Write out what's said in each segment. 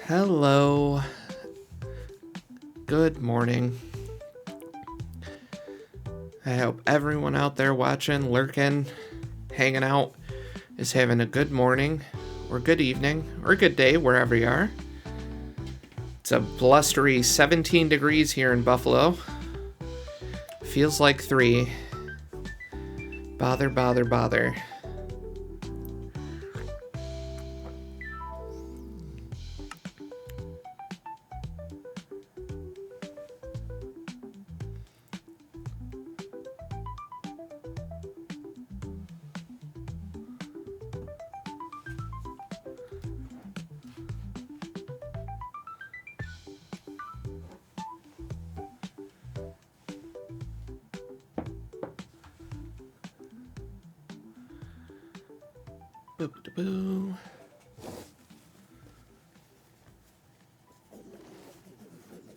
Hello. Good morning. I hope everyone out there watching, lurking, hanging out is having a good morning, or good evening, or good day, wherever you are. It's a blustery 17 degrees here in Buffalo. Feels like 3. Bother. Boop-de-boo.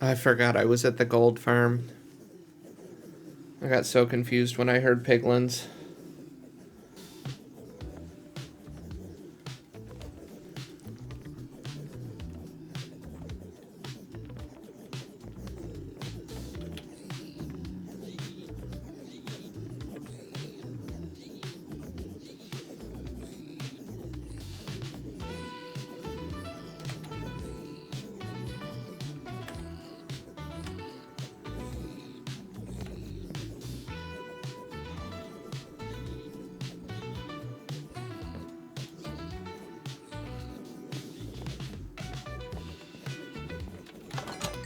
I forgot I was at the gold farm. I got so confused when I heard piglins.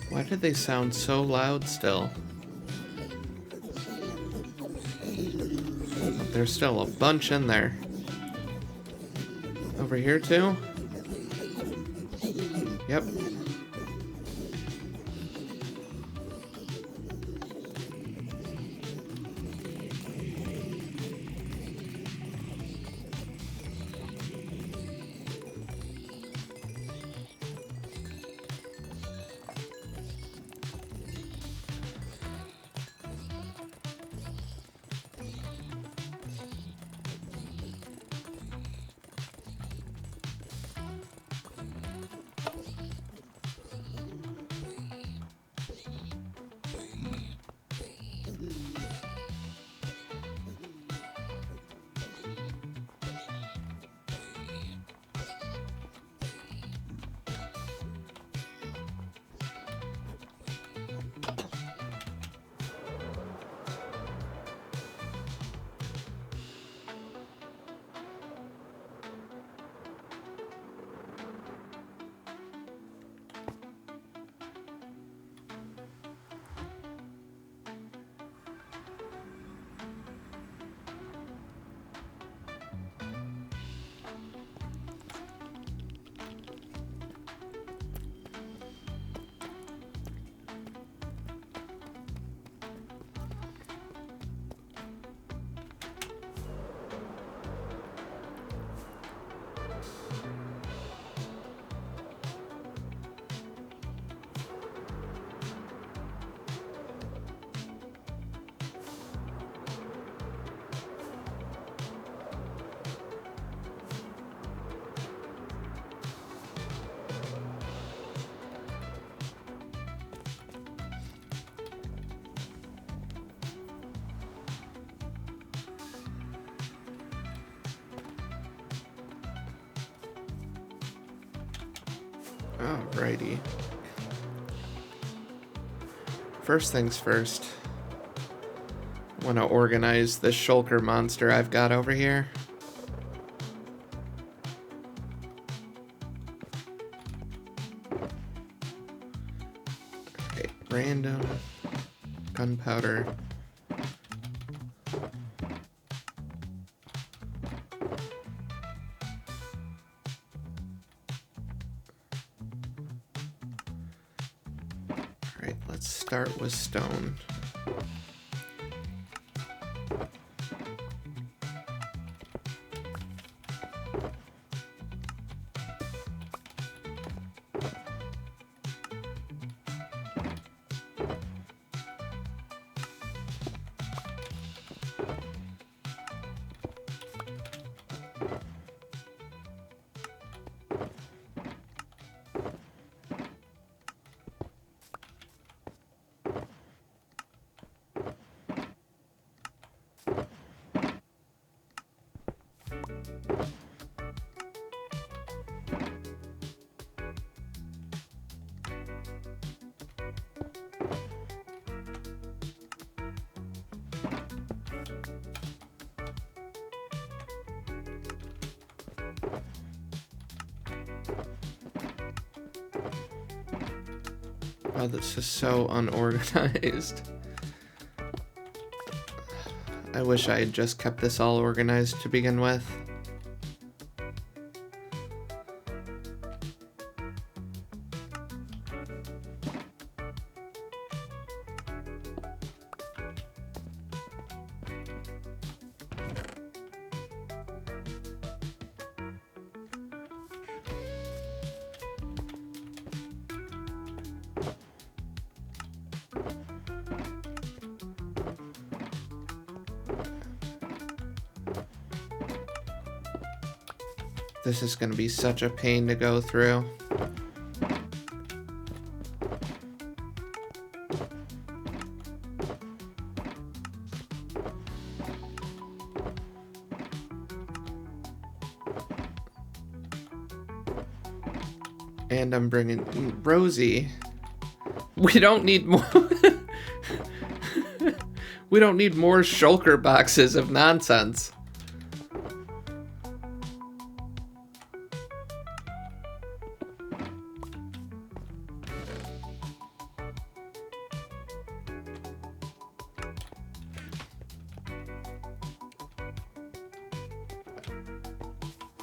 Why did they sound so loud still? There's still a bunch in there. Over here too? Yep. Alrighty. First things first. I want to organize this shulker monster I've got over here. Okay, random gunpowder. Alright, let's start with stone. Oh, this is so unorganized. I wish I had just kept this all organized to begin with. This is going to be such a pain to go through. And I'm bringing Rosie. We don't need more. We don't need more shulker boxes of nonsense.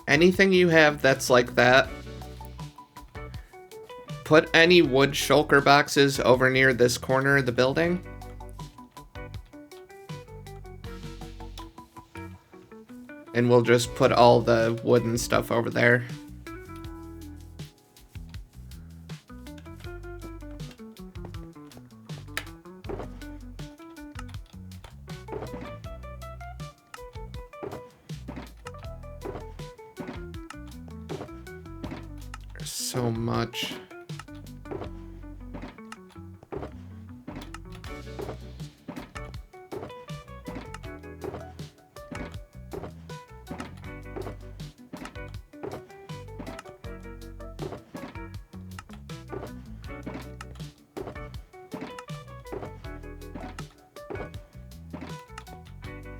Anything you have that's like that, put any wood shulker boxes over near this corner of the building. And we'll just put all the wooden stuff over there. There's so much.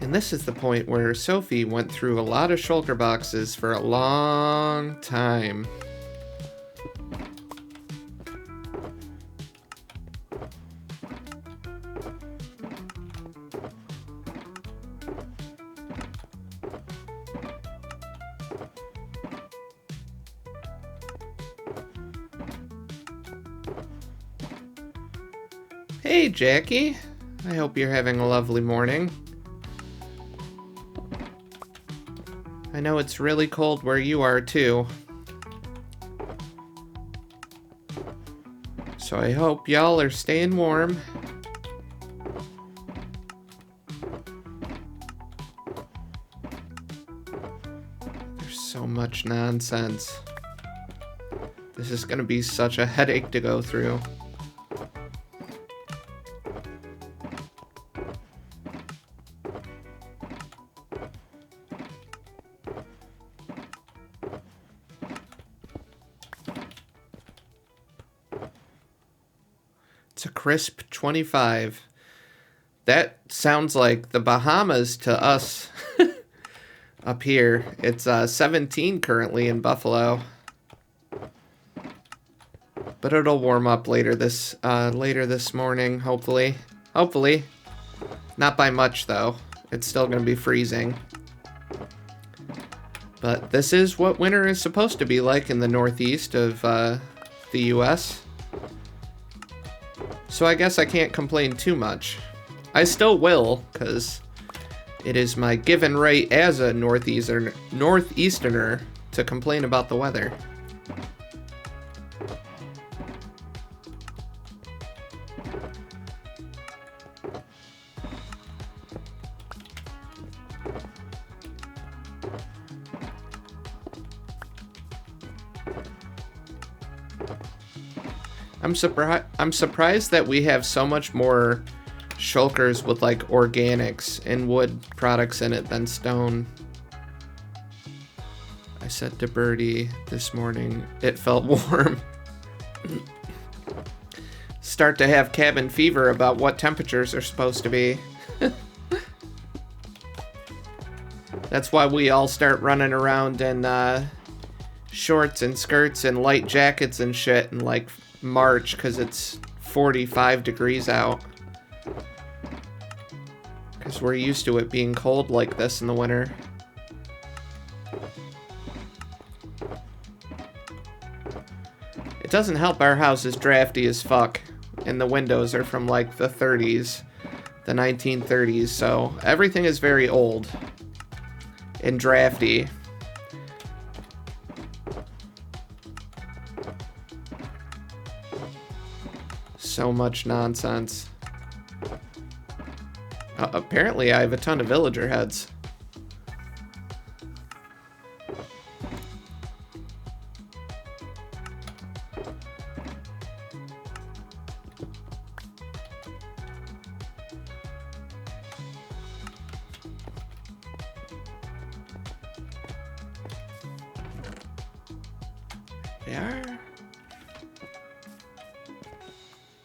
And this is the point where Sophie went through a lot of shulker boxes for a long time. Hey, Jackie. I hope you're having a lovely morning. I know it's really cold where you are, too. So I hope y'all are staying warm. There's so much nonsense. This is gonna be such a headache to go through. It's a crisp 25. That sounds like the Bahamas to us up here. It's 17 currently in Buffalo. But it'll warm up later this morning, hopefully. Hopefully. Not by much, though. It's still going to be freezing. But this is what winter is supposed to be like in the northeast of the U.S., so I guess I can't complain too much. I still will, because it is my given right as a northeasterner to complain about the weather. I'm surprised that we have so much more shulkers with like organics and wood products in it than stone. I said to Birdie this morning, it felt warm. Start to have cabin fever about what temperatures are supposed to be. That's why we all start running around in shorts and skirts and light jackets and shit in like March, because it's 45 degrees out. Because we're used to it being cold like this in the winter. It doesn't help our house is drafty as fuck. And the windows are from like the 30s, the 1930s. So everything is very old and drafty. So much nonsense. Apparently I have a ton of villager heads.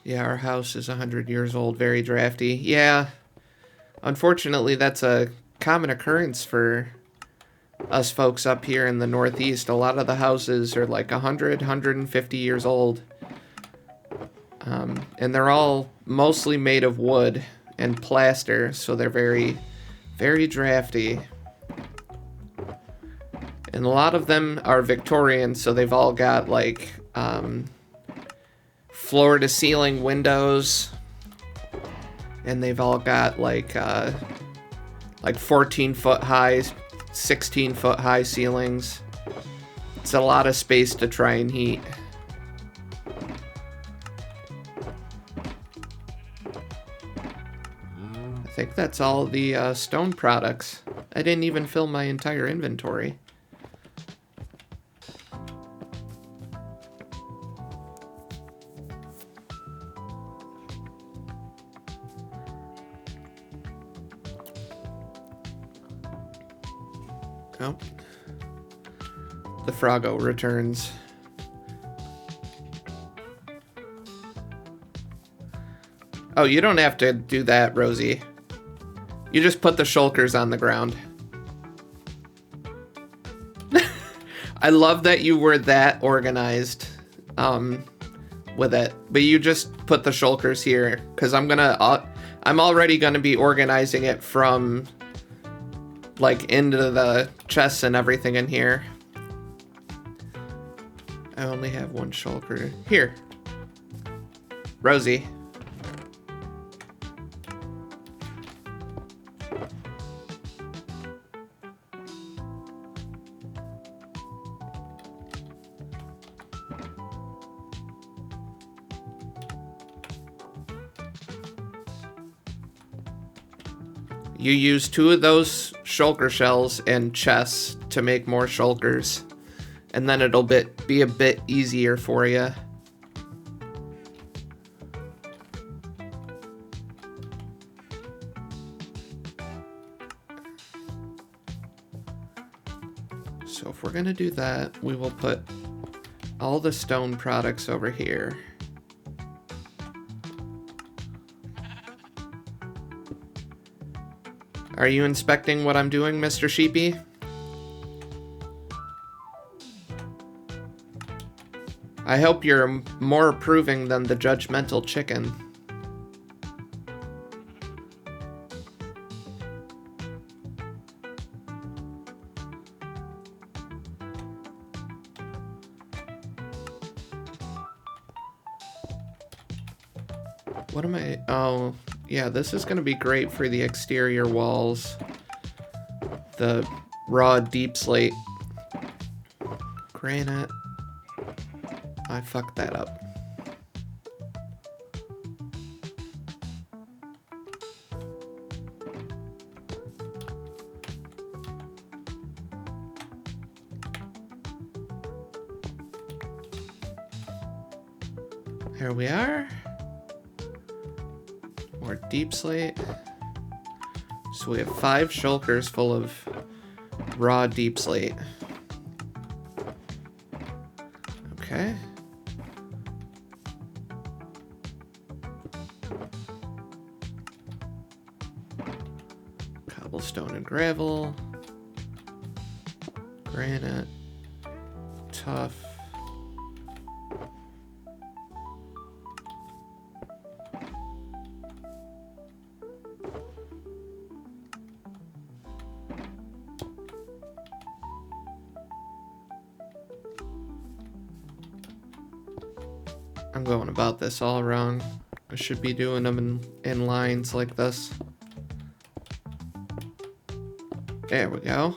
Yeah, our house is 100 years old, very drafty. Yeah, unfortunately, that's a common occurrence for us folks up here in the Northeast. A lot of the houses are like 100, 150 years old. And they're all mostly made of wood and plaster, so they're very, very drafty. And a lot of them are Victorian, so they've all got like floor-to-ceiling windows, and they've all got like 14-foot high, 16-foot high ceilings. It's a lot of space to try and heat. I think that's all the stone products. I didn't even fill my entire inventory. Oh. The Froggo returns. Oh, you don't have to do that, Rosie. You just put the shulkers on the ground. I love that you were that organized with it. But you just put the shulkers here, because I'm already gonna be organizing it from like into the chests and everything in here. I only have one shulker. Here. Rosie. You use 2 of those shulker shells and chests to make more shulkers, and then it'll be a bit easier for you. So if we're gonna do that, we will put all the stone products over here. Are you inspecting what I'm doing, Mr. Sheepy? I hope you're more approving than the judgmental chicken. What am I... Oh, yeah, this is going to be great for the exterior walls. The raw deep slate. Granite. I fucked that up. Here we are. More deep slate. So we have 5 shulkers full of raw deep slate. Okay. Cobblestone and gravel. Granite. Tough. I'm going about this all wrong. I should be doing them in lines like this. There we go.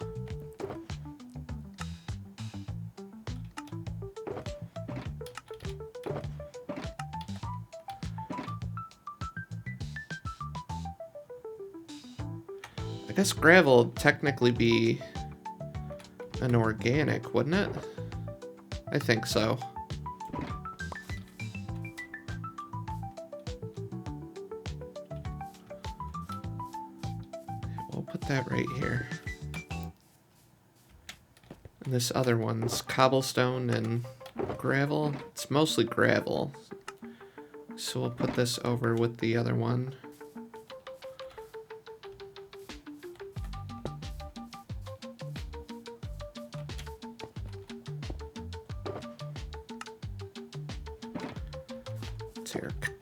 I guess gravel would technically be an organic, wouldn't it? I think so. We'll put that right here. And this other one's cobblestone and gravel. It's mostly gravel. So we'll put this over with the other one.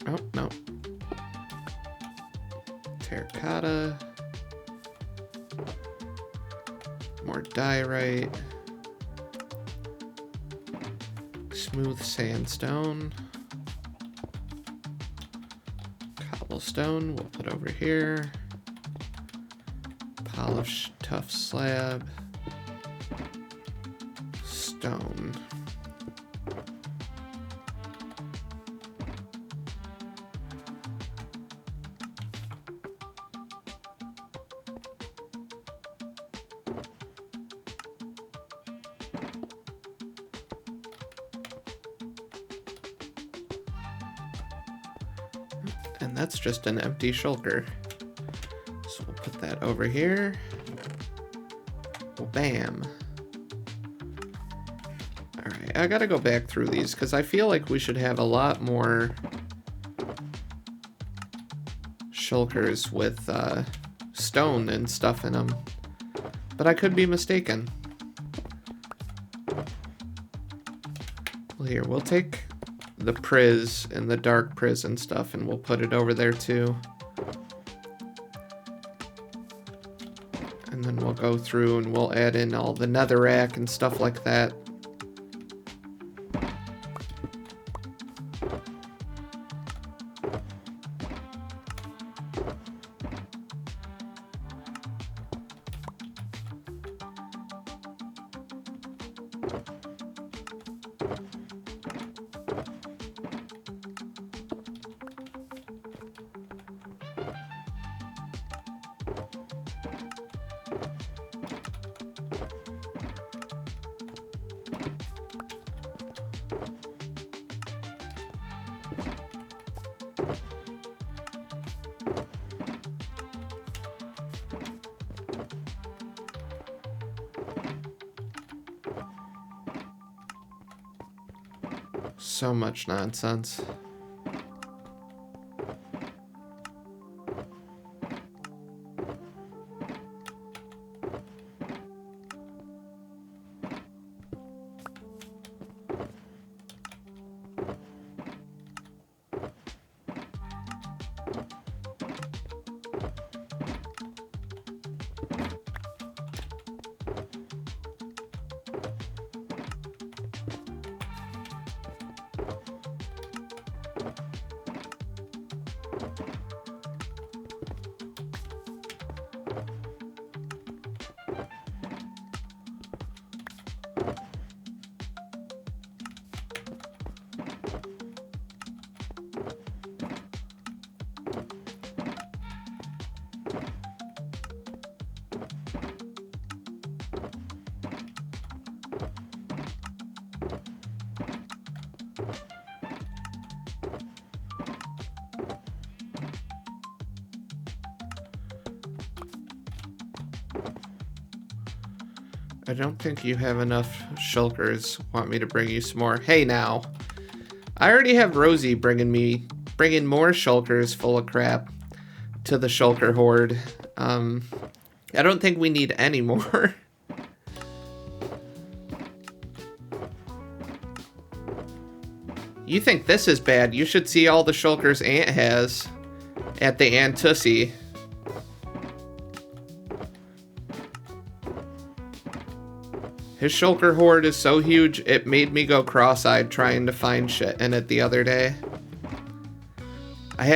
Oh, no. Terracotta. More diorite. Smooth sandstone. Cobblestone we'll put over here. Polished tough slab. Stone. And that's just an empty shulker. So we'll put that over here. Well, bam. Alright, I gotta go back through these because I feel like we should have a lot more shulkers with stone and stuff in them. But I could be mistaken. Well, here, we'll take the Priz and the dark Priz and stuff, and we'll put it over there too. And then we'll go through and we'll add in all the netherrack and stuff like that. So much nonsense. I don't think you have enough shulkers. Want me to bring you some more? Hey now. I already have Rosie bringing more shulkers full of crap to the shulker horde. I don't think we need any more. You think this is bad? You should see all the shulkers Ant has at the Antussi. His shulker horde is so huge, it made me go cross-eyed trying to find shit in it the other day. I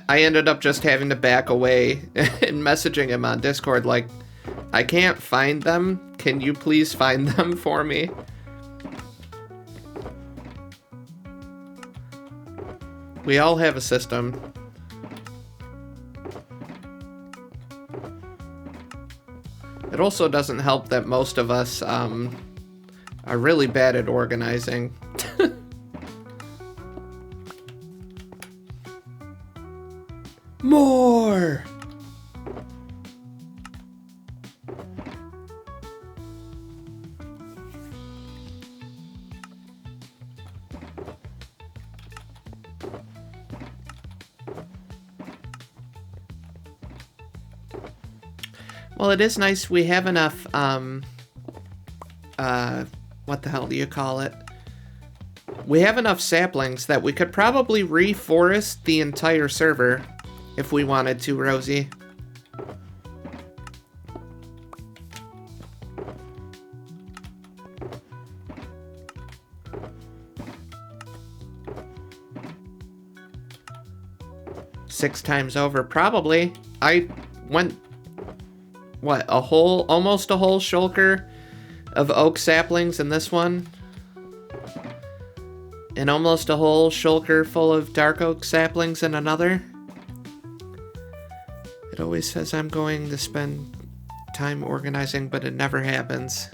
ended up just having to back away and messaging him on Discord like, I can't find them. Can you please find them for me? We all have a system. It also doesn't help that most of us are really bad at organizing. More! Well, it is nice we have enough, what the hell do you call it? We have enough saplings that we could probably reforest the entire server if we wanted to, Rosie. Six times over, probably. I went, what, almost a whole shulker of oak saplings in this one? And almost a whole shulker full of dark oak saplings in another? It always says I'm going to spend time organizing, but it never happens.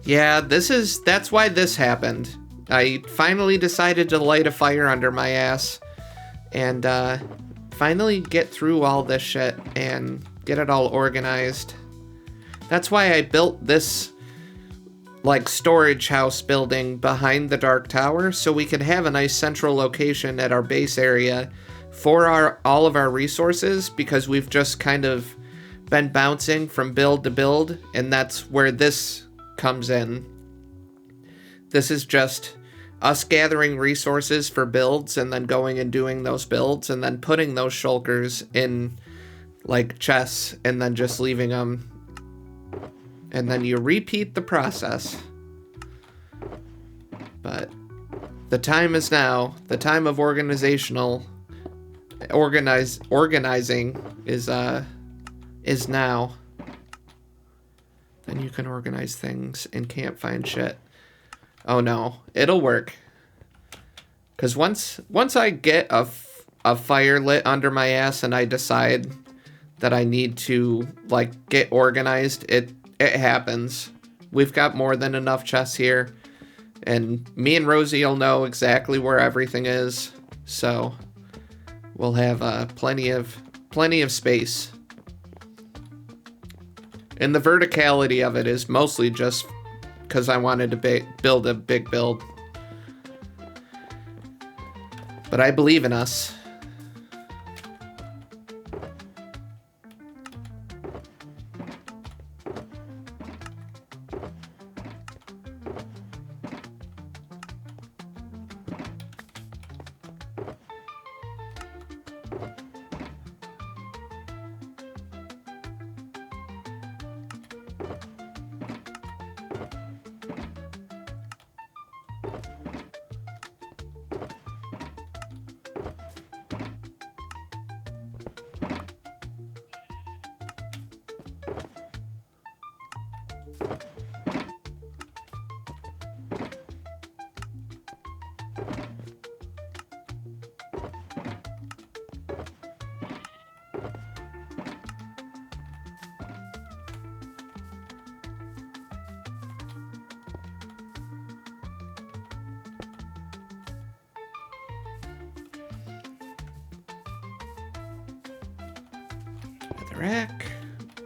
Yeah, that's why this happened. I finally decided to light a fire under my ass and finally get through all this shit and get it all organized. That's why I built this like storage house building behind the Dark Tower, so we could have a nice central location at our base area for all of our resources, because we've just kind of been bouncing from build to build, and that's where this comes in. This is just us gathering resources for builds and then going and doing those builds and then putting those shulkers in like chests and then just leaving them. And then you repeat the process. But the time is now. The time of organizing is now. Then you can organize things and can't find shit. Oh no, it'll work. Cause once I get a fire lit under my ass and I decide that I need to like get organized, it happens. We've got more than enough chests here, and me and Rosie will know exactly where everything is, so we'll have plenty of space. And the verticality of it is mostly just because I wanted to build a big build. But I believe in us.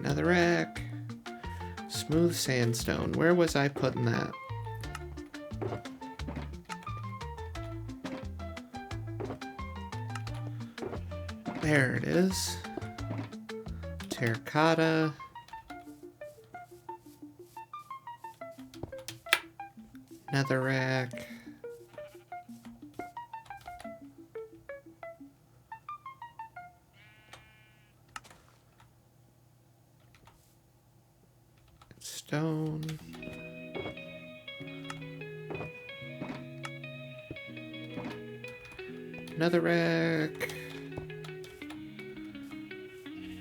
Another rack. Smooth sandstone. Where was I putting that? There it is. Terracotta. Netherrack. Stone. Another rack.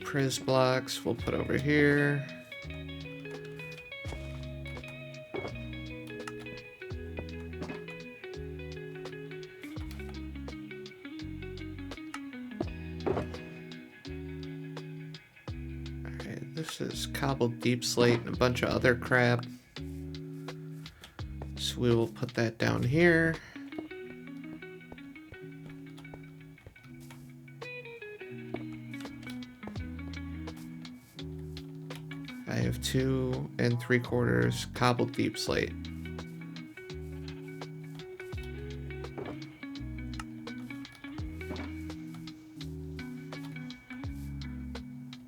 Priz blocks we'll put over here. Alright, this is cobbled deep slate and a bunch of other crap. So we will put that down here. I have 2 3/4 cobbled deep slate.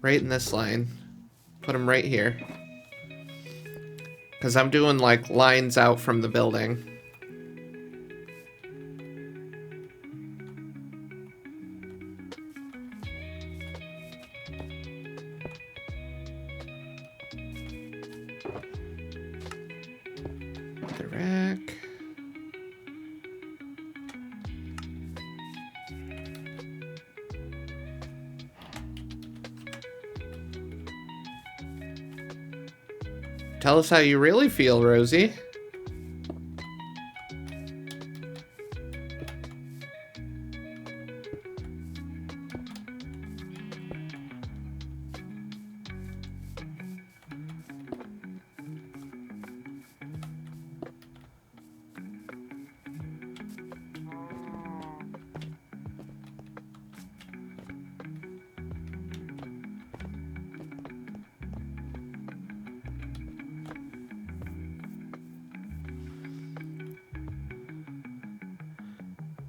Right in this line. Put them right here. Because I'm doing like lines out from the building. The rack. Tell us how you really feel, Rosie.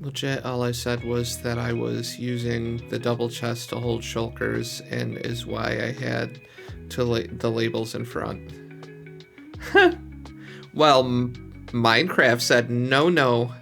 Legit, all I said was that I was using the double chest to hold shulkers, and is why I had to the labels in front. Well, Minecraft said no.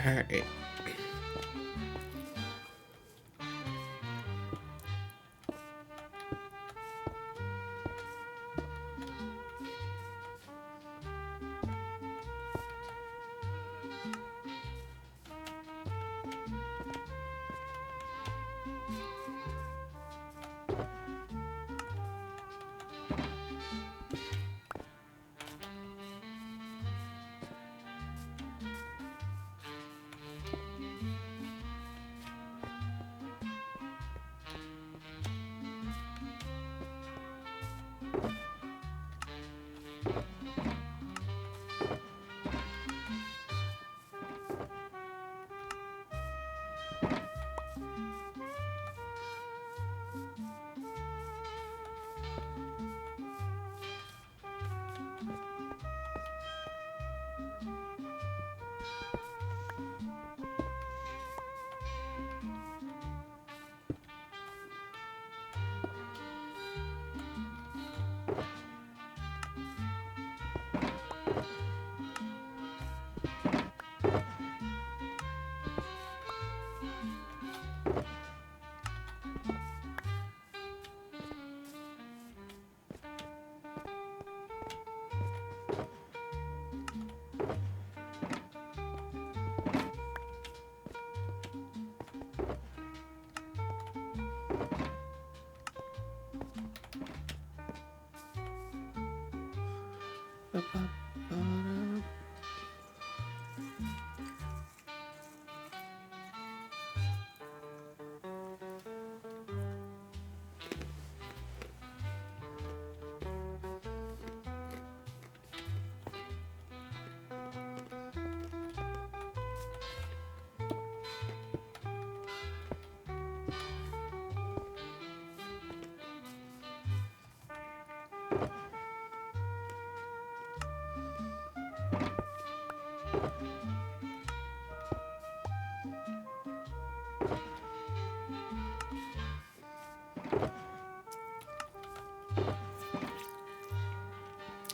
Alright.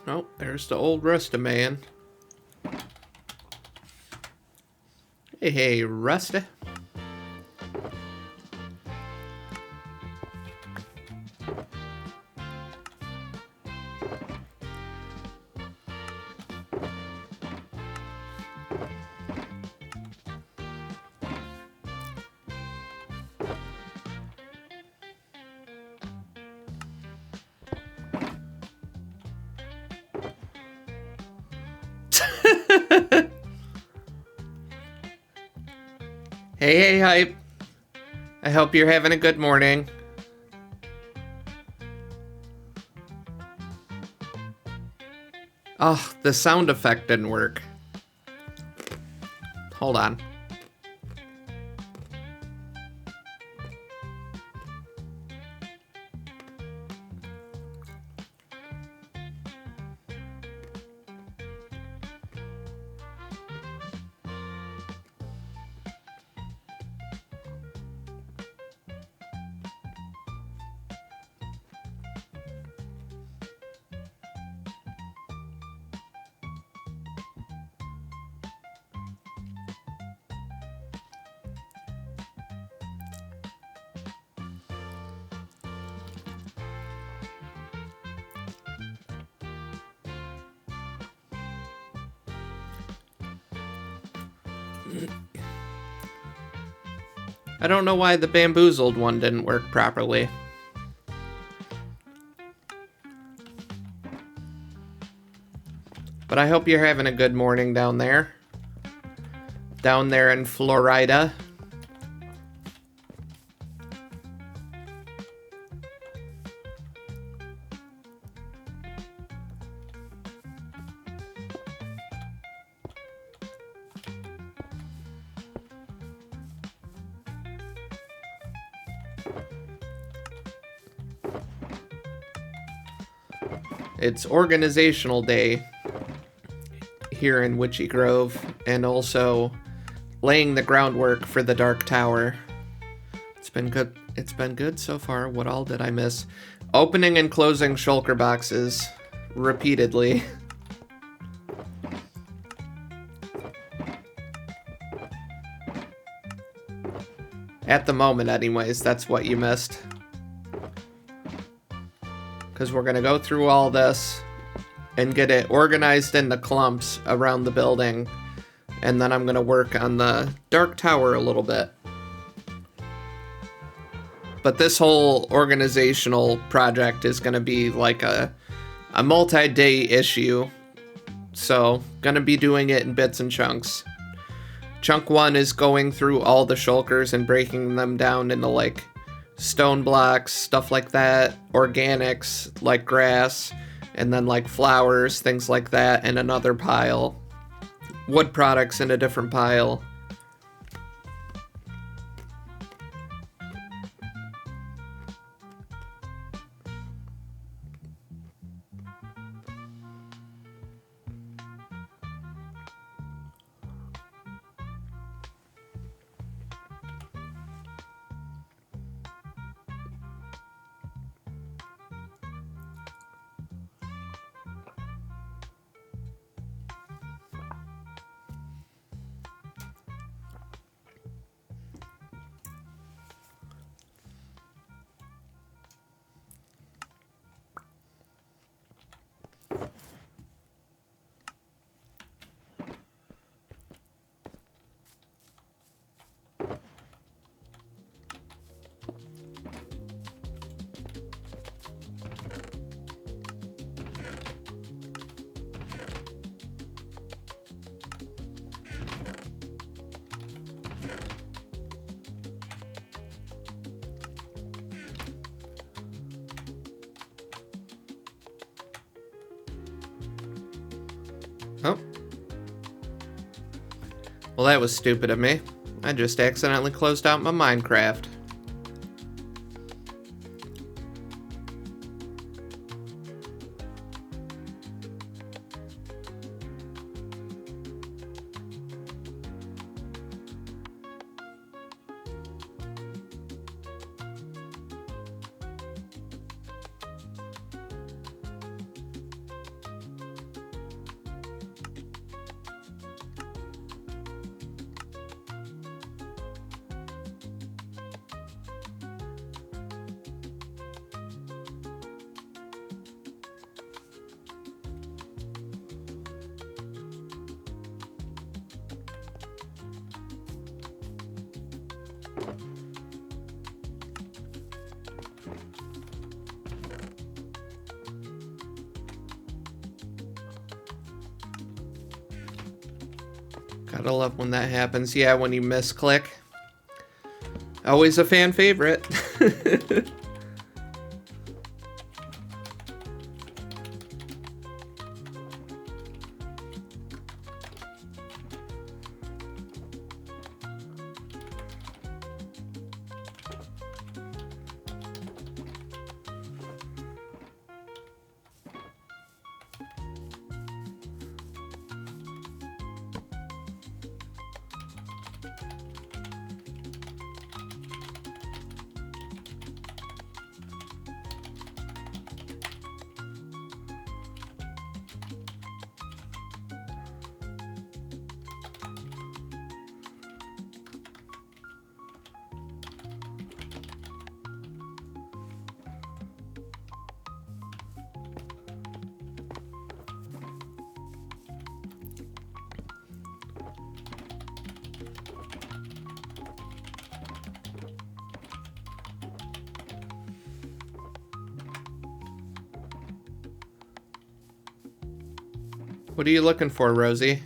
Oh, there's the old Rusty man. Hey, Rusty. Hey, Hype. I hope you're having a good morning. Oh, the sound effect didn't work. Hold on. I don't know why the bamboozled one didn't work properly. But I hope you're having a good morning down there. Down there in Florida. It's organizational day here in Witchy Grove, and also laying the groundwork for the Dark Tower. It's been good. It's been good so far. What all did I miss? Opening and closing shulker boxes repeatedly. At the moment, anyways, that's what you missed. Because we're going to go through all this and get it organized into clumps around the building. And then I'm going to work on the Dark Tower a little bit. But this whole organizational project is going to be like a multi-day issue. So, going to be doing it in bits and chunks. Chunk 1 is going through all the shulkers and breaking them down into like stone blocks, stuff like that, organics like grass, and then like flowers, things like that, in another pile. Wood products in a different pile. Oh. Well, that was stupid of me. I just accidentally closed out my Minecraft. Gotta love when that happens. Yeah, when you misclick. Always a fan favorite. What are you looking for, Rosie?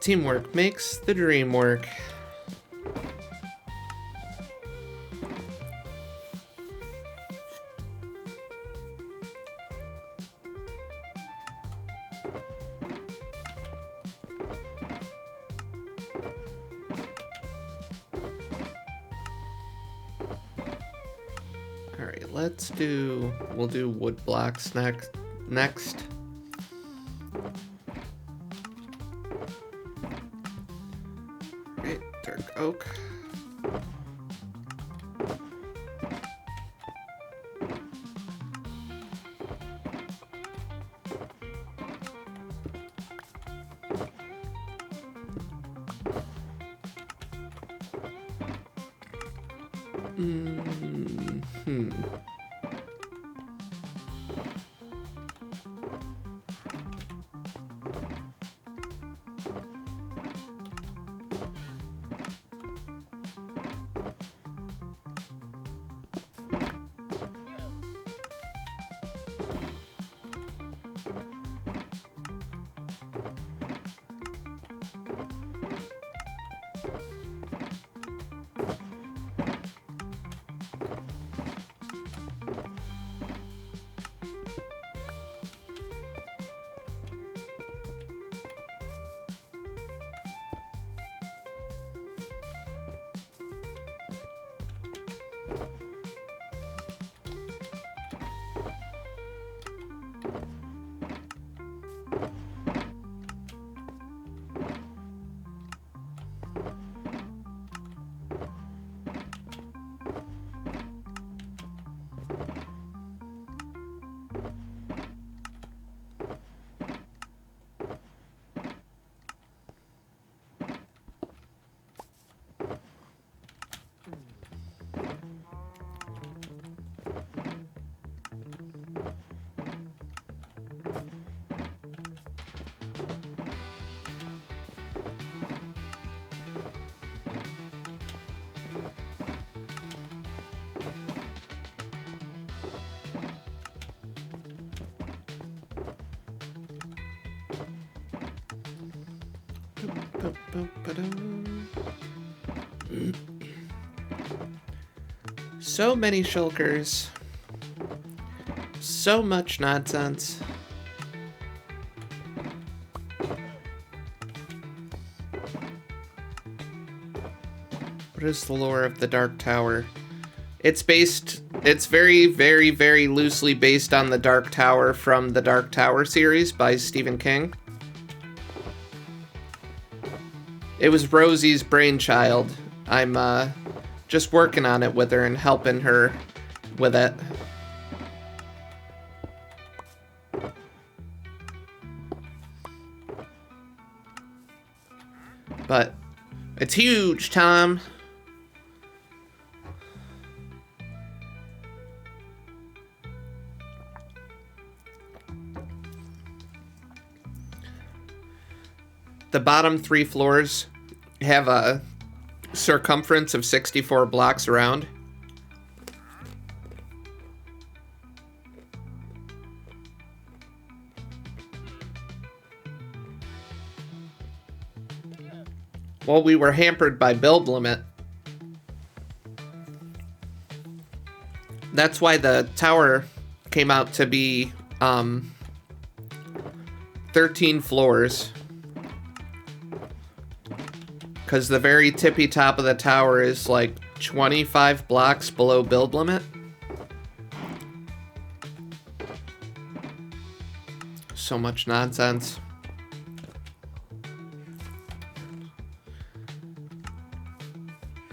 Teamwork makes the dream work. All right, we'll do wood blocks next. Right, dark oak. So many shulkers. So much nonsense. What is the lore of the Dark Tower? It's very, very, very loosely based on the Dark Tower from the Dark Tower series by Stephen King. It was Rosie's brainchild. I'm just working on it with her and helping her with it. But it's huge, Tom. The bottom 3 floors have a circumference of 64 blocks around. Well, we were hampered by build limit. That's why the tower came out to be 13 floors. Because the very tippy top of the tower is like 25 blocks below build limit. So much nonsense.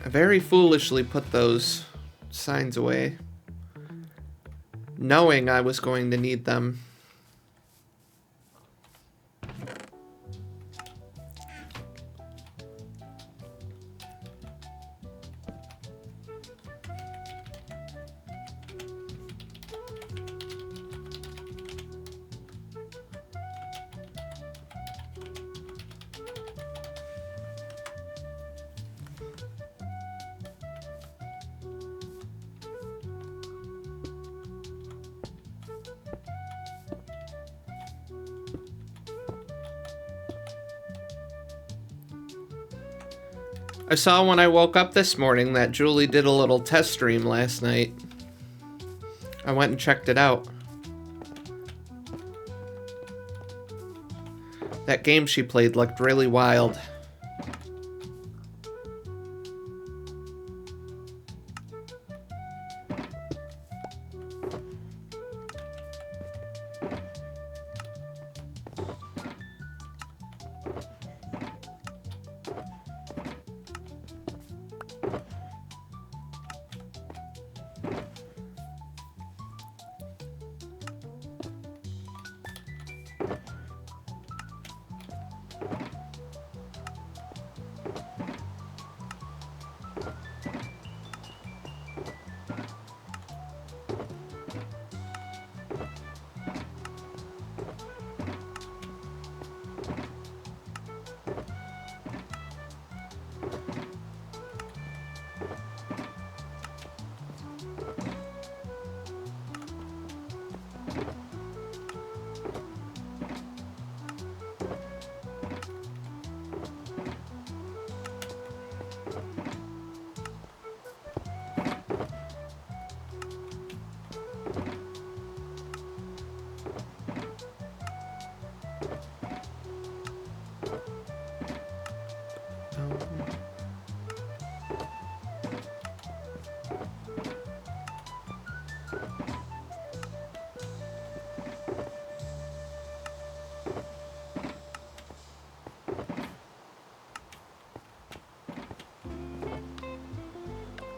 I very foolishly put those signs away, knowing I was going to need them. I saw when I woke up this morning that Julie did a little test stream last night. I went and checked it out. That game she played looked really wild.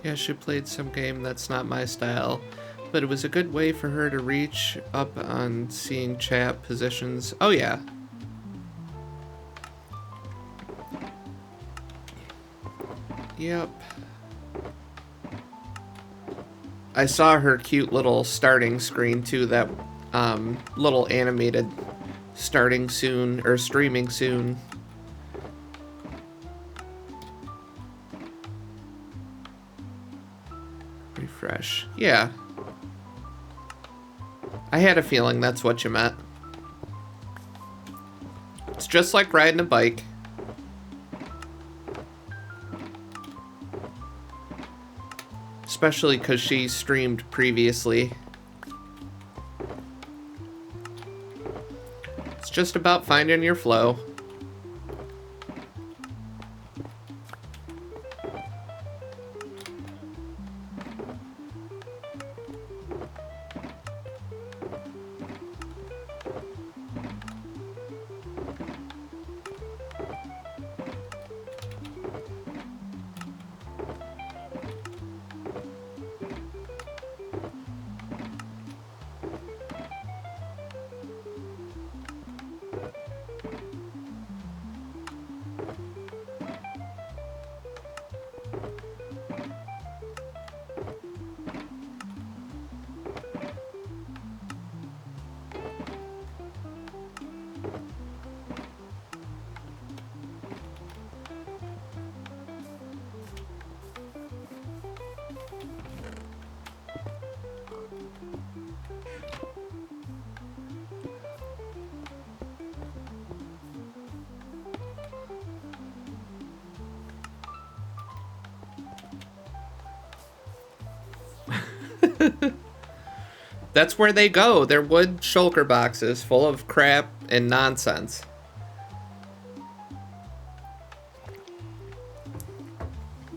Yeah, she played some game that's not my style, but it was a good way for her to reach up on seeing chat positions. Oh yeah. Yep. I saw her cute little starting screen too, that little animated starting soon, or streaming soon. Refresh. Yeah. I had a feeling that's what you meant. It's just like riding a bike. Especially because she streamed previously. It's just about finding your flow. That's where they go. They're wood shulker boxes full of crap and nonsense.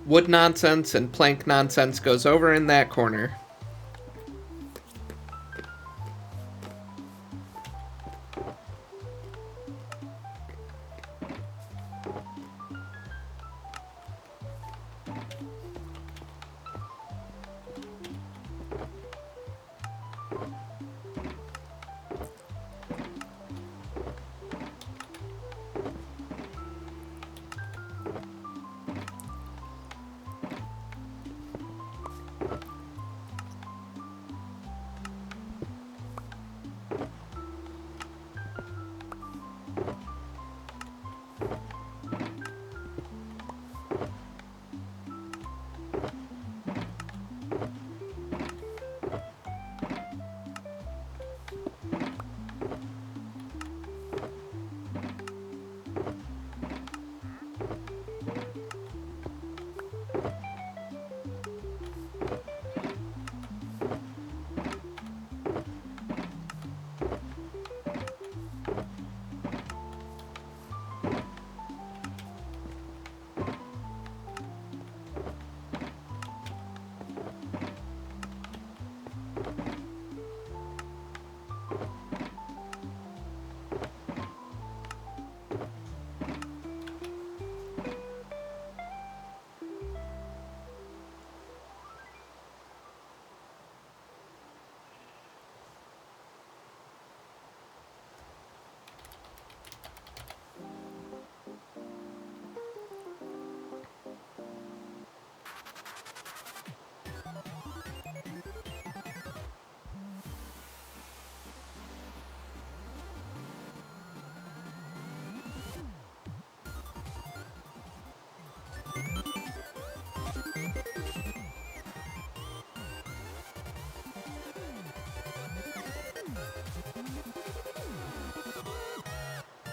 Wood nonsense and plank nonsense goes over in that corner.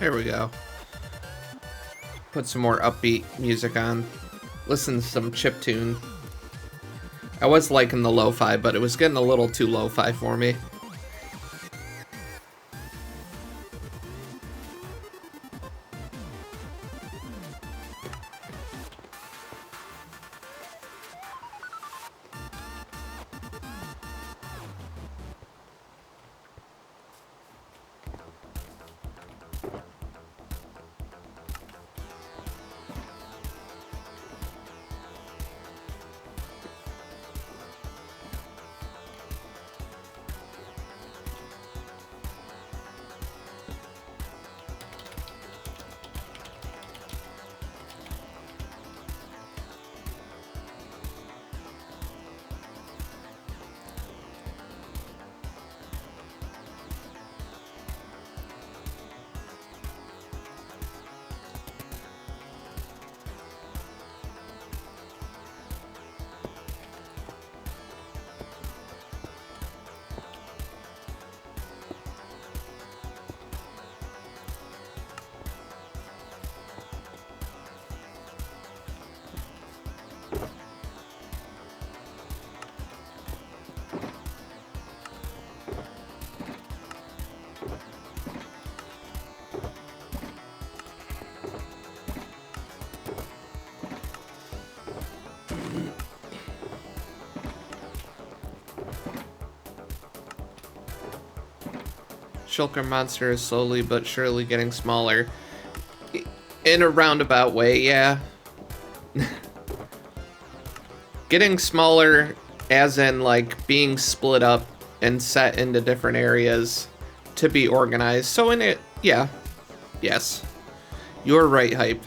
There we go. Put some more upbeat music on. Listen to some chiptune. I was liking the lo-fi, but it was getting a little too lo-fi for me. Shulker monster is slowly but surely getting smaller. In a roundabout way, yeah. Getting smaller as in, like, being split up and set into different areas to be organized. So in it, yeah. Yes. You're right, Hype.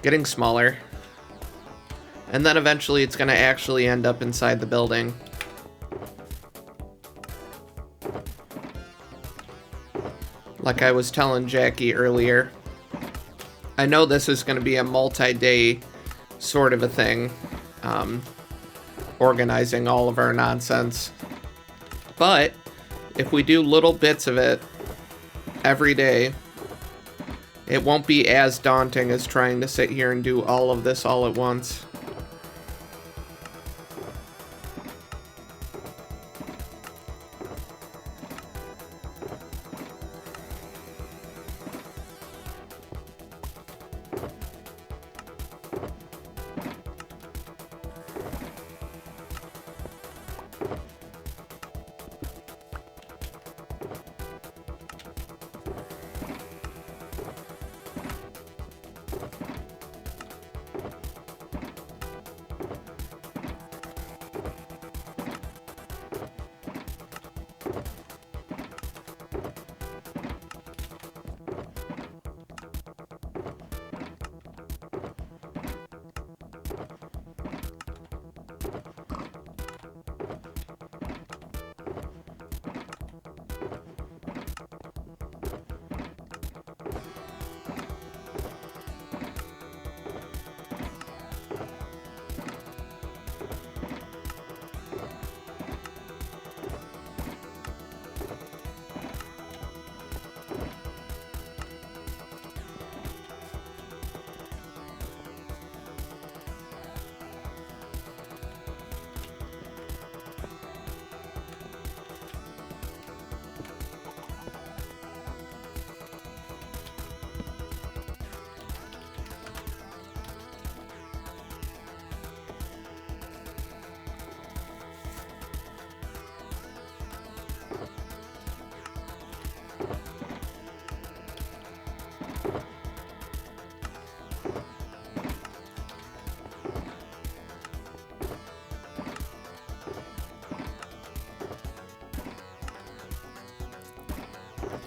Getting smaller. And then eventually it's gonna actually end up inside the building. Like I was telling Jackie earlier, I know this is going to be a multi-day sort of a thing, organizing all of our nonsense. But if we do little bits of it every day, it won't be as daunting as trying to sit here and do all of this all at once.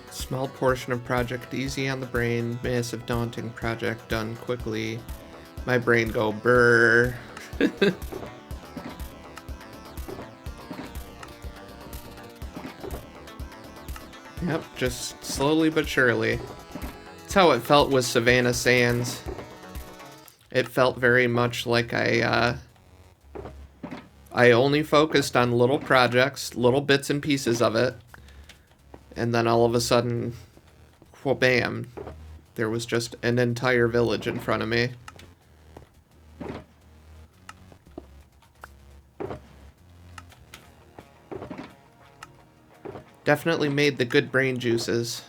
Small portion of project easy on the brain, massive daunting project done quickly. My brain go brrr. Yep, just slowly but surely. That's how it felt with Savannah Sands. It felt very much like I only focused on little projects, little bits and pieces of it. And then all of a sudden, well, bam, there was just an entire village in front of me. Definitely made the good brain juices.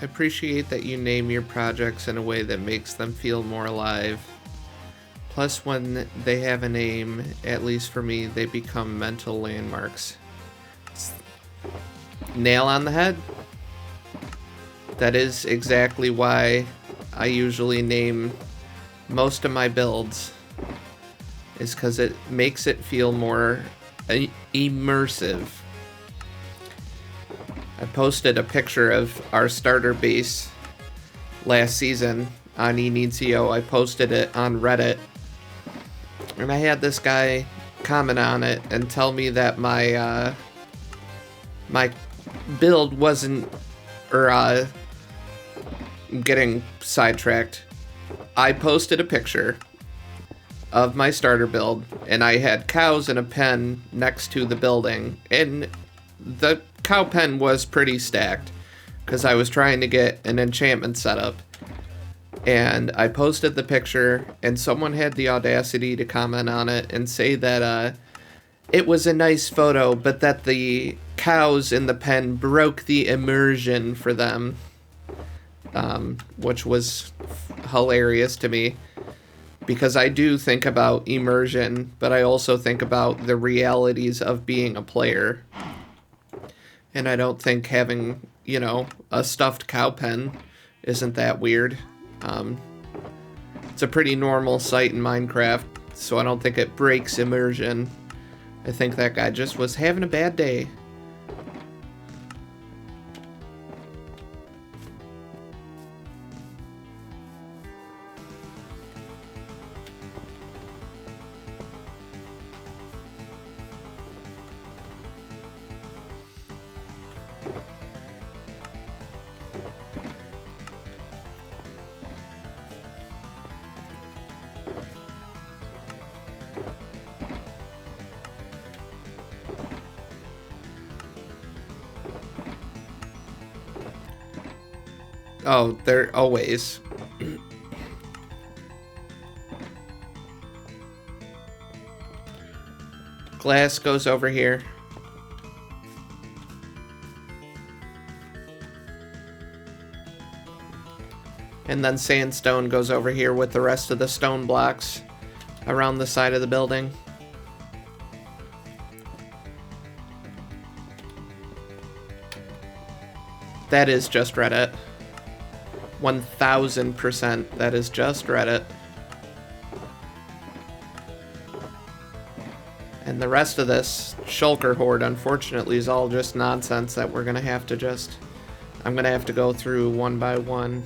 I appreciate that you name your projects in a way that makes them feel more alive. Plus, when they have a name, at least for me, they become mental landmarks. Nail on the head. That is exactly why I usually name most of my builds, is because it makes it feel more immersive. I posted a picture of our starter base last season on Inicio. I posted it on Reddit, and I had this guy comment on it and tell me that my my build wasn't, or getting sidetracked. I posted a picture of my starter build, and I had cows in a pen next to the building, and the cow pen was pretty stacked because I was trying to get an enchantment set up. And I posted the picture, and someone had the audacity to comment on it and say that it was a nice photo, but that the cows in the pen broke the immersion for them, which was hilarious to me, because I do think about immersion, but I also think about the realities of being a player. And I don't think having, you know, a stuffed cow pen isn't that weird. It's a pretty normal sight in Minecraft, so I don't think it breaks immersion. I think that guy just was having a bad day. Oh, they're always. Glass goes over here. And then sandstone goes over here with the rest of the stone blocks around the side of the building. That is just Reddit. 1000%. That is just Reddit. And And the rest of this shulker horde, unfortunately, is all just nonsense that we're gonna have to just... I'm gonna have to go through one by one.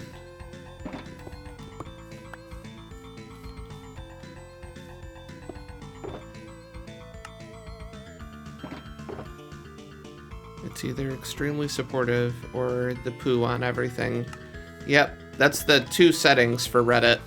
It's either extremely supportive or the poo on everything. Yep, that's the 2 settings for Reddit.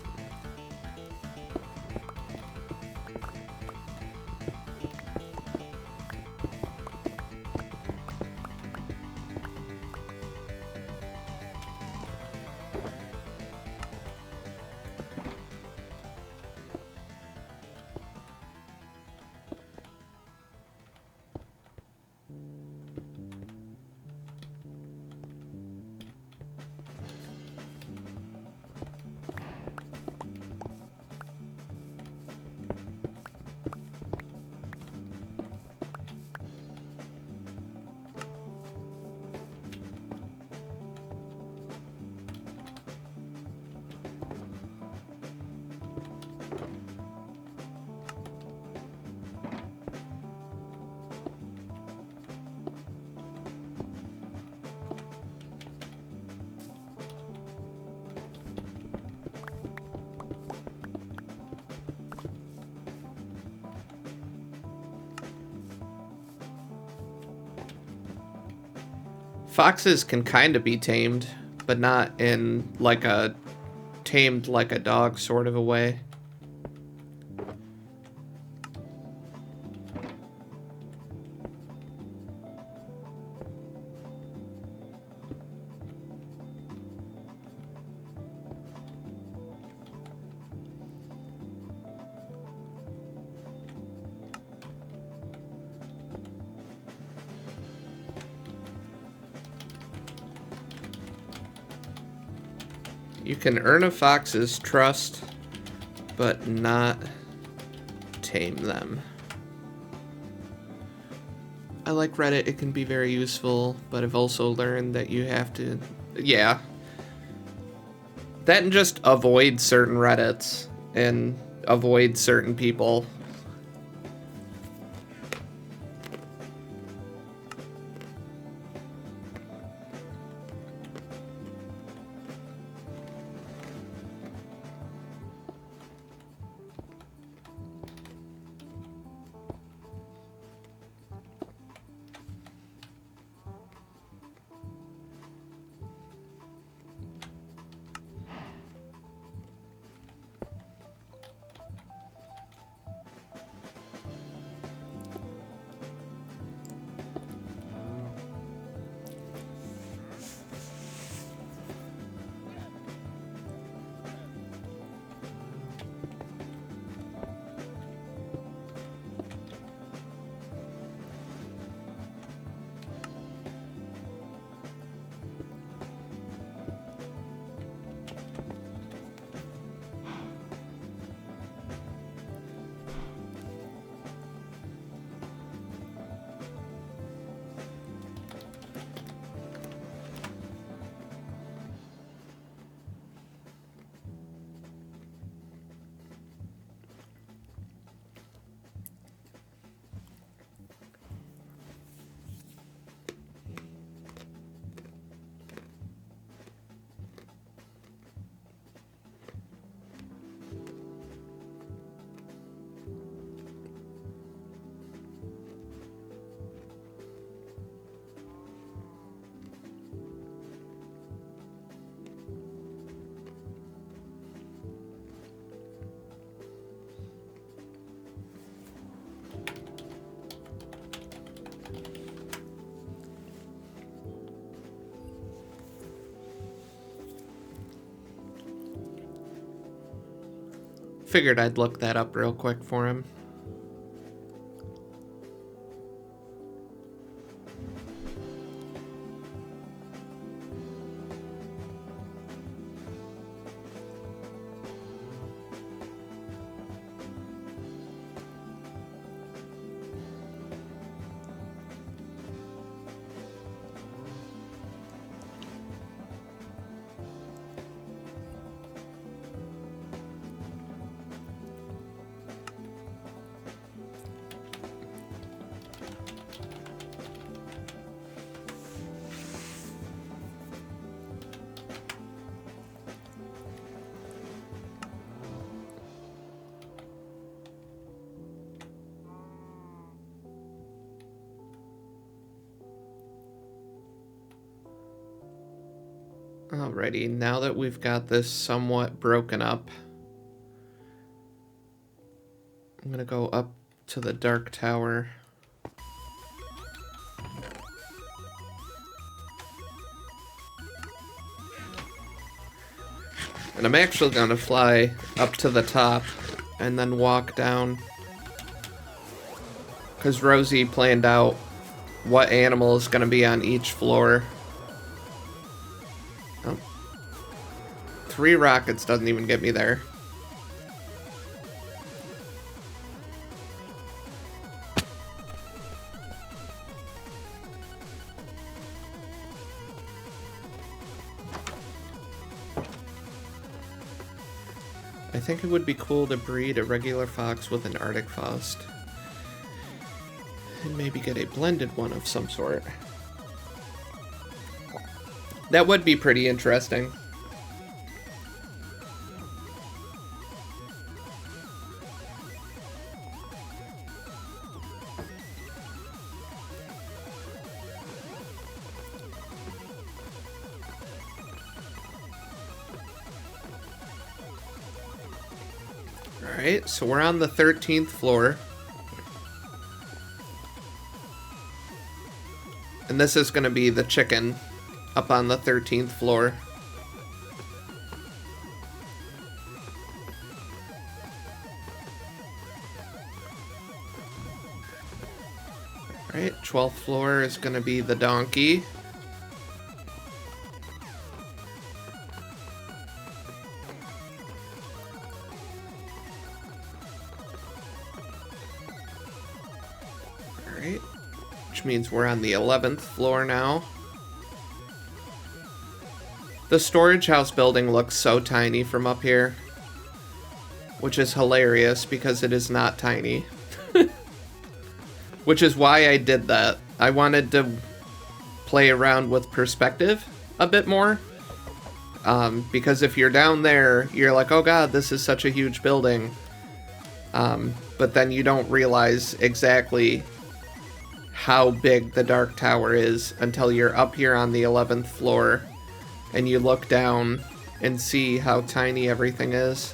Foxes can kind of be tamed, but not in like a tamed like a dog sort of a way. You can earn a fox's trust, but not tame them. I like Reddit, it can be very useful, but I've also learned that you have to, yeah. That and just avoid certain Reddits and avoid certain people. Figured I'd look that up real quick for him. Alrighty, now that we've got this somewhat broken up, I'm gonna go up to the Dark Tower. And I'm actually gonna fly up to the top and then walk down. Because Rosie planned out what animal is gonna be on each floor. Oh. 3 rockets doesn't even get me there. I think it would be cool to breed a regular fox with an Arctic Faust. And maybe get a blended one of some sort. That would be pretty interesting. Alright, so we're on the 13th floor. And this is going to be the chicken up on the 13th floor. Alright, 12th floor is going to be the donkey. Alright. Which means we're on the 11th floor now. The storage house building looks so tiny from up here, which is hilarious because it is not tiny. Which is why I did that. I wanted to play around with perspective a bit more. Because if you're down there, you're like, oh god, this is such a huge building. But then you don't realize exactly how big the Dark Tower is until you're up here on the 11th floor and you look down and see how tiny everything is.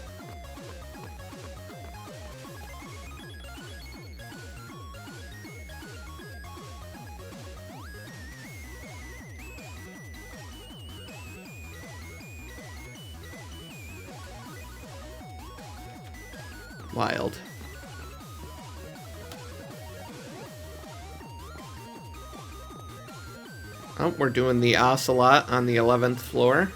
Wild. Oh, we're doing the ocelot on the 11th floor.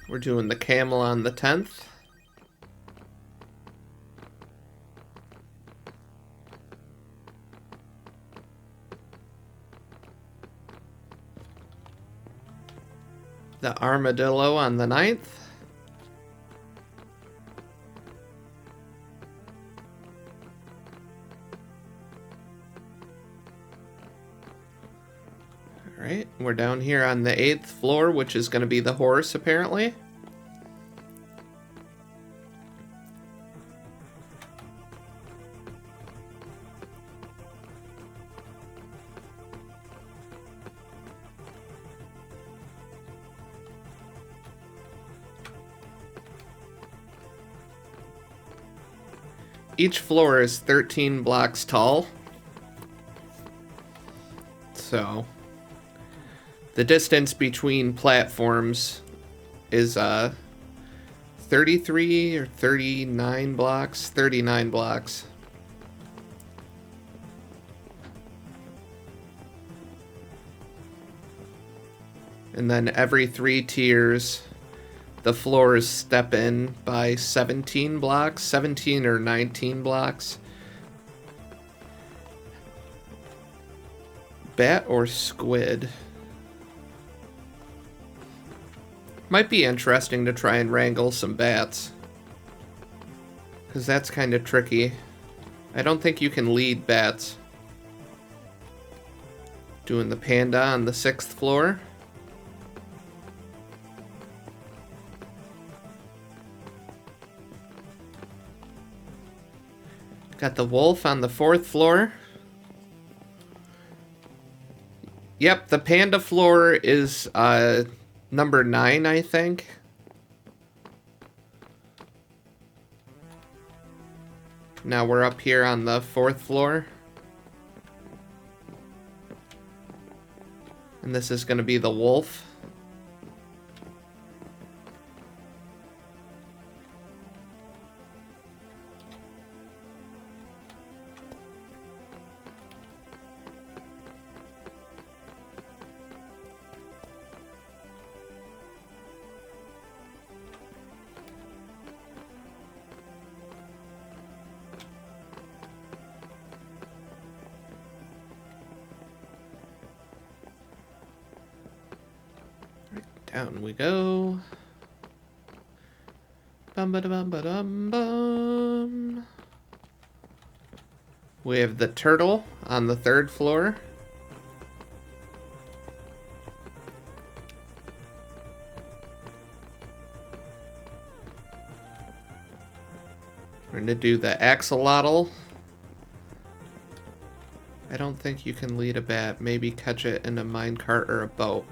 We're doing the camel on the 10th. The armadillo on the 9th. Alright, we're down here on the 8th floor, which is going to be the horse, apparently. Each floor is 13 blocks tall. So the distance between platforms is 33 or 39 blocks. 39 blocks. And then every 3 tiers, the floors step in by 17 blocks, 17 or 19 blocks. Bat or squid? Might be interesting to try and wrangle some bats, because that's kind of tricky. I don't think you can lead bats. Doing the panda on the 6th floor. Got the wolf on the 4th floor. Yep, the panda floor is number 9, I think. Now we're up here on the 4th floor. And this is going to be the wolf. Down we go. Bum ba da bum ba dum bum. We have the turtle on the 3rd floor. We're gonna do the axolotl. I don't think you can lead a bat. Maybe catch it in a minecart or a boat.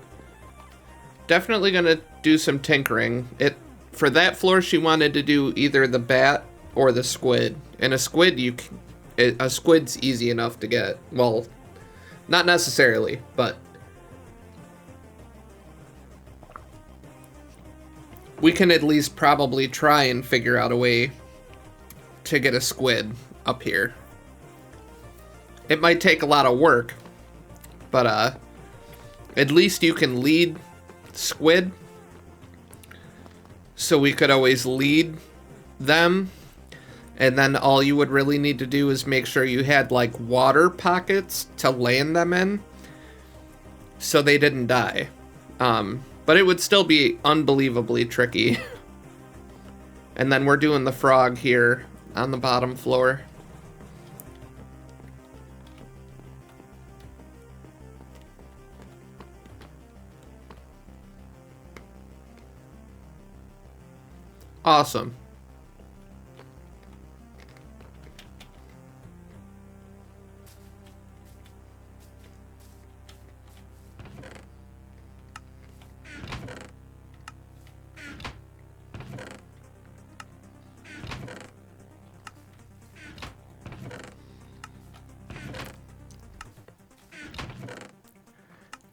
Definitely gonna do some tinkering. For that floor, she wanted to do either the bat or the squid. And a squid, a squid's easy enough to get. Well, not necessarily, but we can at least probably try and figure out a way to get a squid up here. It might take a lot of work, but at least you can lead squid, so we could always lead them, and then all you would really need to do is make sure you had like water pockets to land them in so they didn't die, but it would still be unbelievably tricky. And then we're doing the frog here on the bottom floor. Awesome.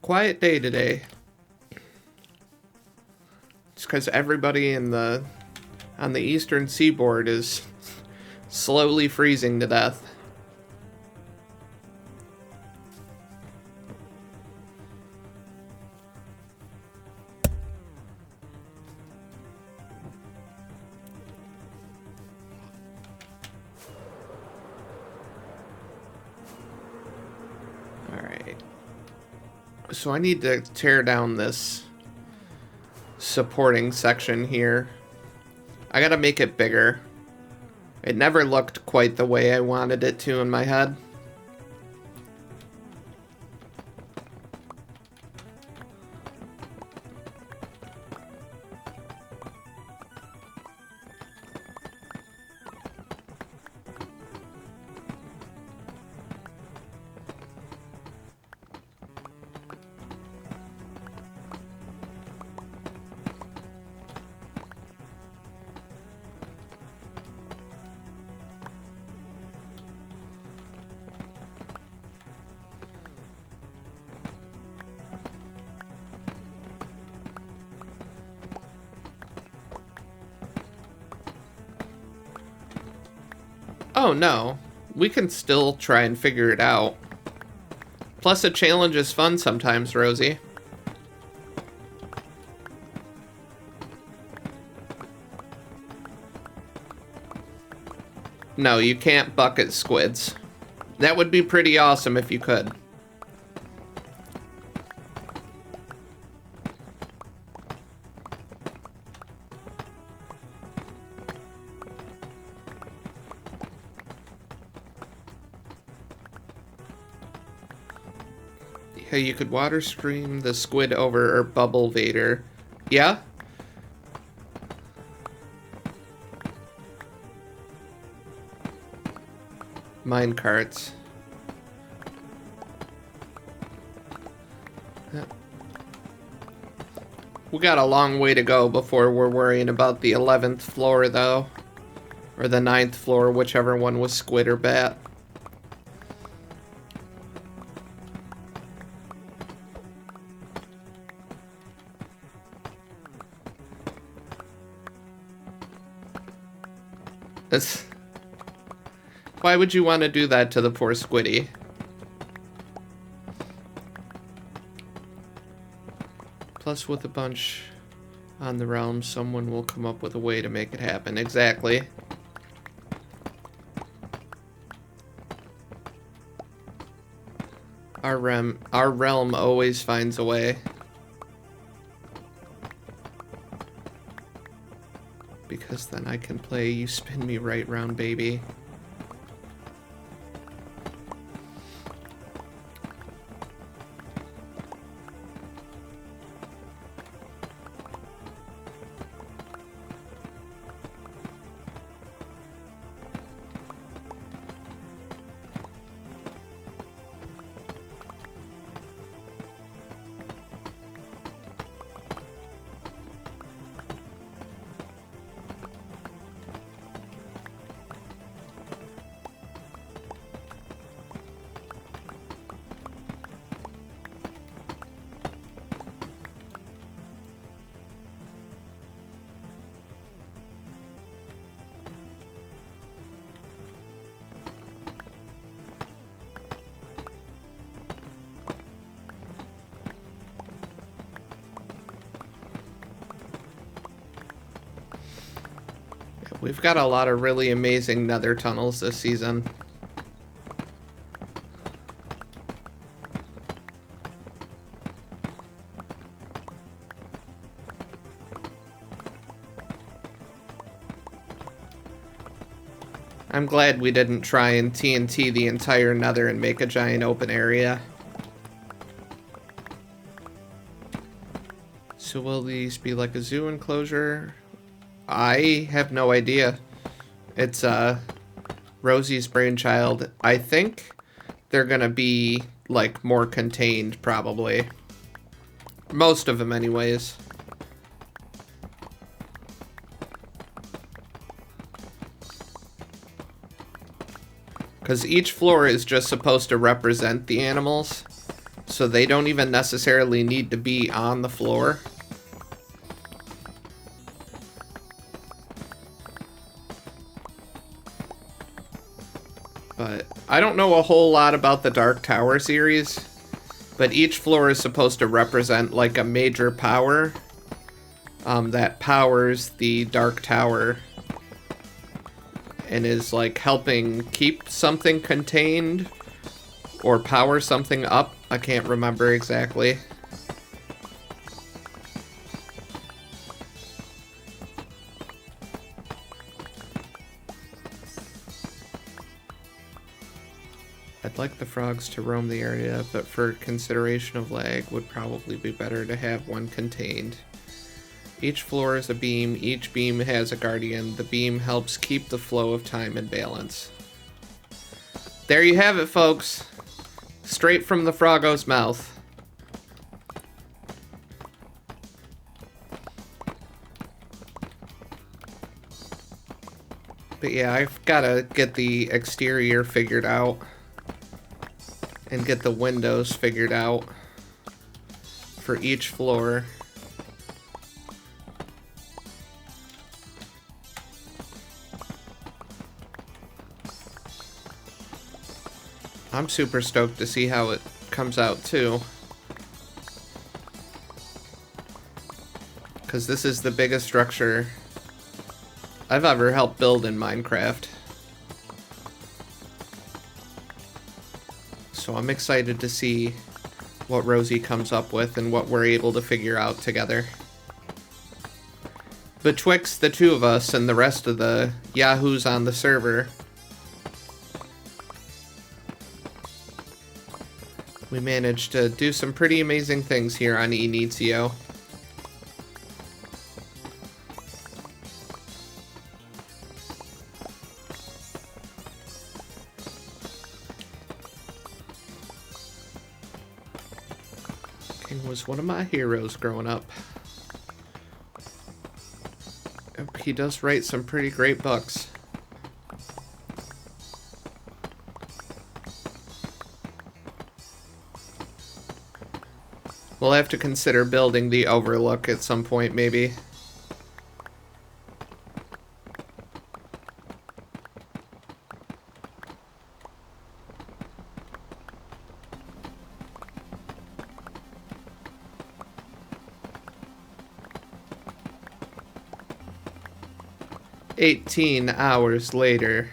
Quiet day today. It's because everybody on the eastern seaboard is slowly freezing to death. Alright. So I need to tear down this supporting section here. I gotta make it bigger. It never looked quite the way I wanted it to in my head. Oh no, we can still try and figure it out. Plus a challenge is fun sometimes, Rosie. No, you can't bucket squids. That would be pretty awesome if you could. Yeah, you could water stream the squid over or bubble vader. Yeah? mine carts. We got a long way to go before we're worrying about the 11th floor, though. Or the 9th floor, whichever one was squid or bat. Why would you want to do that to the poor squiddy? Plus, with a bunch on the realm, someone will come up with a way to make it happen. Exactly. Our realm always finds a way. Because then I can play You Spin Me Right Round, baby. We've got a lot of really amazing nether tunnels this season. I'm glad we didn't try and TNT the entire nether and make a giant open area. So will these be like a zoo enclosure? I have no idea. It's Rosie's brainchild. I think they're gonna be like more contained, probably. Most of them anyways. Because each floor is just supposed to represent the animals, so they don't even necessarily need to be on the floor. But I don't know a whole lot about the Dark Tower series, but each floor is supposed to represent like a major power that powers the Dark Tower and is like helping keep something contained or power something up. I can't remember exactly. I'd like the frogs to roam the area, but for consideration of lag, would probably be better to have one contained. Each floor is a beam, each beam has a guardian. The beam helps keep the flow of time in balance. There you have it, folks. Straight from the Froggo's mouth. But yeah, I've gotta get the exterior figured out. And get the windows figured out for each floor. I'm super stoked to see how it comes out too. Because this is the biggest structure I've ever helped build in Minecraft. So I'm excited to see what Rosie comes up with and what we're able to figure out together. Betwixt the two of us and the rest of the yahoos on the server, we managed to do some pretty amazing things here on Inicio. King was one of my heroes growing up. He does write some pretty great books. We'll have to consider building the overlook at some point, maybe. "18 hours later."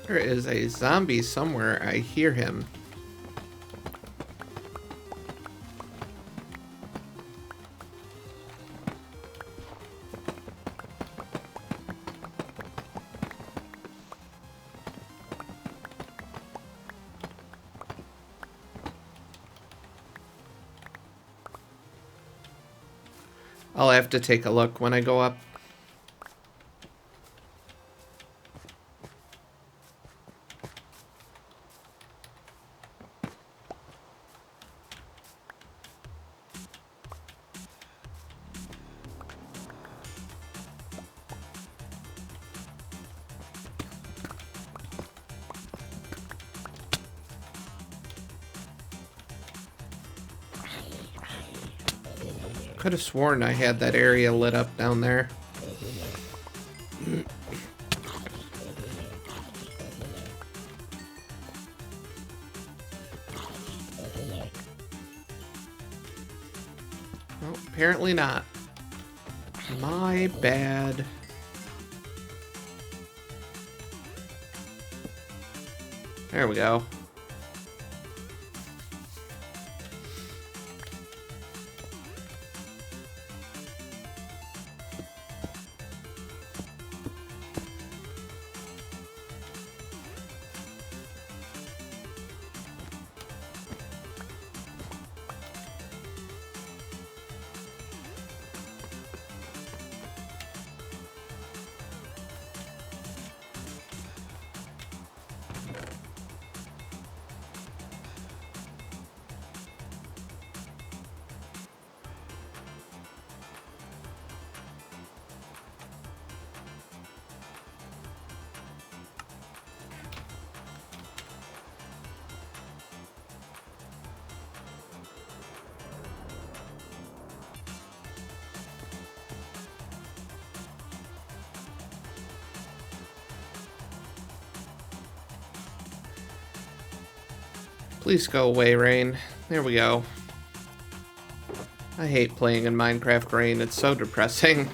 There is a zombie somewhere. I hear him. I'll have to take a look when I go up. Could have sworn I had that area lit up down there. Well, apparently not. My bad. There we go. Please go away, rain. There we go. I hate playing in Minecraft rain. It's so depressing.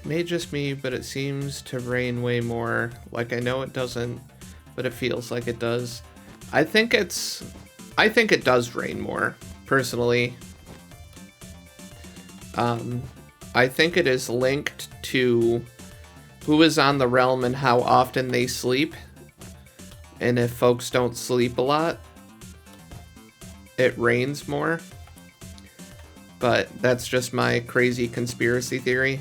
may just me, but it seems to rain way more. Like, I know it doesn't, but it feels like it does. I think it does rain more, personally. I think it is linked to who is on the realm and how often they sleep. And if folks don't sleep a lot, it rains more. But that's just my crazy conspiracy theory.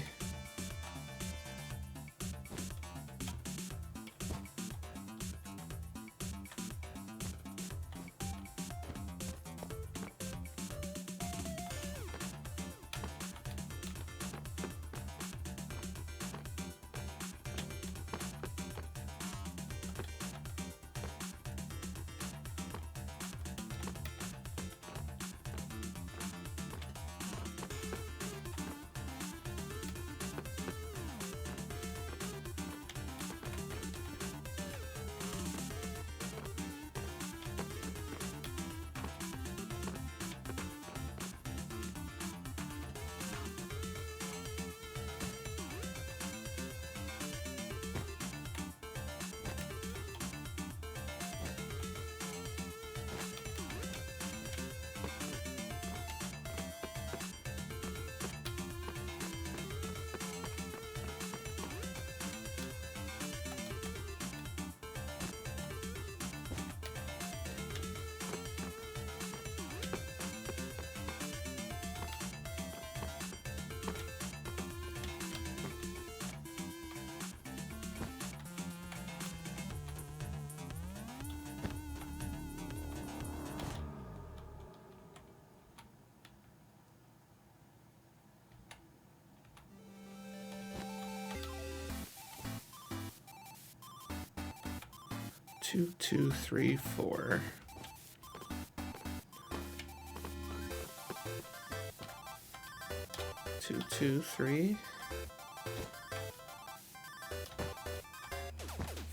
Two, two, three, four. Two, two, three.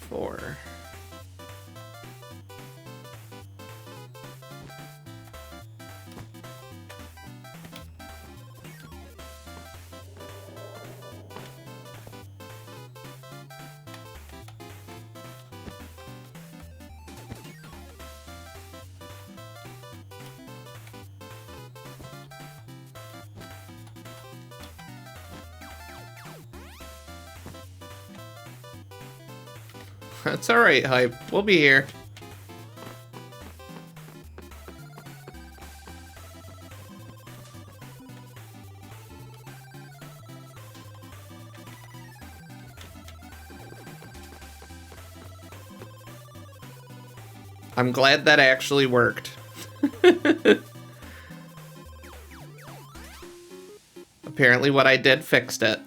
Four. That's alright, Hype. We'll be here. I'm glad that actually worked. Apparently what I did fixed it.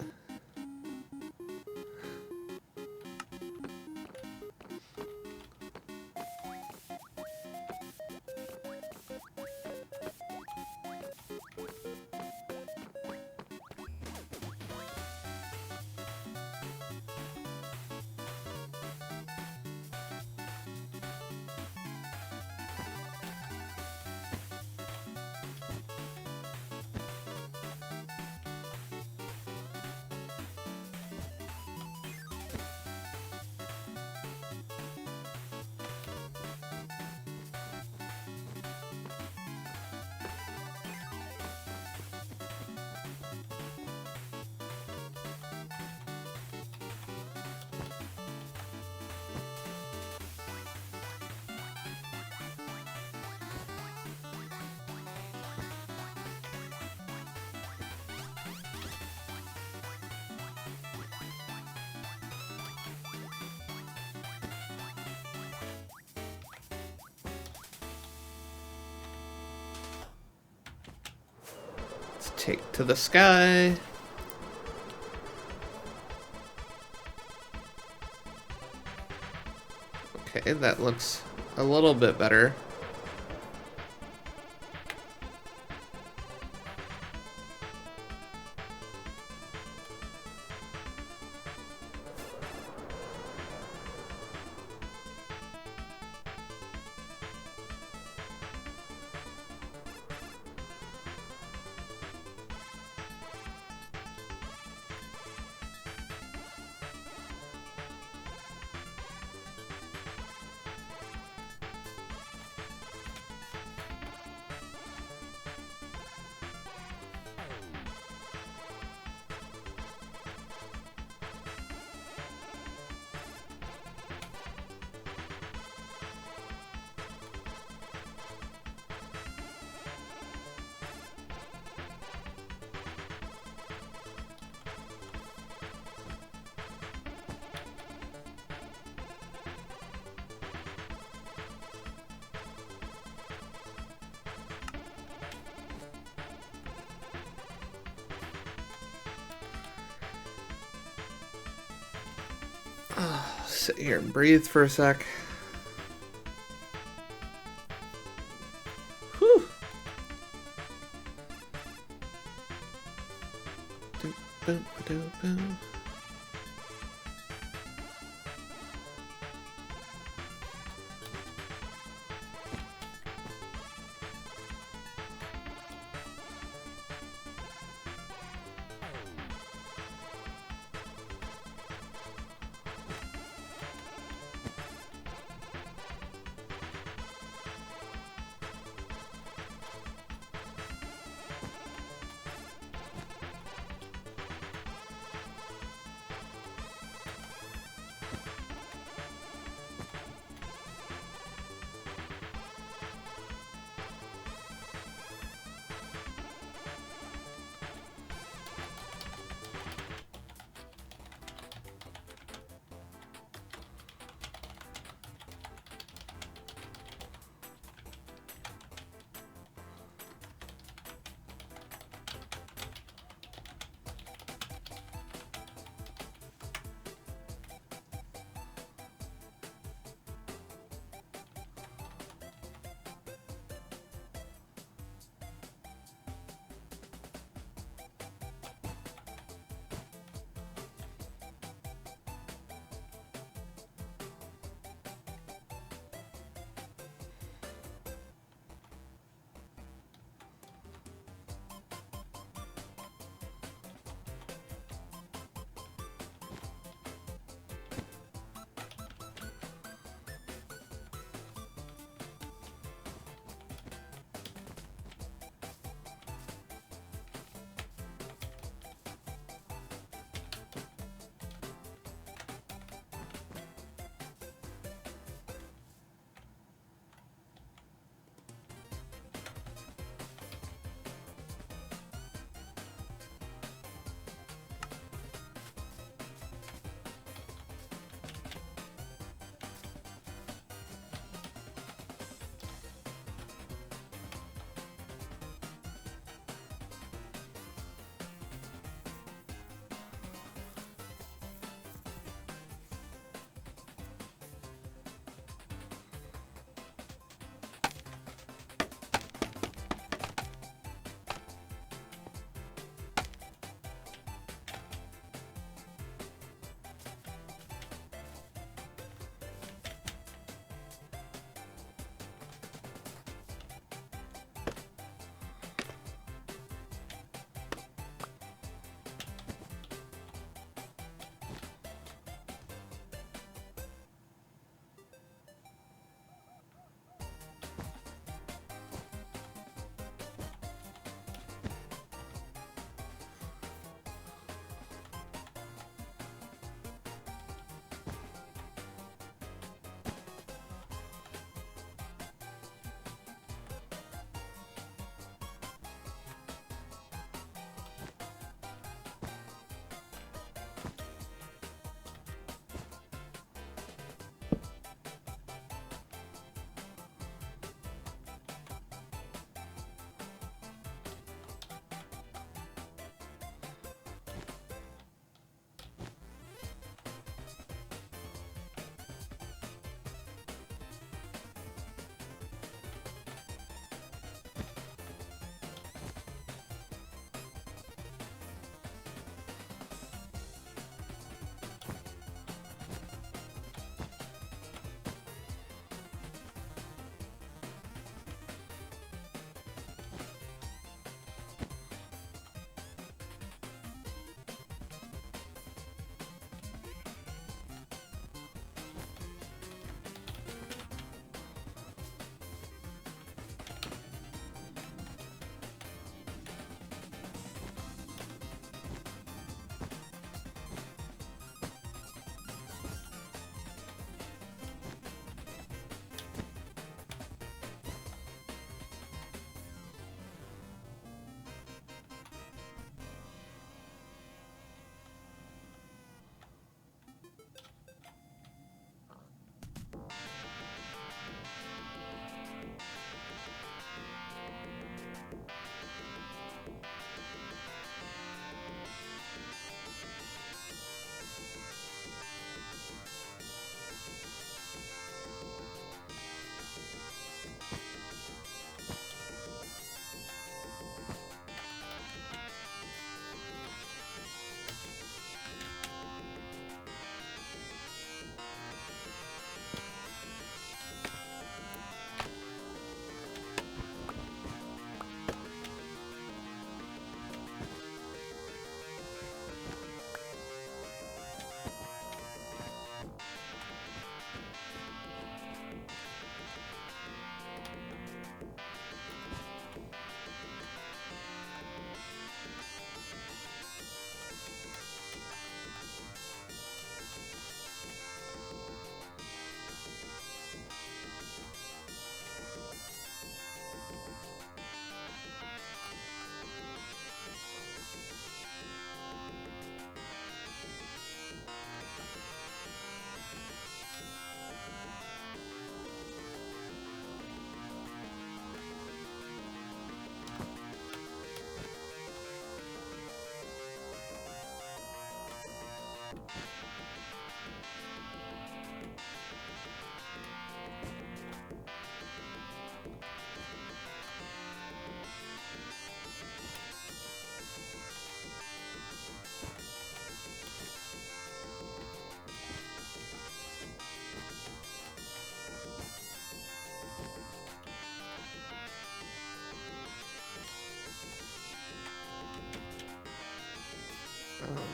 Take to the sky. Okay, that looks a little bit better. sit here and breathe for a sec. Whew. Boom, boom, boom, boom.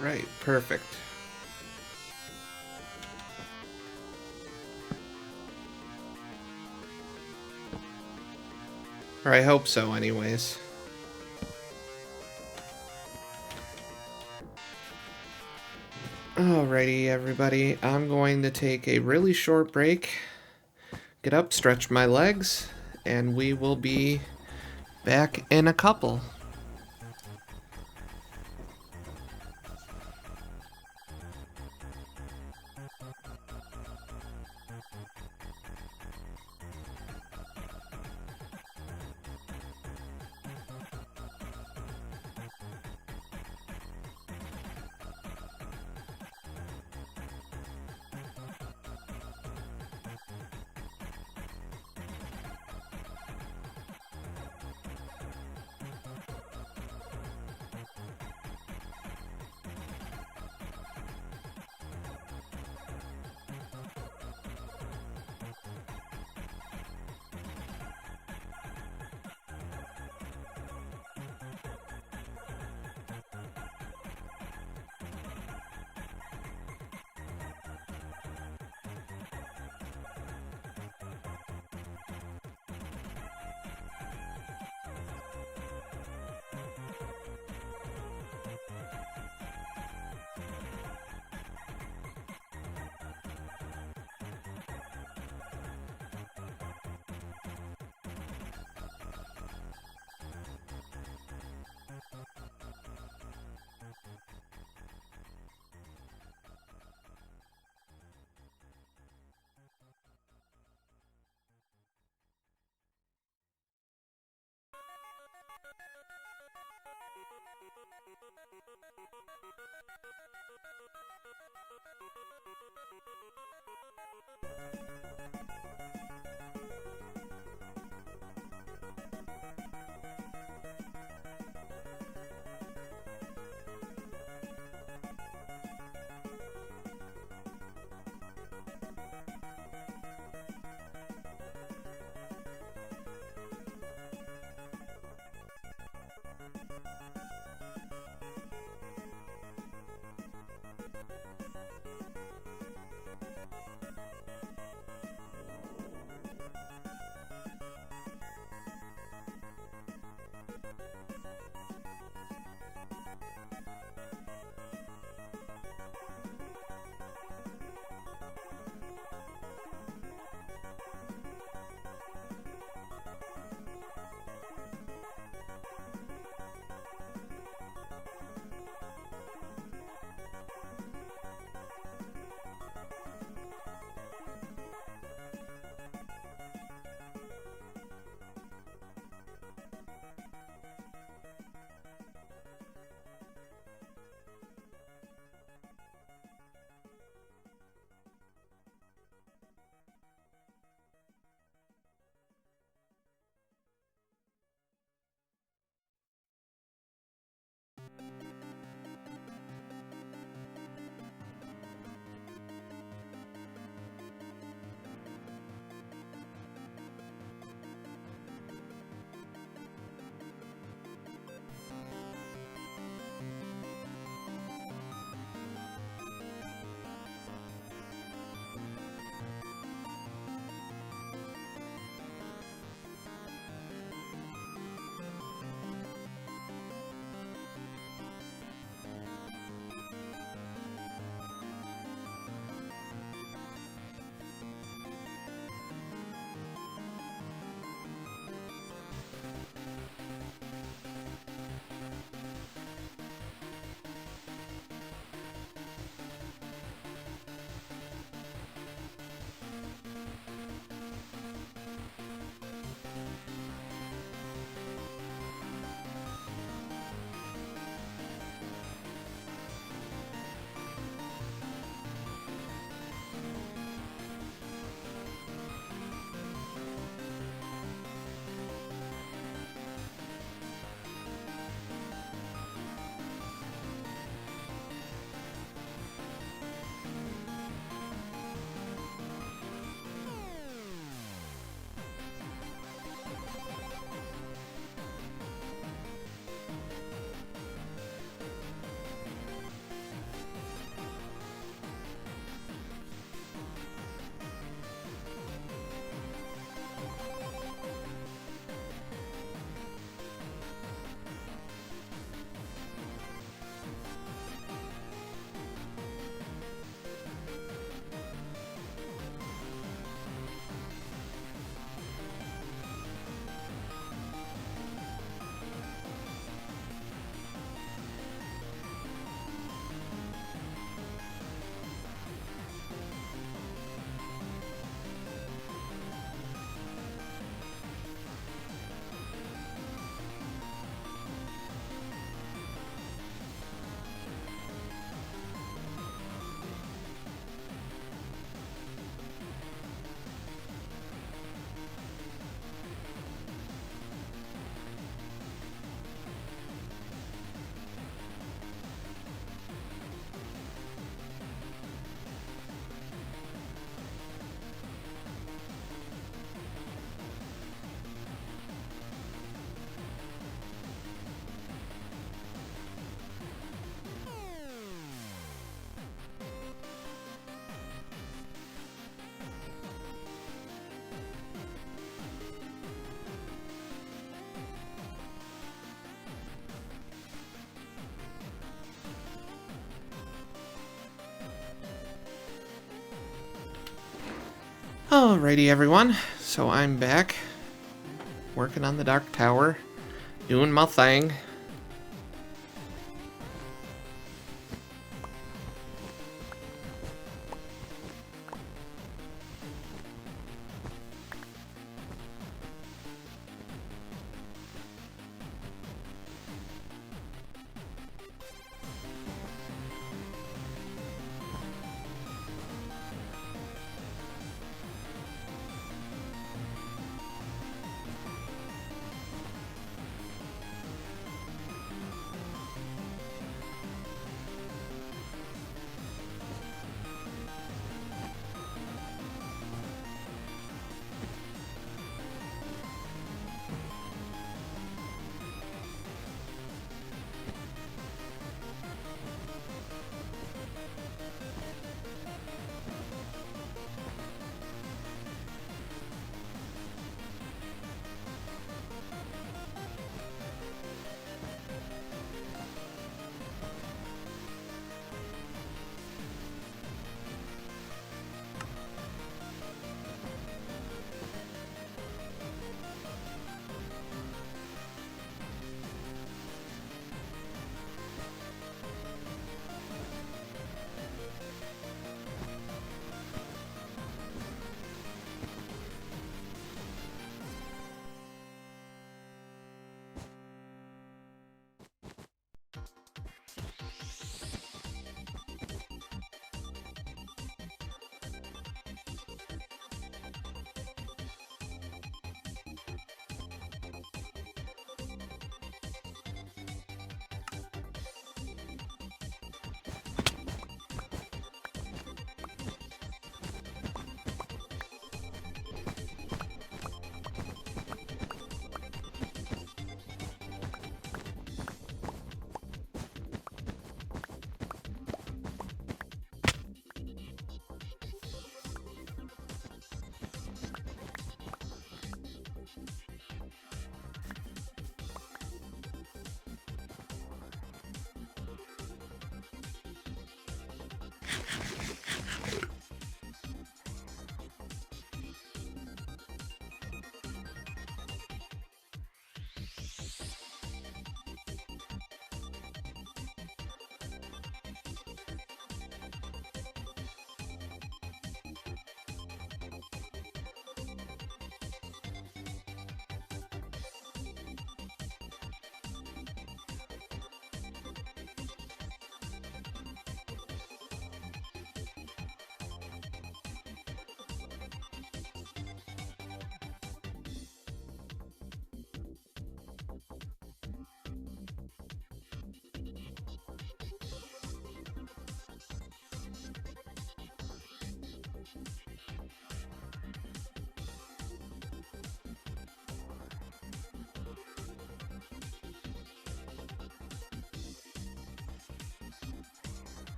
Right, perfect. Or I hope so, anyways. Alrighty, everybody. I'm going to take a really short break, get up, stretch my legs, and we will be back in a couple. Alrighty, everyone. So I'm back, working on the Dark Tower, doing my thing.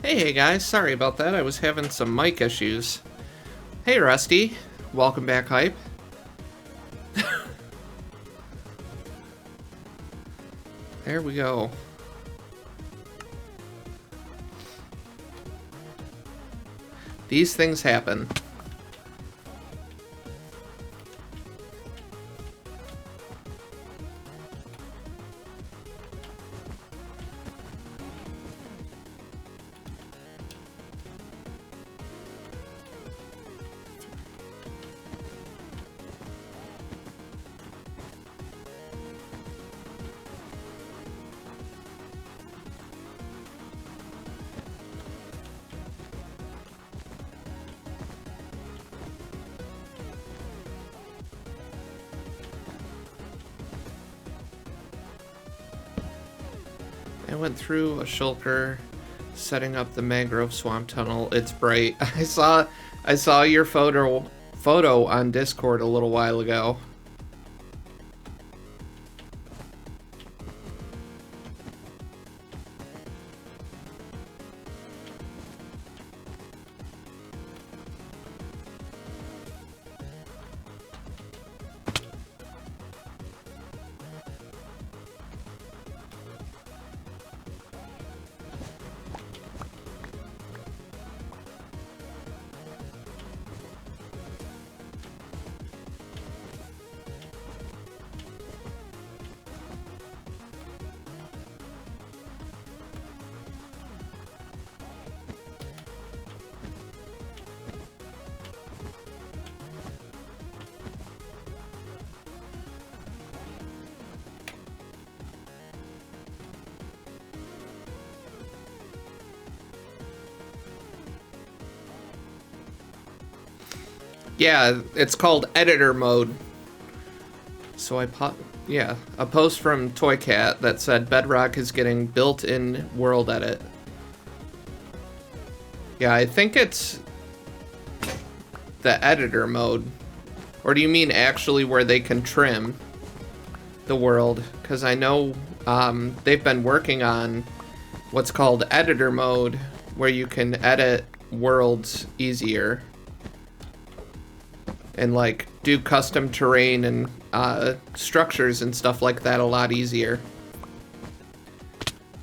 Hey guys, sorry about that. I was having some mic issues. Hey Rusty, welcome back, Hype. There we go. These things happen. I went through a shulker, setting up the mangrove swamp tunnel. It's bright. I saw your photo on Discord a little while ago. Yeah, it's called editor mode. So a post from Toycat that said Bedrock is getting built-in world edit. Yeah, I think it's the editor mode. Or do you mean actually where they can trim the world? Because I know they've been working on what's called editor mode, where you can edit worlds easier. And like do custom terrain and structures and stuff like that a lot easier.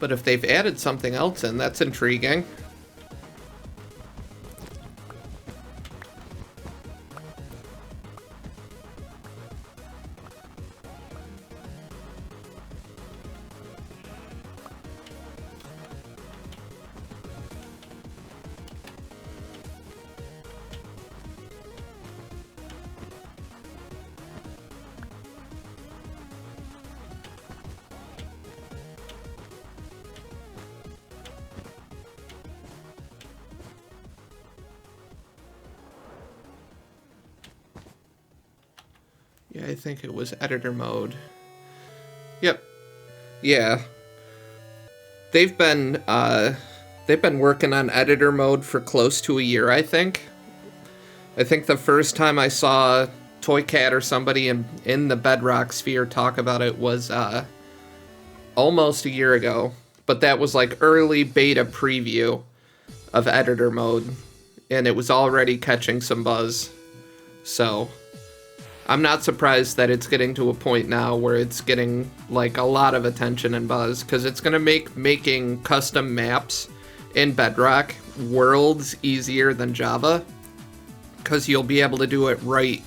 But if they've added something else in, that's intriguing. Yeah, I think it was editor mode. Yep. Yeah. They've been working on editor mode for close to a year, I think. I think the first time I saw Toycat or somebody in the Bedrock sphere talk about it was almost a year ago. But that was like early beta preview of editor mode, and it was already catching some buzz. So I'm not surprised that it's getting to a point now where it's getting like a lot of attention and buzz, because it's going to make making custom maps in Bedrock worlds easier than Java, because you'll be able to do it right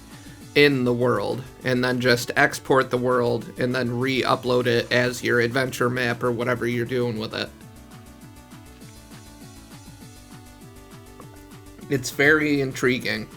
in the world and then just export the world and then re-upload it as your adventure map or whatever you're doing with it. It's very intriguing.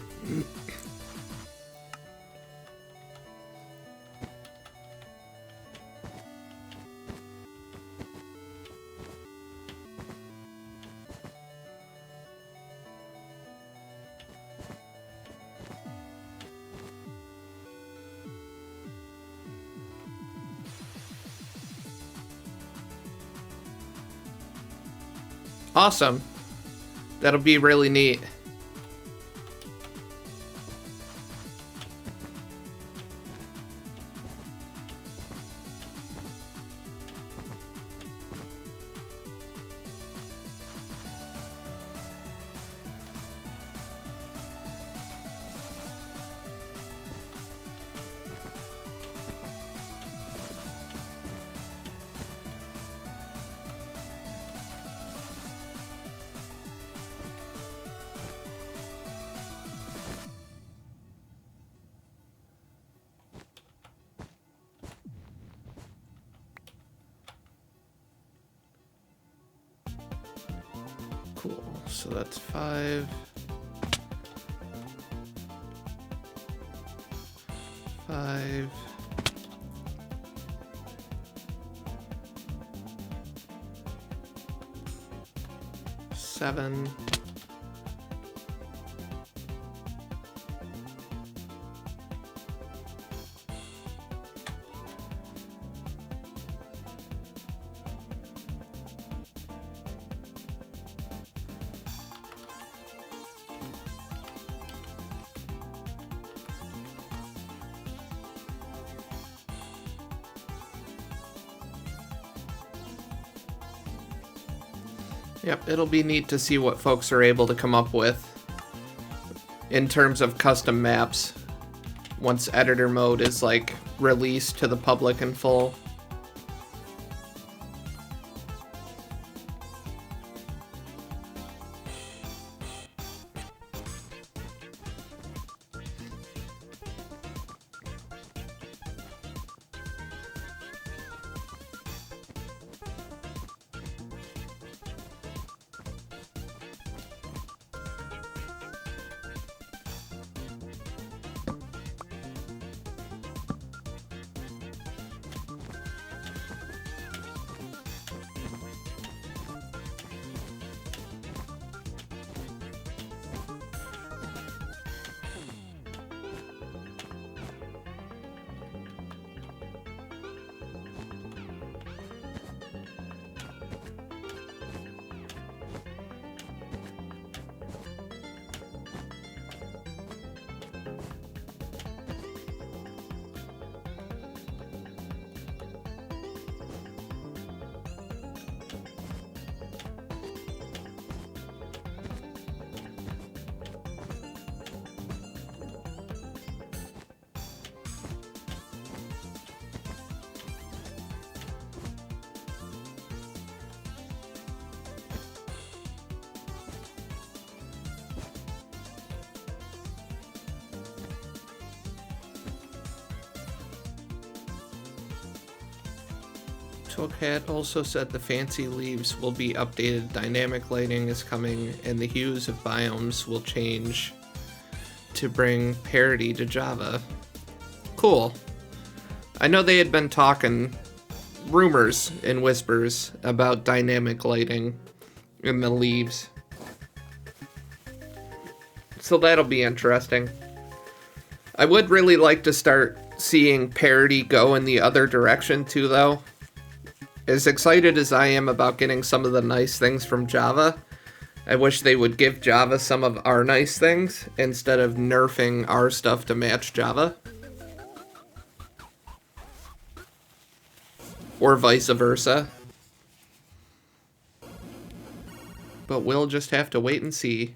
Awesome. That'll be really neat. Cool. So that's 5. 5. 7. Yep, it'll be neat to see what folks are able to come up with in terms of custom maps once editor mode is like released to the public in full. Toadcat also said the fancy leaves will be updated, dynamic lighting is coming, and the hues of biomes will change to bring parity to Java. Cool. I know they had been talking rumors and whispers about dynamic lighting in the leaves. So that'll be interesting. I would really like to start seeing parity go in the other direction too, though. As excited as I am about getting some of the nice things from Java, I wish they would give Java some of our nice things instead of nerfing our stuff to match Java. Or vice versa. But we'll just have to wait and see.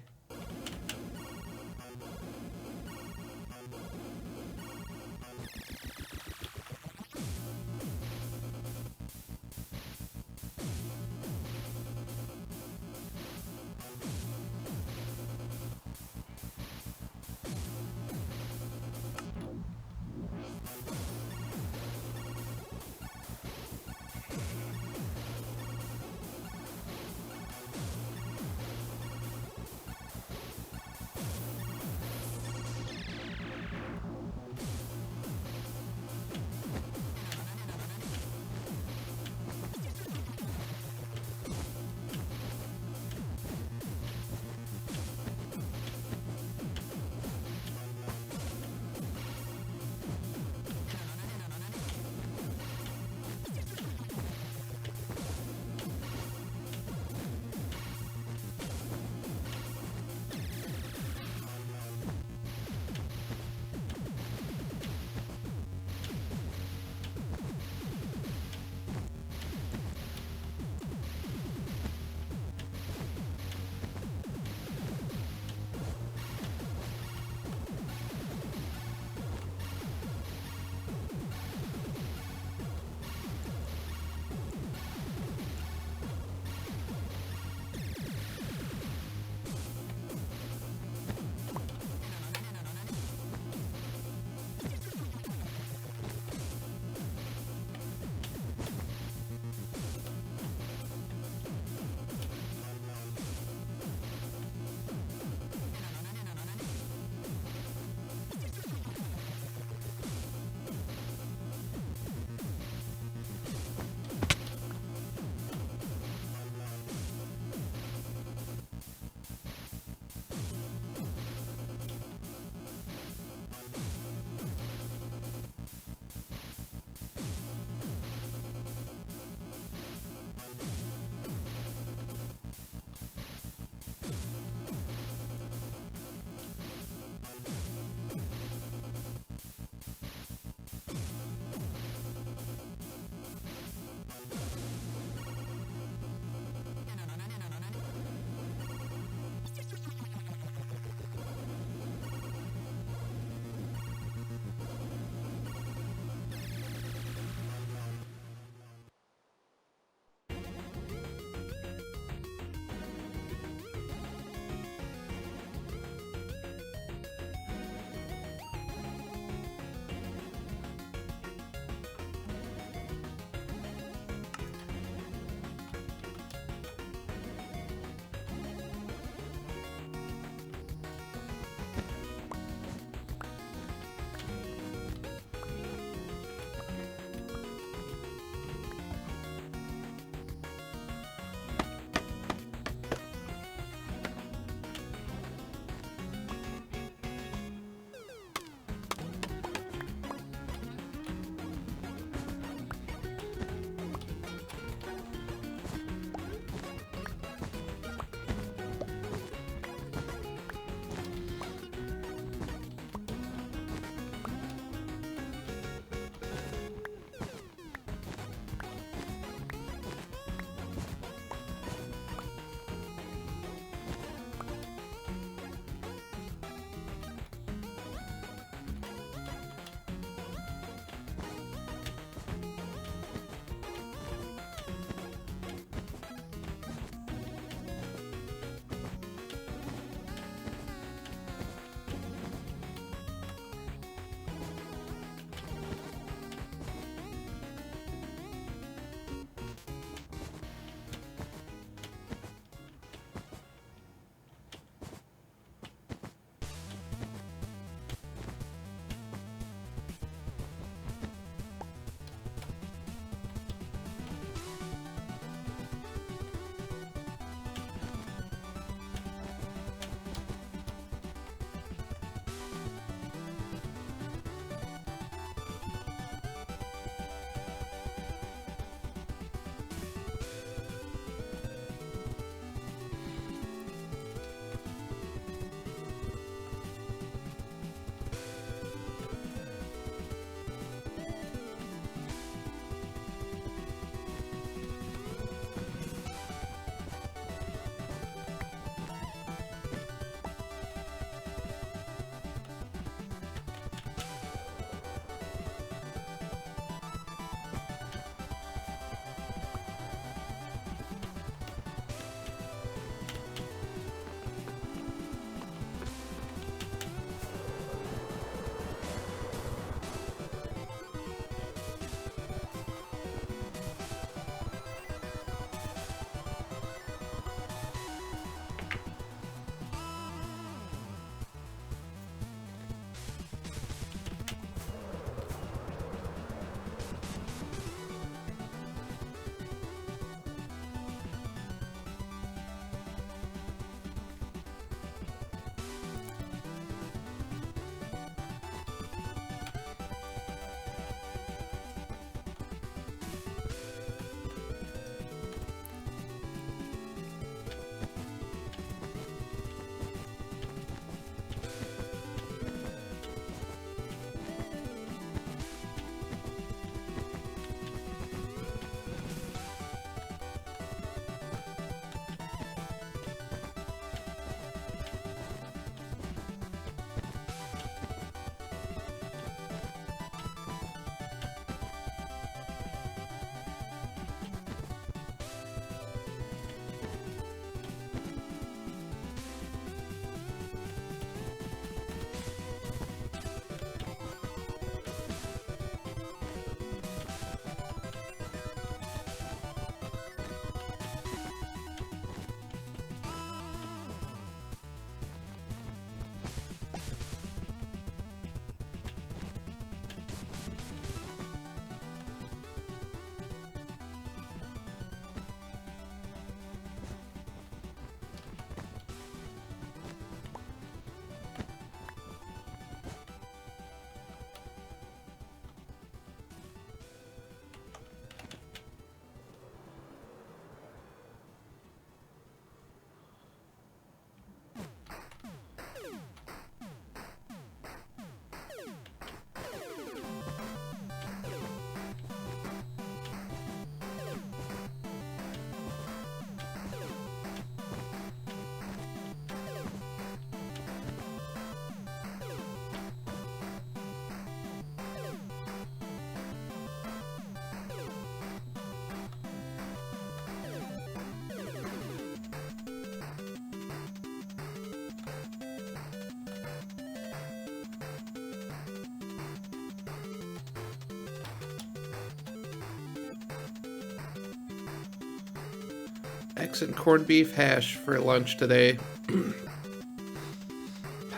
Eggs and corned beef hash for lunch today.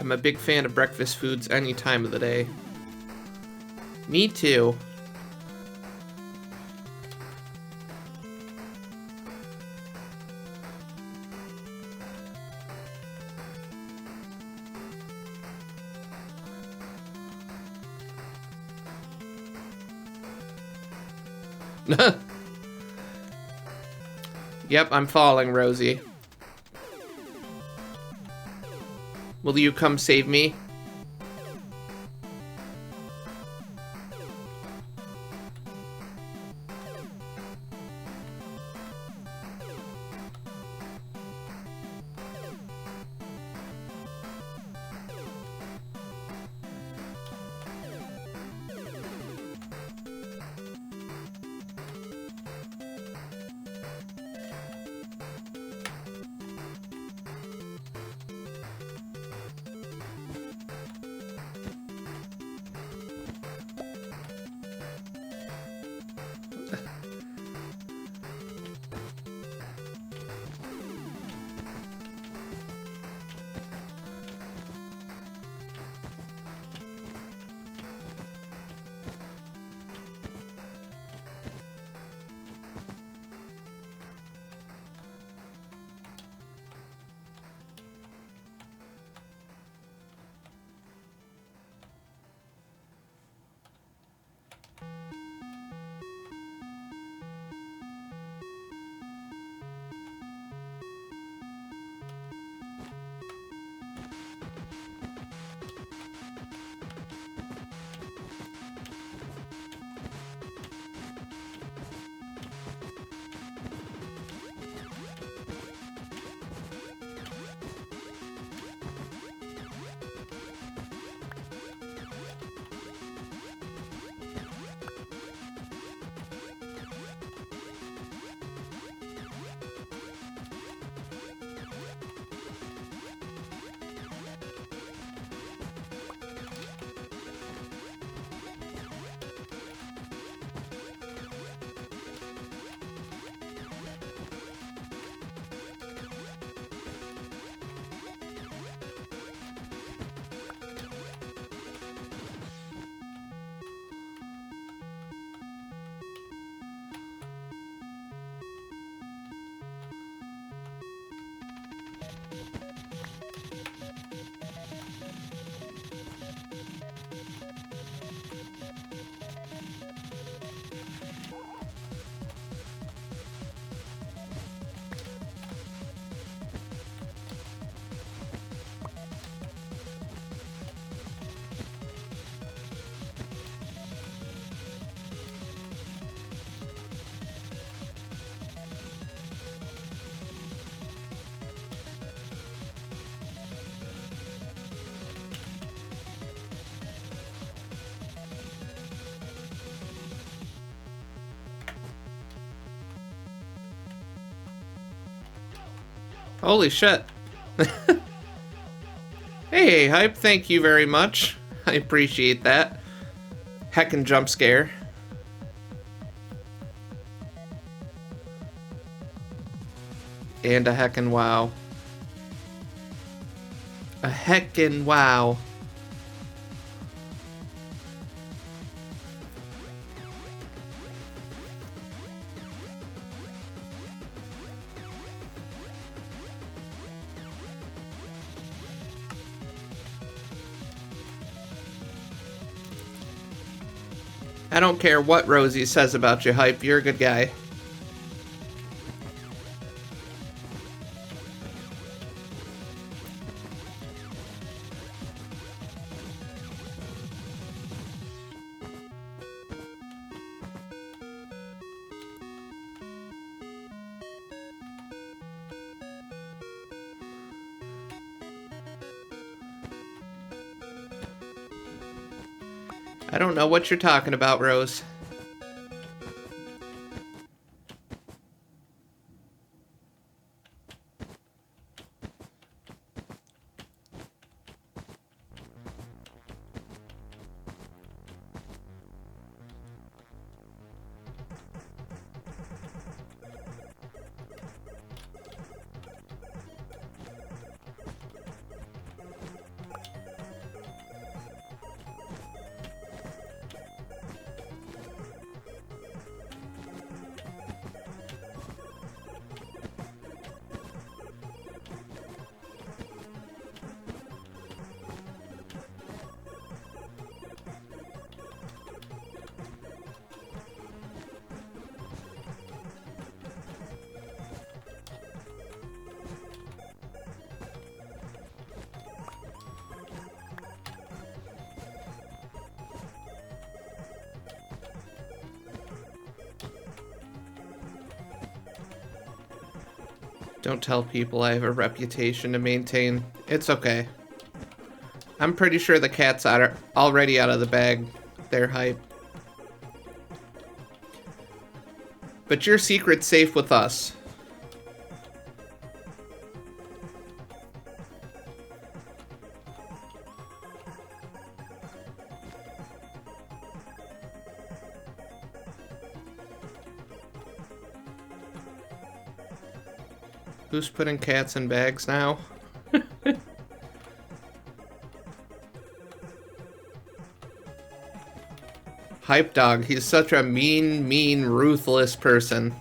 I'm a big fan of breakfast foods any time of the day. Me too. Yep, I'm falling, Rosie. Will you come save me? Holy shit. Hey, Hype, thank you very much. I appreciate that. Heckin' jump scare. And a heckin' wow. A heckin' wow. I don't care what Rosie says about you, Hype. You're a good guy. I don't know what you're talking about, Rose. Don't tell people I have a reputation to maintain. It's okay. I'm pretty sure the cat's already out of the bag. They're hype. But your secret's safe with us. Who's putting cats in bags now? Hype Dog, he's such a mean, ruthless person.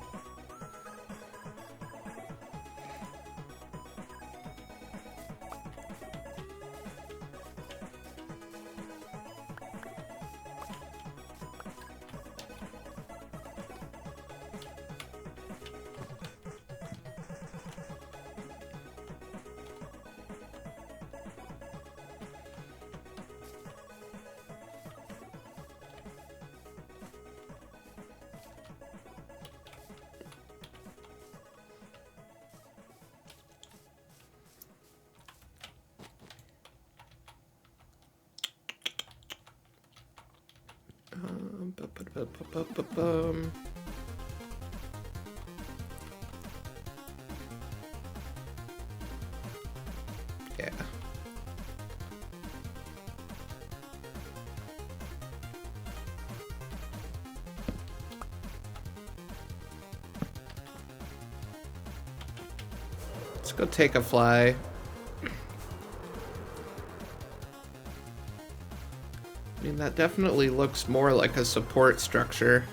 Yeah. Let's go take a fly. I mean, that definitely looks more like a support structure.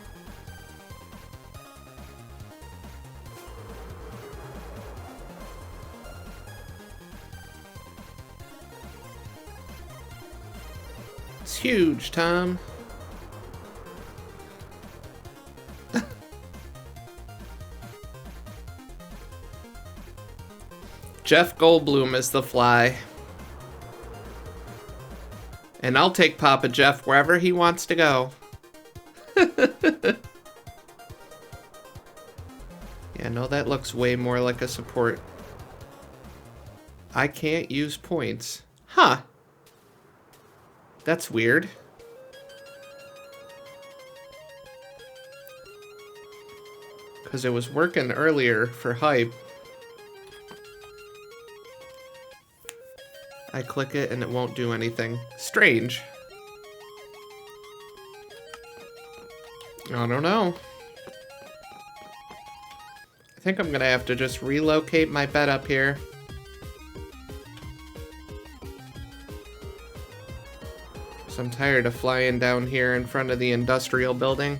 It's huge, Tom. Jeff Goldblum is the fly. And I'll take Papa Jeff wherever he wants to go. Yeah, no, that looks way more like a support. I can't use points. Huh. That's weird. Because it was working earlier for hype. I click it and it won't do anything. Strange. I don't know. I think I'm gonna have to just relocate my bed up here. So I'm tired of flying down here in front of the industrial building.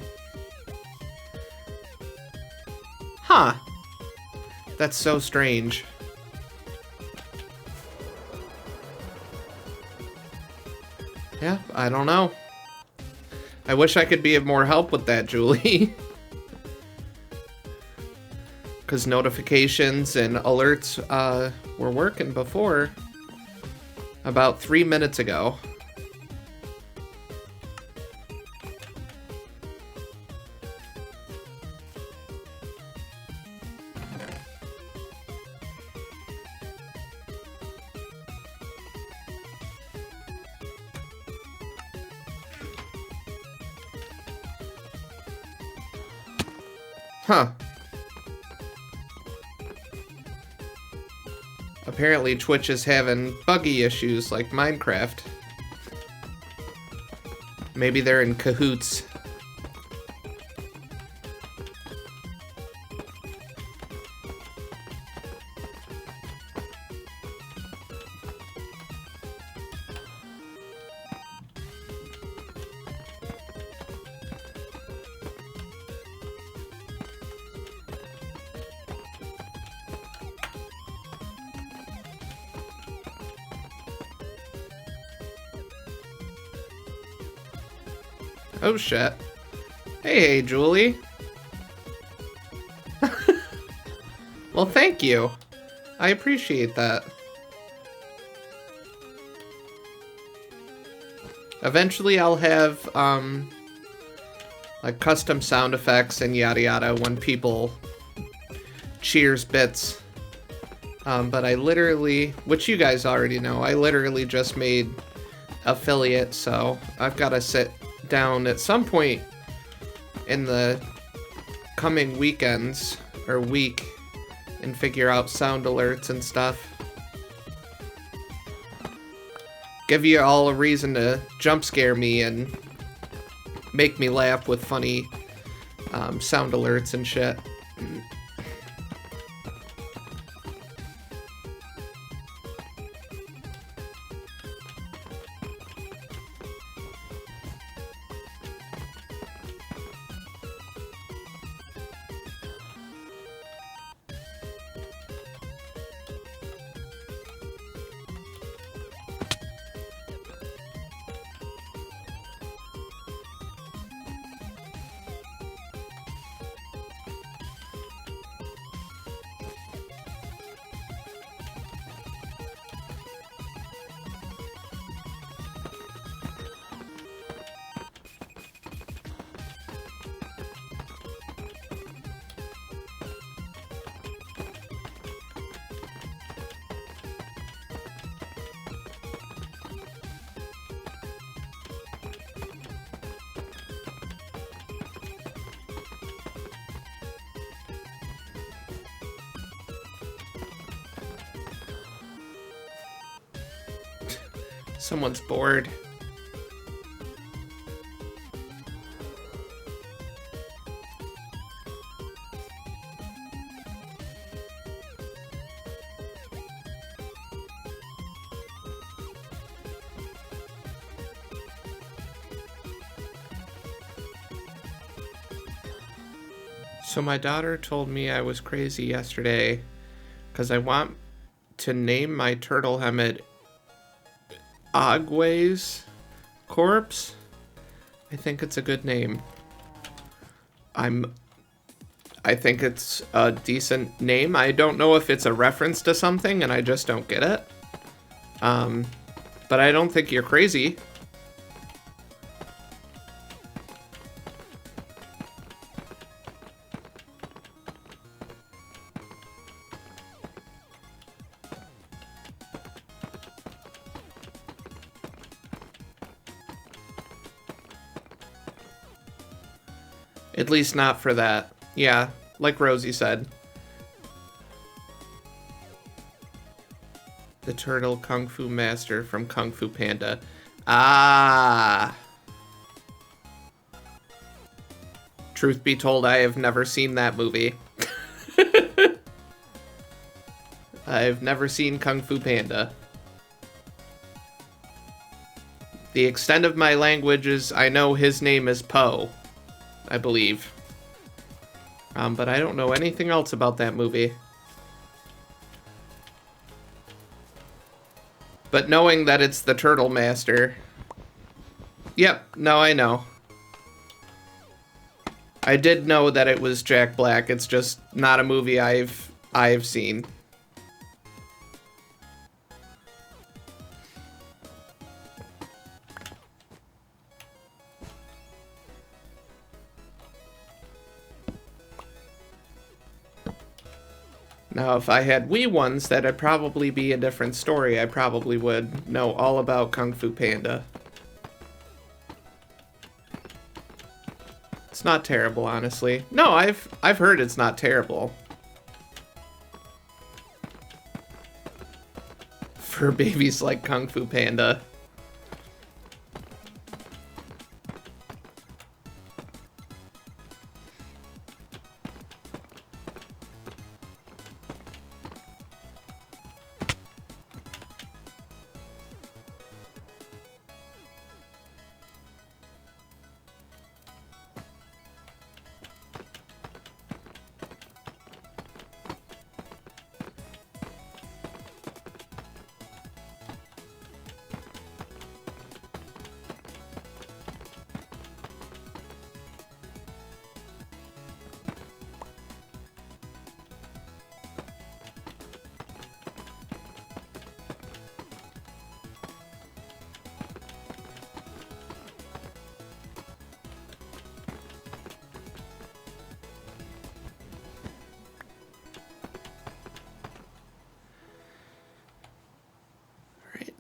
Huh. That's so strange. Yeah, I don't know. I wish I could be of more help with that, Julie. Because notifications and alerts were working before. About 3 minutes ago. Huh. Apparently Twitch is having buggy issues like Minecraft. Maybe they're in cahoots. Oh shit. Hey, Julie. Well, thank you. I appreciate that. Eventually I'll have, like custom sound effects and yada yada when people cheers bits. But I literally, which you guys already know, I literally just made affiliate, so I've got to sit down at some point in the coming weekends or week and figure out sound alerts and stuff. Give you all a reason to jump scare me and make me laugh with funny sound alerts and shit. Someone's bored. So my daughter told me I was crazy yesterday because I want to name my turtle helmet Agwe's corpse. I think it's a good name. I think it's a decent name. I don't know if it's a reference to something and I just don't get it. But I don't think you're crazy. At least not for that. Yeah, like Rosie said. The turtle Kung Fu master from Kung Fu Panda. Ah. Truth be told, I have never seen that movie. I've never seen Kung Fu Panda. The extent of my language is I know his name is Po, I believe. But I don't know anything else about that movie. But knowing that it's the Turtle Master... Yep, no, I know. I did know that it was Jack Black. It's just not a movie I've seen. Now, if I had wee ones, that'd probably be a different story. I probably would know all about Kung Fu Panda. It's not terrible, honestly. No, I've heard it's not terrible. For babies like Kung Fu Panda.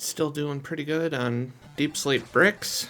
Still doing pretty good on deep slate bricks.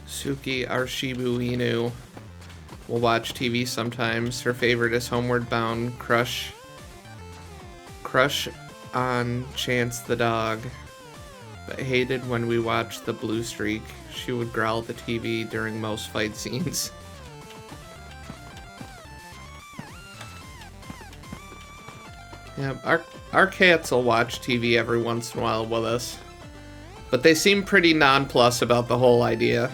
Suki Arshibu Inu will watch TV sometimes. Her favorite is Homeward Bound. Crush on Chance the dog, but hated when we watched the Blue Streak. She would growl at the TV during most fight scenes. Yeah, our cats will watch TV every once in a while with us, but they seem pretty nonplussed about the whole idea.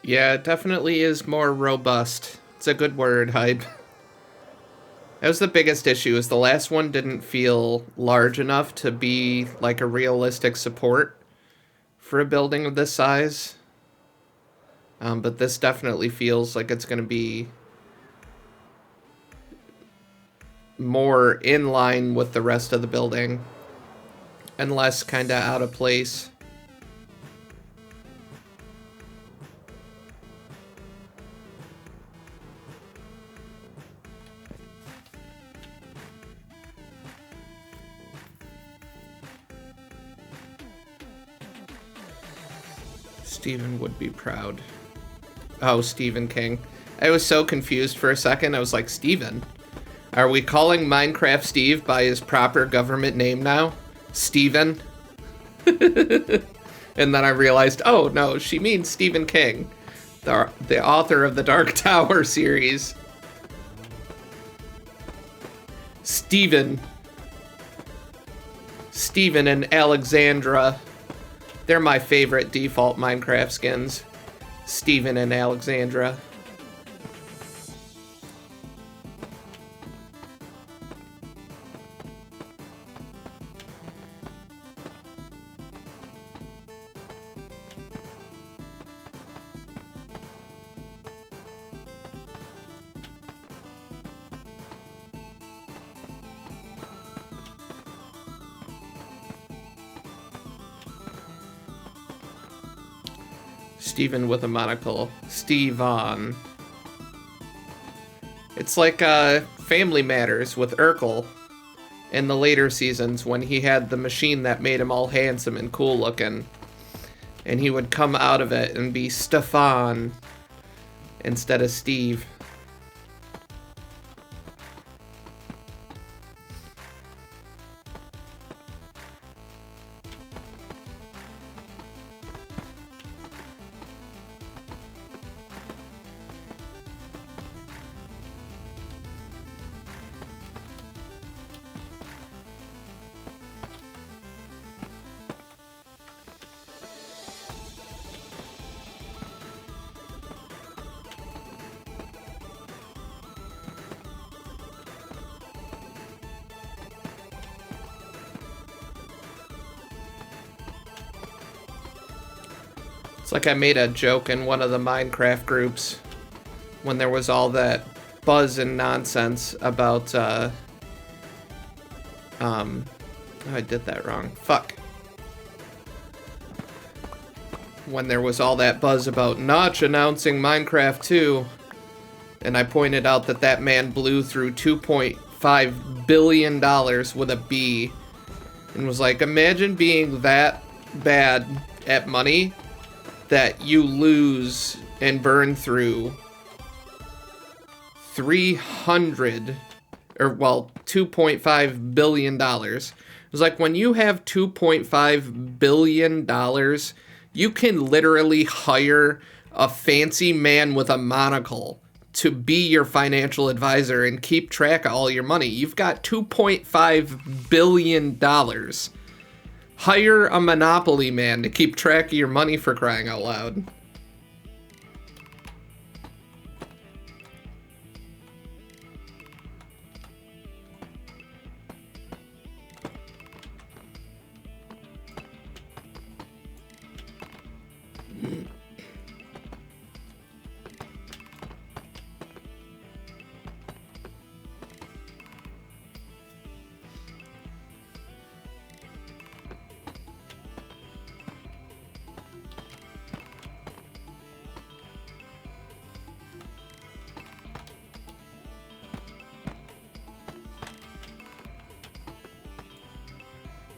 Yeah, it definitely is more robust. It's a good word, Hype. That was the biggest issue, is the last one didn't feel large enough to be like a realistic support for a building of this size. But this definitely feels like it's going to be more in line with the rest of the building and less kind of out of place. Stephen would be proud. Oh, Stephen King. I was so confused for a second. I was like, Stephen? Are we calling Minecraft Steve by his proper government name now? Stephen? And then I realized, oh, no, she means Stephen King, the author of the Dark Tower series. Stephen and Alexandra. They're my favorite default Minecraft skins. Stephen and Alexandra. Stephen with a monocle. Steve-on. It's like Family Matters with Urkel in the later seasons when he had the machine that made him all handsome and cool looking. And he would come out of it and be Stefan instead of Steve. It's like I made a joke in one of the Minecraft groups when there was all that buzz and nonsense about, oh, I did that wrong. Fuck. When there was all that buzz about Notch announcing Minecraft 2, and I pointed out that that man blew through $2.5 billion with a B, and was like, imagine being that bad at money that you lose and burn through $2.5 billion. It was like, when you have $2.5 billion, you can literally hire a fancy man with a monocle to be your financial advisor and keep track of all your money. You've got $2.5 billion. Hire a Monopoly man to keep track of your money, for crying out loud.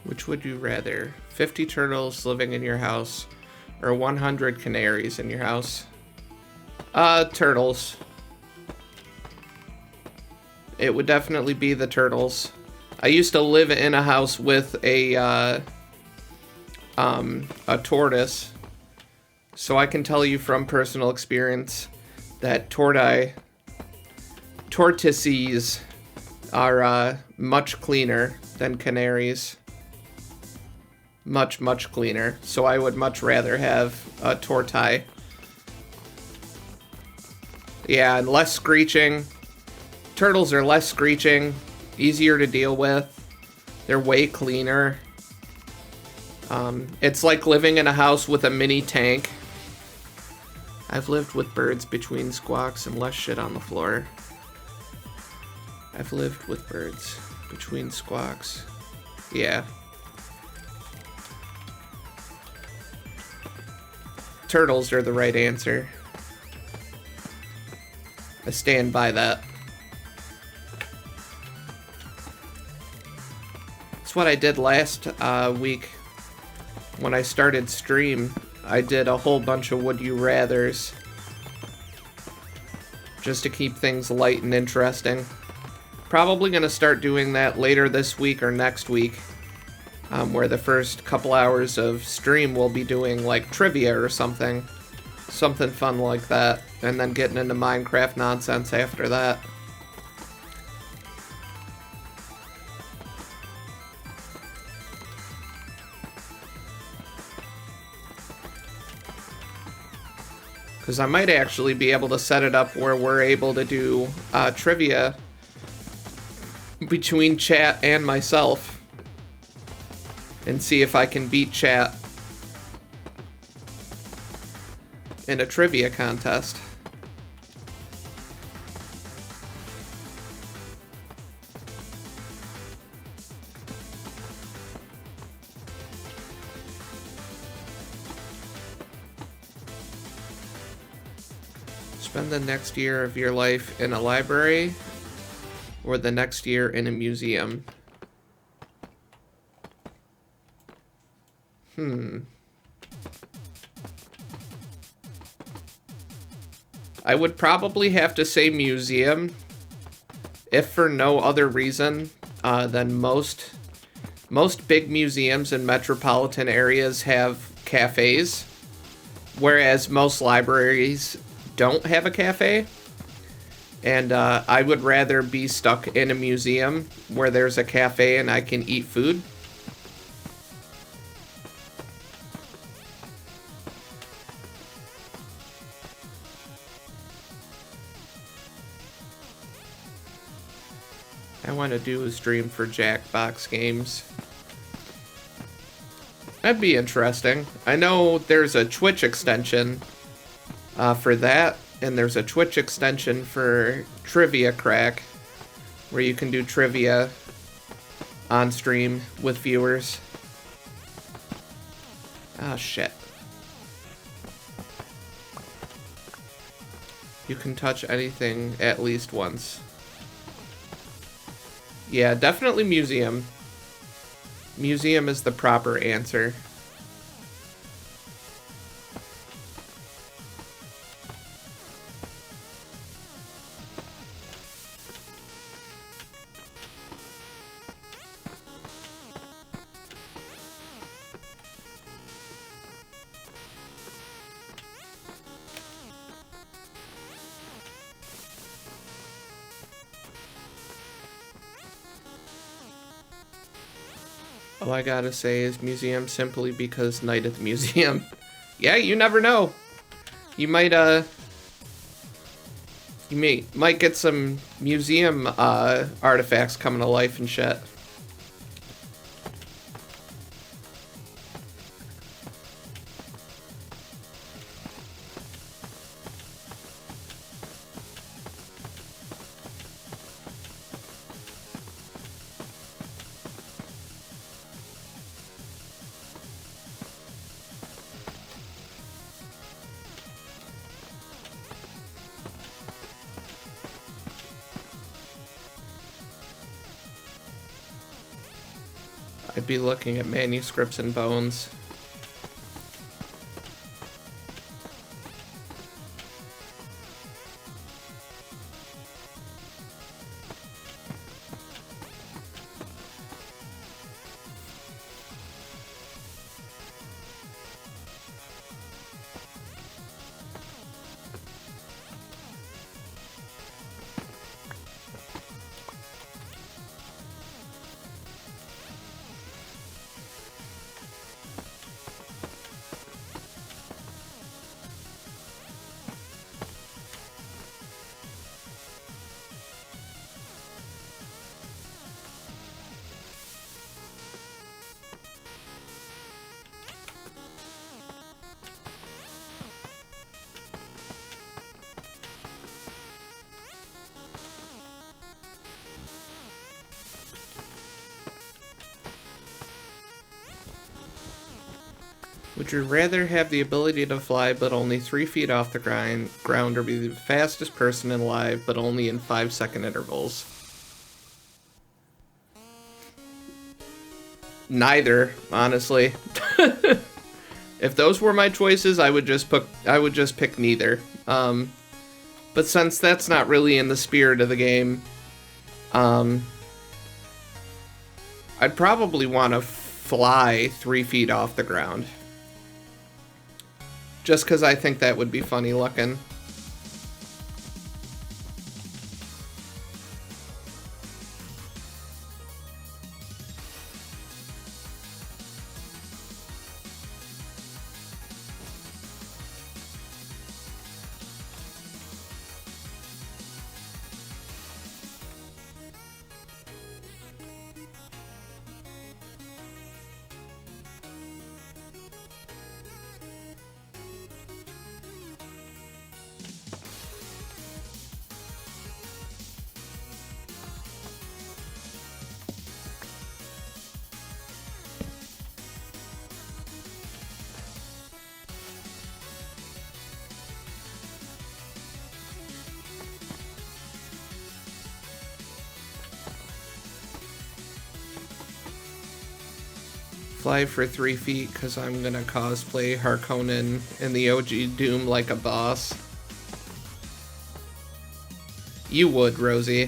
Which would you rather? 50 turtles living in your house or 100 canaries in your house? Turtles. It would definitely be the turtles. I used to live in a house with a tortoise, so I can tell you from personal experience that tortoises are much cleaner than canaries. Much, much cleaner. So I would much rather have a tortoise. Yeah, and less screeching. Turtles are less screeching, easier to deal with. They're way cleaner. It's like living in a house with a mini tank. I've lived with birds between squawks and less shit on the floor. I've lived with birds between squawks. Yeah. Turtles are the right answer. I stand by that. It's what I did last week when I started stream. I did a whole bunch of Would You Rathers just to keep things light and interesting. Probably going to start doing that later this week or next week, where the first couple hours of stream we'll be doing like trivia or something fun like that, and then getting into Minecraft nonsense after that. Because I might actually be able to set it up where we're able to do trivia between chat and myself and see if I can beat chat in a trivia contest. Spend the next year of your life in a library or the next year in a museum. I would probably have to say museum, if for no other reason than most big museums in metropolitan areas have cafes, whereas most libraries don't have a cafe. And I would rather be stuck in a museum where there's a cafe and I can eat food. I want to do a stream for Jackbox games. That'd be interesting. I know there's a Twitch extension for that, and there's a Twitch extension for Trivia Crack, where you can do trivia on stream with viewers. Ah, shit. You can touch anything at least once. Yeah, definitely museum. Museum is the proper answer. All I gotta say is museum simply because night at the museum. Yeah, you never know. You might might get some museum artifacts coming to life and shit. I'd be looking at manuscripts and bones. Would you rather have the ability to fly but only 3 feet off the ground, or be the fastest person alive but only in 5-second intervals? Neither, honestly. If those were my choices, I would just pick neither. But since that's not really in the spirit of the game, I'd probably want to fly 3 feet off the ground. Just because I think that would be funny looking. Fly for 3 feet because I'm gonna cosplay Harkonnen in the OG Doom like a boss. You would, Rosie.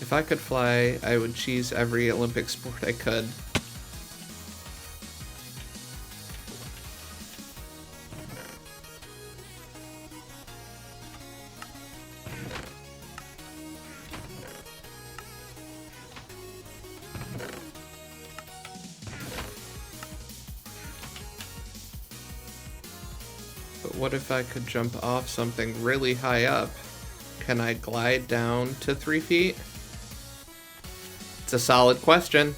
If I could fly, I would choose every Olympic sport I could. What if I could jump off something really high up? Can I glide down to 3 feet? It's a solid question.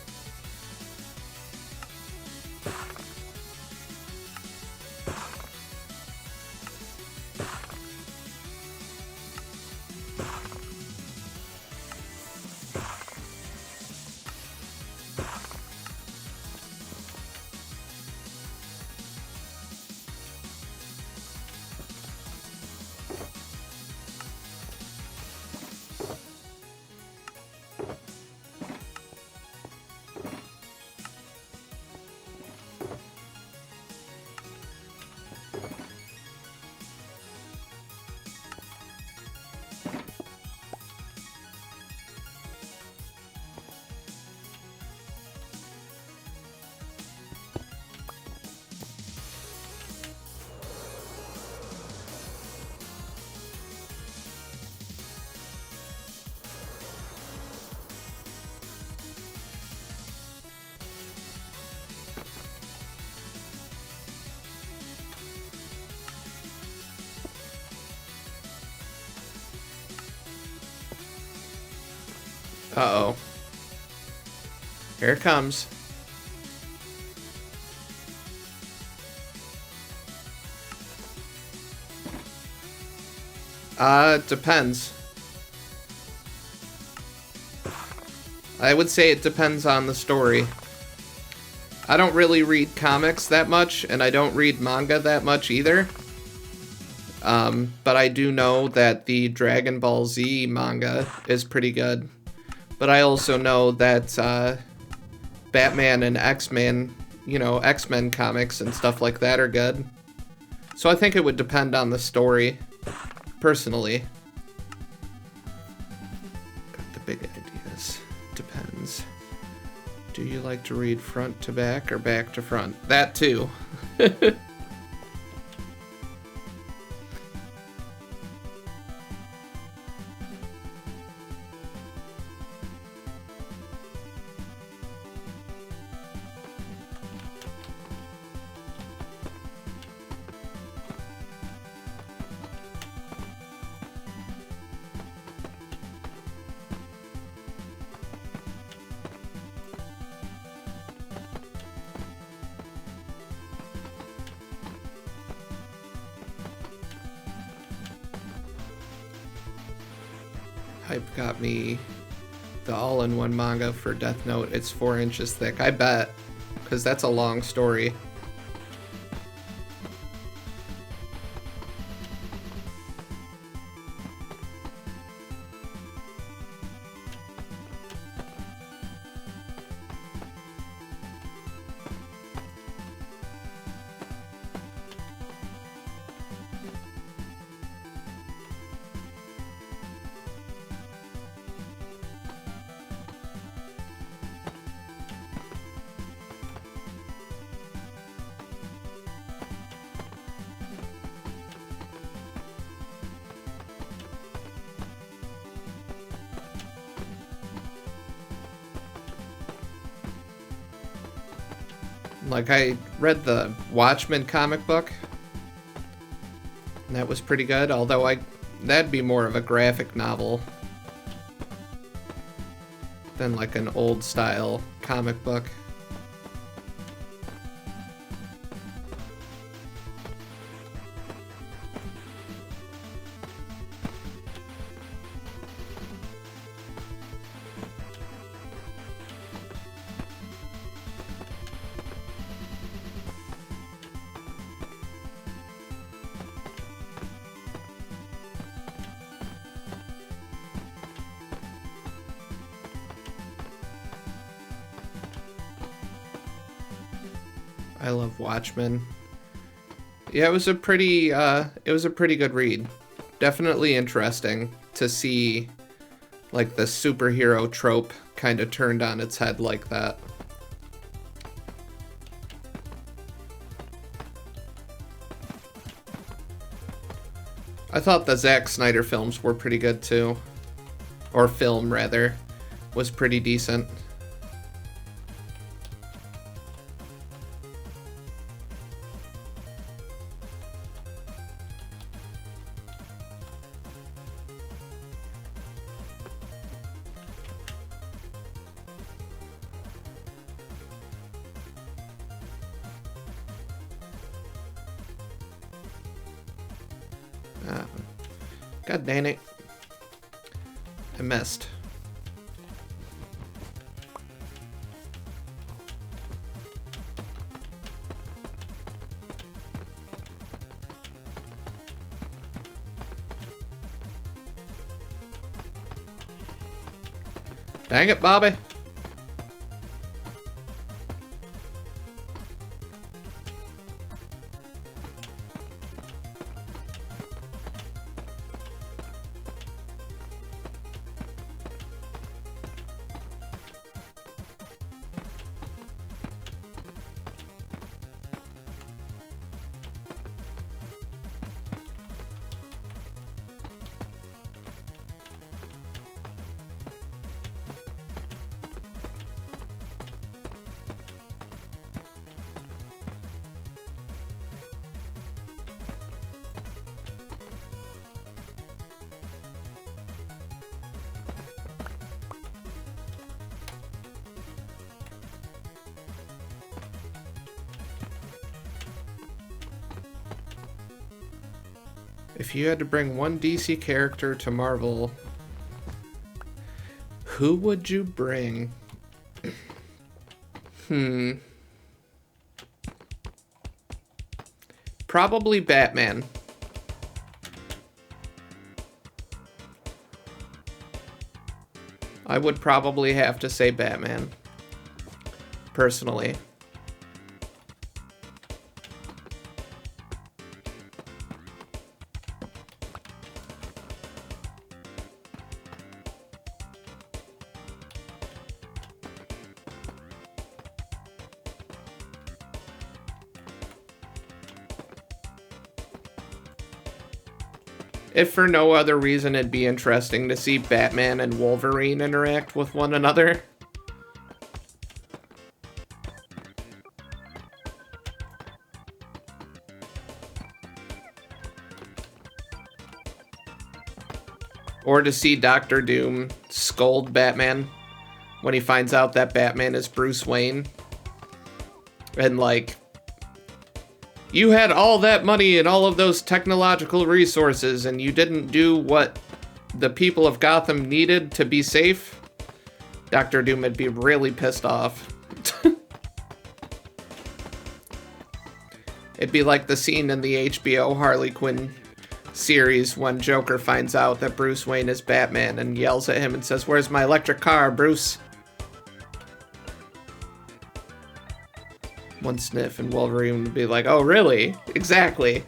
Uh-oh. Here it comes. It depends. I would say it depends on the story. I don't really read comics that much, and I don't read manga that much either. But I do know that the Dragon Ball Z manga is pretty good. But I also know that Batman and X-Men, X-Men comics and stuff like that are good. So I think it would depend on the story, personally. Got the big ideas. Depends. Do you like to read front to back or back to front? That too. Hype got me the all-in-one manga for Death Note. It's 4 inches thick. I bet. because that's a long story. Like, I read the Watchmen comic book, and that was pretty good, although that'd be more of a graphic novel than like an old style comic book. I love Watchmen. Yeah, it was a pretty good read. Definitely interesting to see like the superhero trope kind of turned on its head like that. I thought the Zack Snyder films were pretty good too. Or film rather, was pretty decent. God dang it. I missed. Dang it, Bobby. If you had to bring one DC character to Marvel, who would you bring? Probably Batman. I would probably have to say Batman, personally. If for no other reason, it'd be interesting to see Batman and Wolverine interact with one another. Or to see Dr. Doom scold Batman when he finds out that Batman is Bruce Wayne. And like, you had all that money and all of those technological resources and you didn't do what the people of Gotham needed to be safe. Dr. Doom would be really pissed off. It'd be like the scene in the HBO Harley Quinn series when Joker finds out that Bruce Wayne is Batman and yells at him and says, "Where's my electric car, Bruce?" One sniff and Wolverine would be like, "Oh, really? Exactly."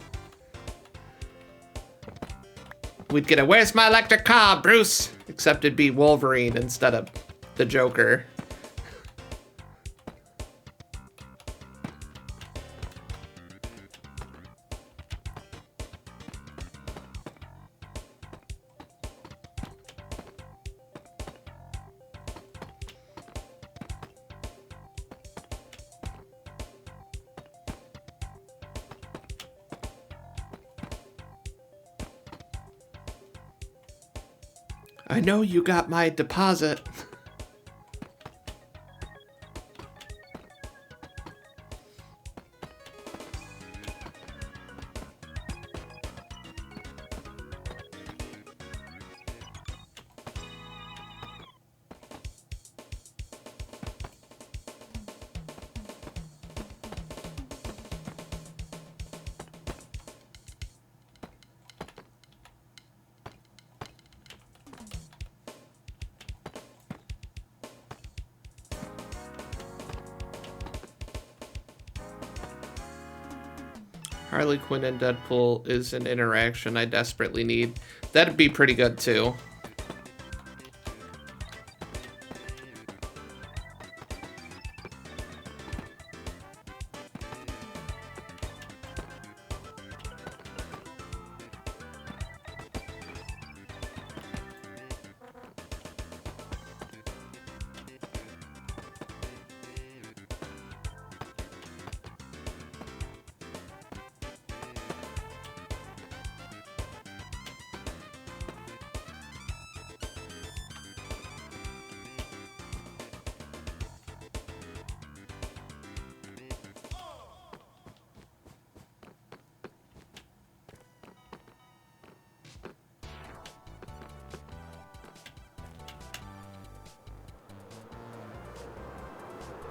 We'd get a, "Where's my electric car, Bruce?" Except it'd be Wolverine instead of the Joker. I know you got my deposit. Harley Quinn and Deadpool is an interaction I desperately need. That'd be pretty good too.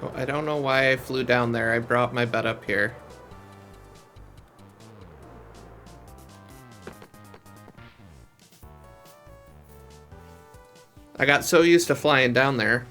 Oh, I don't know why I flew down there. I brought my bed up here. I got so used to flying down there.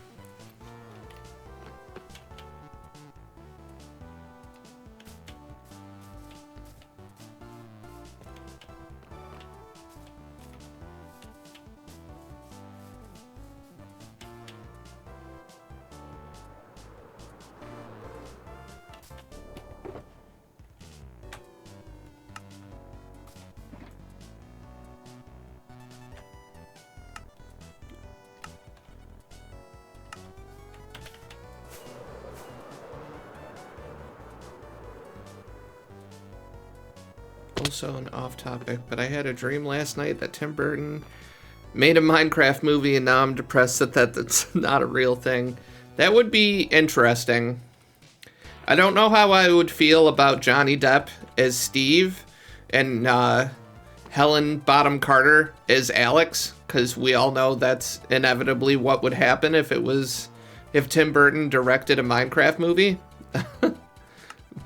Also an off topic, but I had a dream last night that Tim Burton made a Minecraft movie, and now I'm depressed that that's not a real thing. That would be interesting. I don't know how I would feel about Johnny Depp as Steve and Helen Bottom Carter as Alex, because we all know that's inevitably what would happen if Tim Burton directed a Minecraft movie.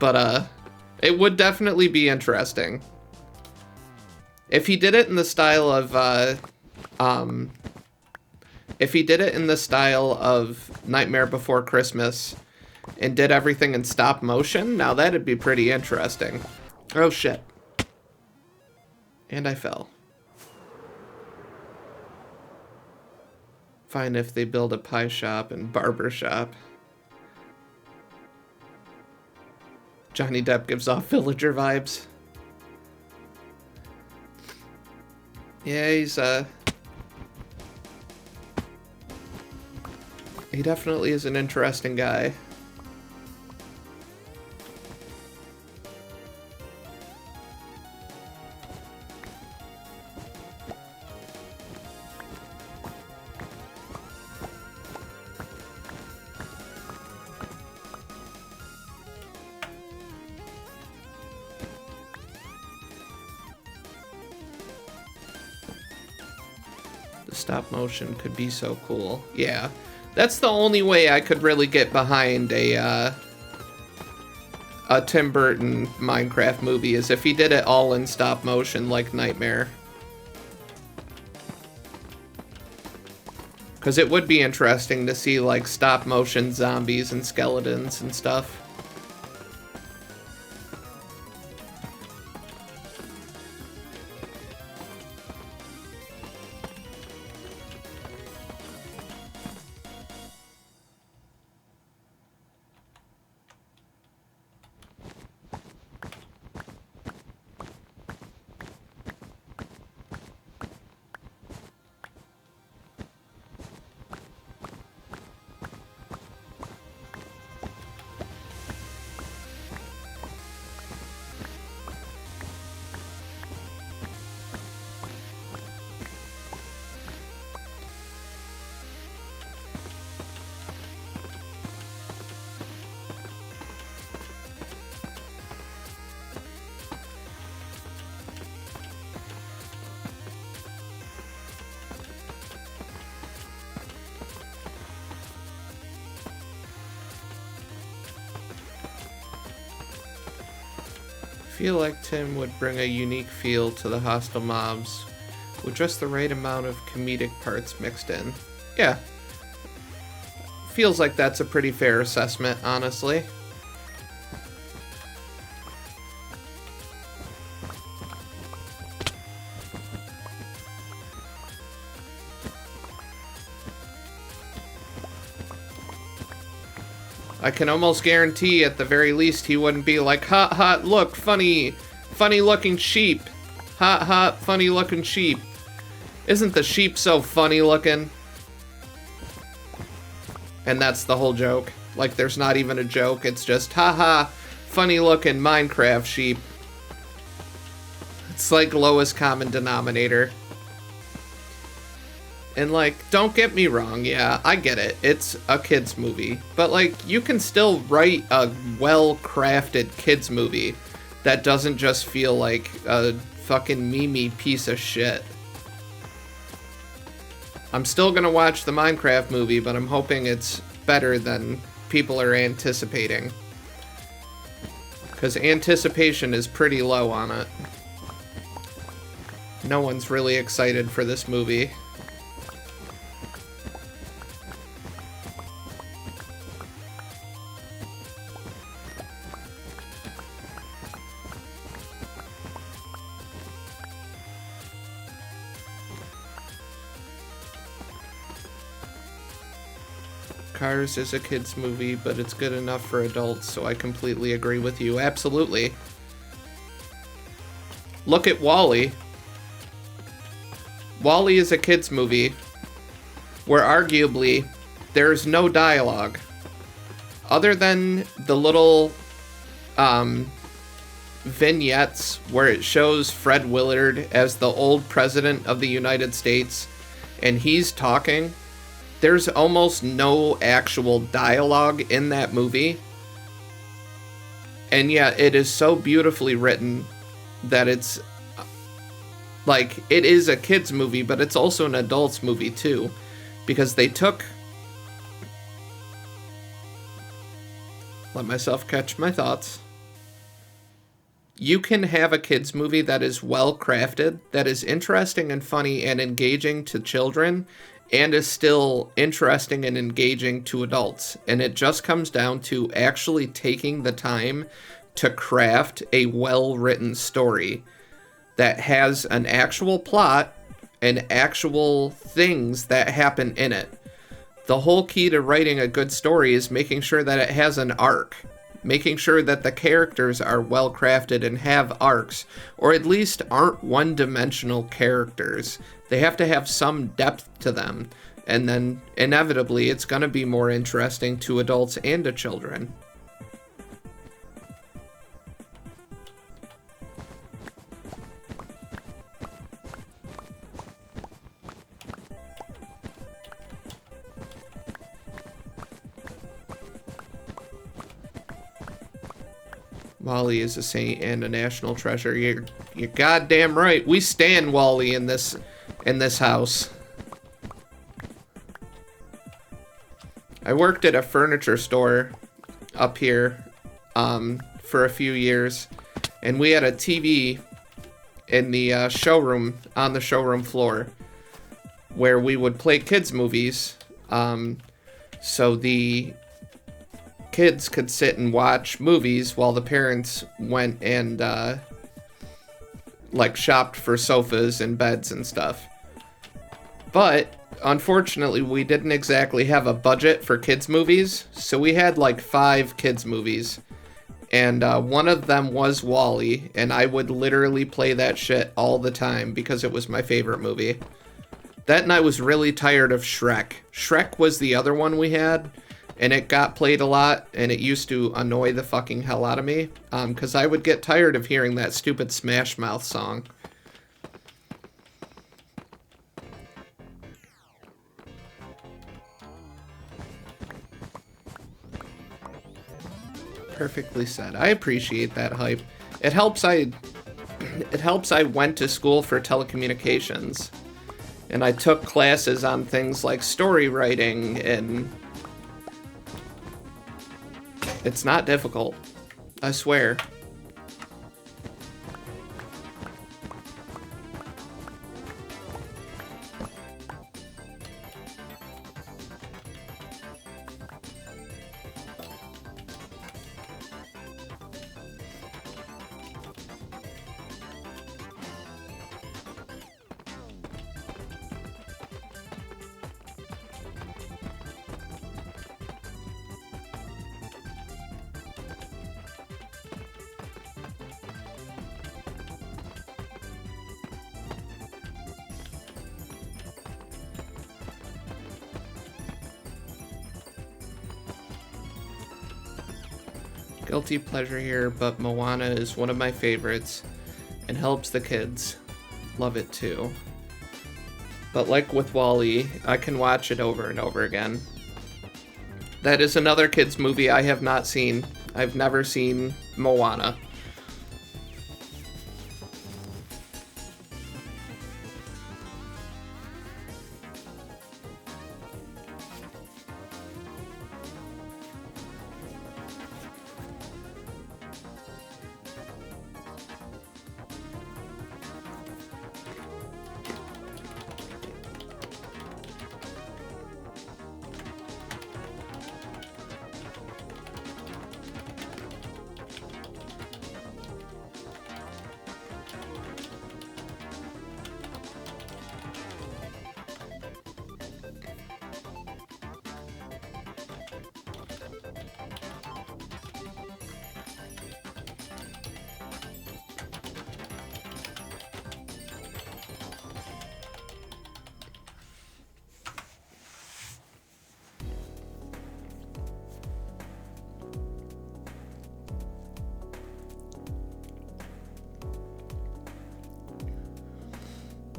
But it would definitely be interesting. If he did it in the style of Nightmare Before Christmas and did everything in stop motion, now that'd be pretty interesting. Oh shit. And I fell. Fine if they build a pie shop and barber shop. Johnny Depp gives off villager vibes. Yeah, he definitely is an interesting guy. Stop motion could be so cool. Yeah, that's the only way I could really get behind a a Tim Burton Minecraft movie is if he did it all in stop motion like Nightmare. Because it would be interesting to see like stop motion zombies and skeletons and stuff. I feel like Tim would bring a unique feel to the hostile mobs with just the right amount of comedic parts mixed in. Yeah. Feels like that's a pretty fair assessment, honestly. I can almost guarantee at the very least he wouldn't be like, hot, hot, look, funny looking sheep. Hot, hot, funny looking sheep. Isn't the sheep so funny looking? And that's the whole joke. Like, there's not even a joke. It's just, haha, funny looking Minecraft sheep. It's like lowest common denominator. And like, don't get me wrong, yeah, I get it. It's a kid's movie. But like, you can still write a well-crafted kid's movie that doesn't just feel like a fucking memey piece of shit. I'm still gonna watch the Minecraft movie, but I'm hoping it's better than people are anticipating. Because anticipation is pretty low on it. No one's really excited for this movie. Cars is a kid's movie, but it's good enough for adults, so I completely agree with you. Absolutely. Look at WALL-E. WALL-E is a kid's movie where arguably there's no dialogue. Other than the little vignettes where it shows Fred Willard as the old president of the United States and he's talking. There's almost no actual dialogue in that movie. And yet it is so beautifully written that it's like, it is a kid's movie, but it's also an adult's movie too. Because they took... Let myself catch my thoughts. You can have a kid's movie that is well crafted, that is interesting and funny and engaging to children, and is still interesting and engaging to adults. And it just comes down to actually taking the time to craft a well-written story that has an actual plot and actual things that happen in it. The whole key to writing a good story is making sure that it has an arc. Making sure that the characters are well crafted and have arcs, or at least aren't one-dimensional characters. They have to have some depth to them, and then inevitably it's going to be more interesting to adults and to children. WALL-E is a saint and a national treasure. You're goddamn right. We stan WALL-E in this house. I worked at a furniture store up here for a few years, and we had a TV in the showroom, on the showroom floor, where we would play kids' movies, so the kids could sit and watch movies while the parents went and like shopped for sofas and beds and stuff. But unfortunately, we didn't exactly have a budget for kids' movies, so we had like 5 kids' movies, and one of them was WALL-E, and I would literally play that shit all the time because it was my favorite movie. That, and I was really tired of Shrek. Shrek was the other one we had, and it got played a lot, and it used to annoy the fucking hell out of me, because I would get tired of hearing that stupid Smash Mouth song. Perfectly said. I appreciate that hype. It helps I went to school for telecommunications, and I took classes on things like story writing, and it's not difficult, I swear. Guilty pleasure here, but Moana is one of my favorites and helps the kids. Love it too. But like with WALL-E, I can watch it over and over again. That is another kids movie I have not seen. I've never seen Moana.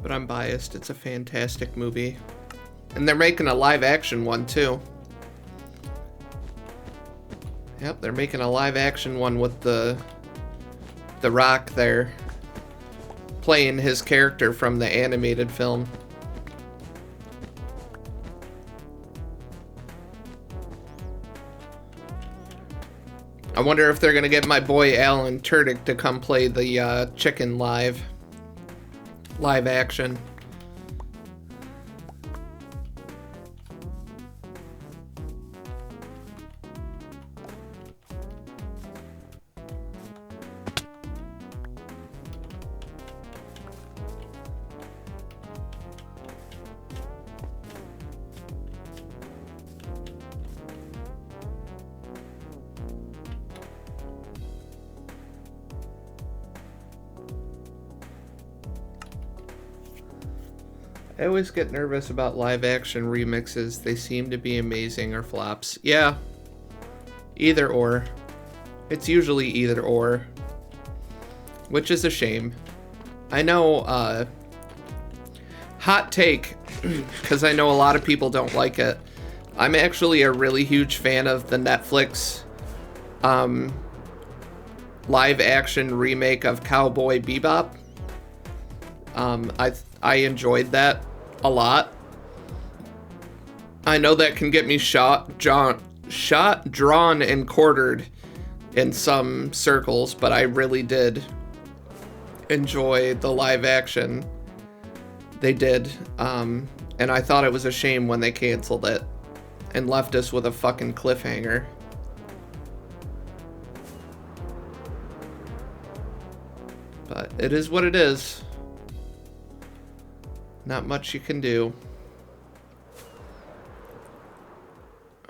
But I'm biased. It's a fantastic movie. And they're making a live action one too. Yep, they're making a live action one with the Rock there, playing his character from the animated film. I wonder if they're gonna get my boy Alan Tudyk to come play the chicken live action. I always get nervous about live action remixes. They seem to be amazing or flops. Yeah. Either or. It's usually either or. Which is a shame. I know, hot take, because I know a lot of people don't like it. I'm actually a really huge fan of the Netflix live action remake of Cowboy Bebop. I enjoyed that a lot. I know that can get me shot, drawn, and quartered in some circles, but I really did enjoy the live action they did. And I thought it was a shame when they canceled it and left us with a fucking cliffhanger. But it is what it is. Not much you can do.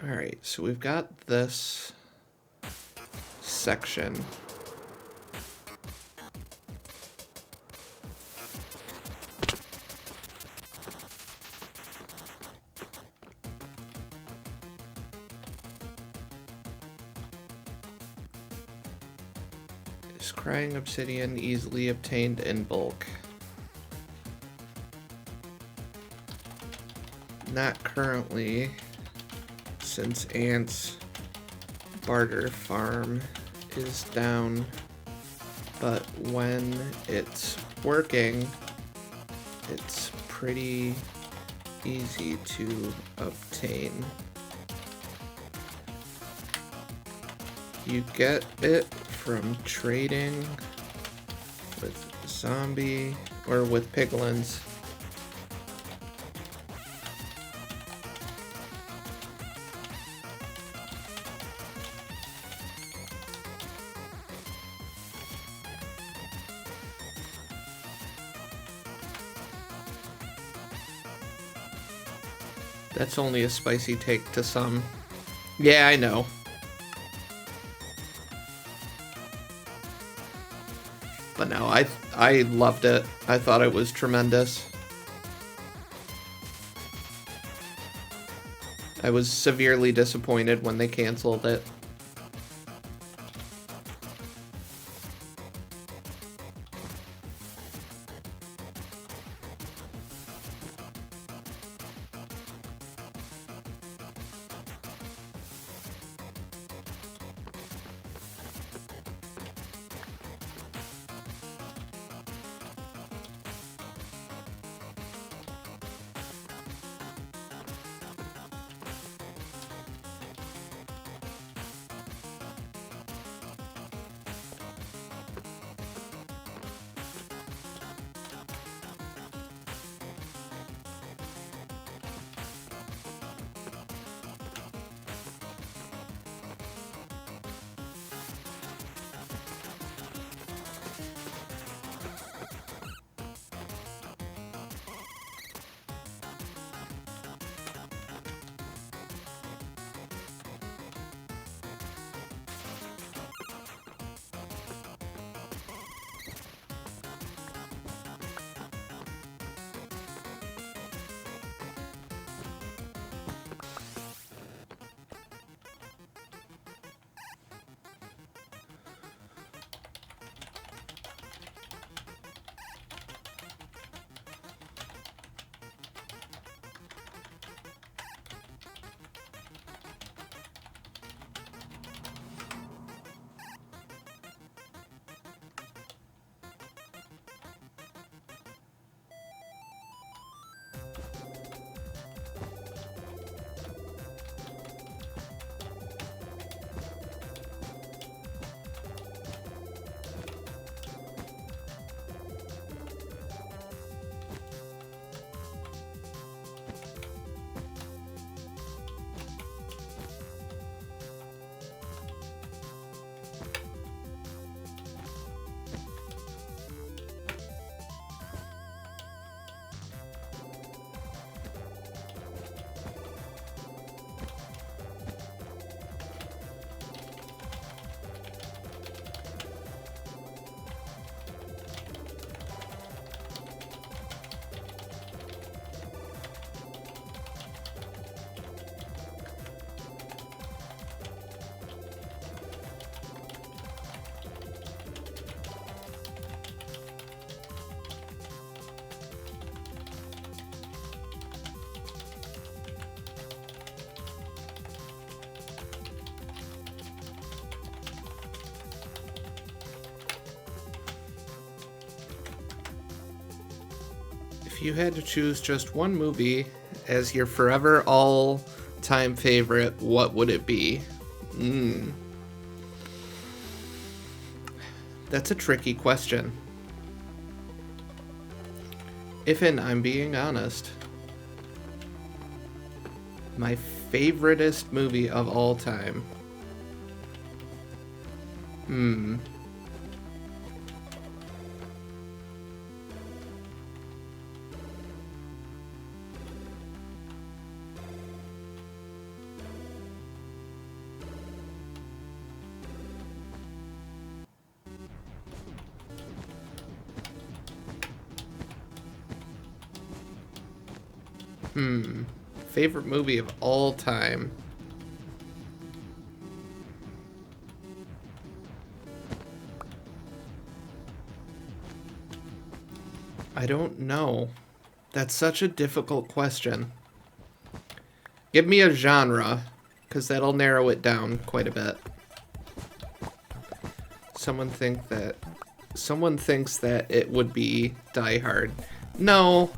Alright, so we've got this section. Is crying obsidian easily obtained in bulk? Not currently, since Ant's barter farm is down, but when it's working, it's pretty easy to obtain. You get it from trading with zombie or with piglins. That's only a spicy take to some. Yeah, I know. But no, I loved it. I thought it was tremendous. I was severely disappointed when they canceled it. If you had to choose just one movie as your forever all-time favorite, what would it be? That's a tricky question. If I'm being honest, my favoriteest movie of all time. Favorite movie of all time. I don't know. That's such a difficult question. Give me a genre, because that'll narrow it down quite a bit. Someone thinks that it would be Die Hard. No.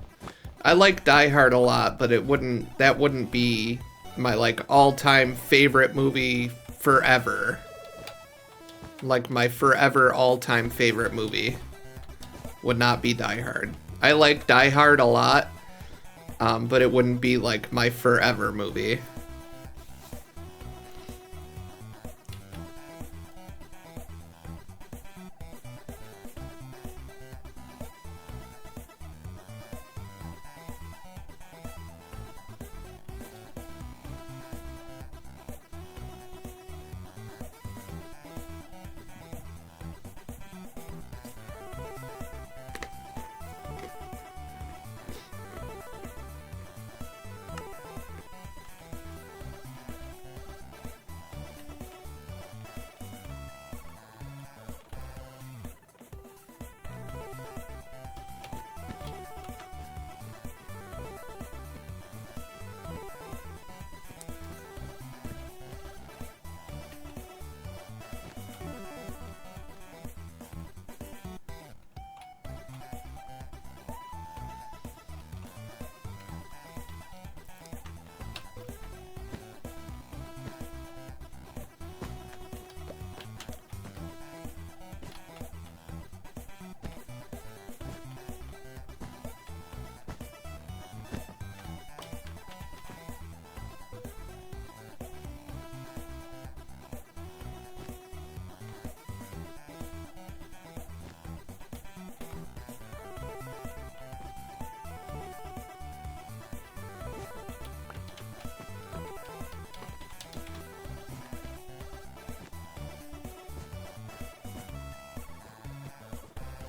I like Die Hard a lot, but that wouldn't be my like all-time favorite movie forever. Like my forever all-time favorite movie would not be Die Hard. I like Die Hard a lot, but it wouldn't be like my forever movie.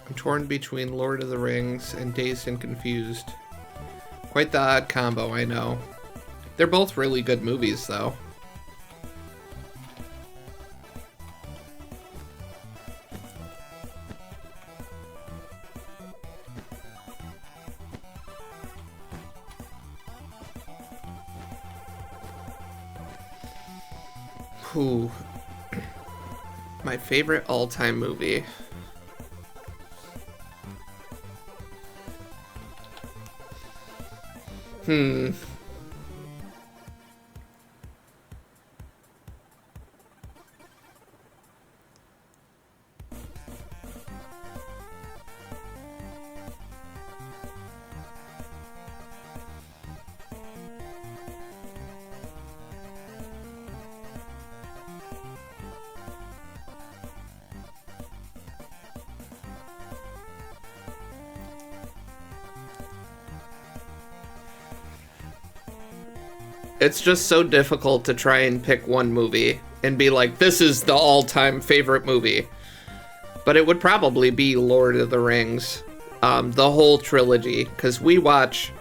I'm torn between Lord of the Rings and Dazed and Confused. Quite the odd combo, I know. They're both really good movies, though. Ooh. My favorite all-time movie. It's just so difficult to try and pick one movie and be like, this is the all-time favorite movie. But it would probably be Lord of the Rings, the whole trilogy, because we watch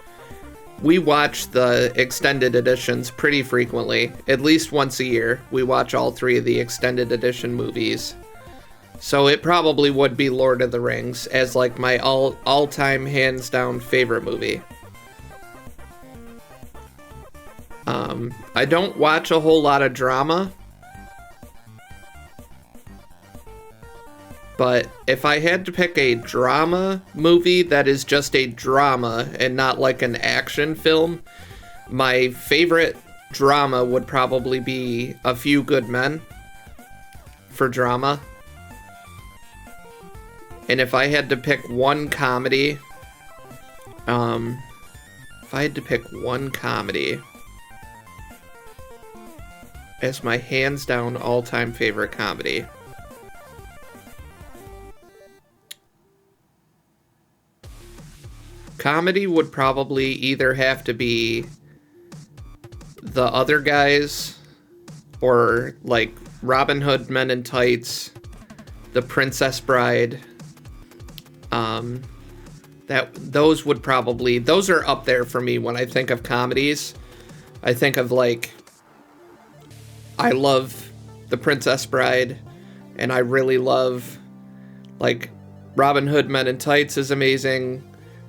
the extended editions pretty frequently. At least once a year, we watch all three of the extended edition movies. So it probably would be Lord of the Rings as like my all-time hands-down favorite movie. I don't watch a whole lot of drama, but if I had to pick a drama movie that is just a drama and not like an action film, my favorite drama would probably be A Few Good Men for drama. And if I had to pick one comedy, as my hands down all-time favorite comedy, comedy would probably either have to be The Other Guys, or like Robin Hood Men in Tights, The Princess Bride. Those are up there for me when I think of comedies. I think of like, I love The Princess Bride, and I really love like Robin Hood Men in Tights is amazing.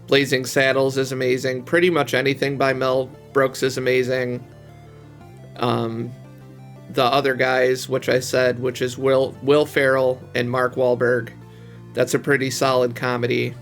Blazing Saddles is amazing. Pretty much anything by Mel Brooks is amazing. The Other Guys, which I said, which is Will Ferrell and Mark Wahlberg. That's a pretty solid comedy.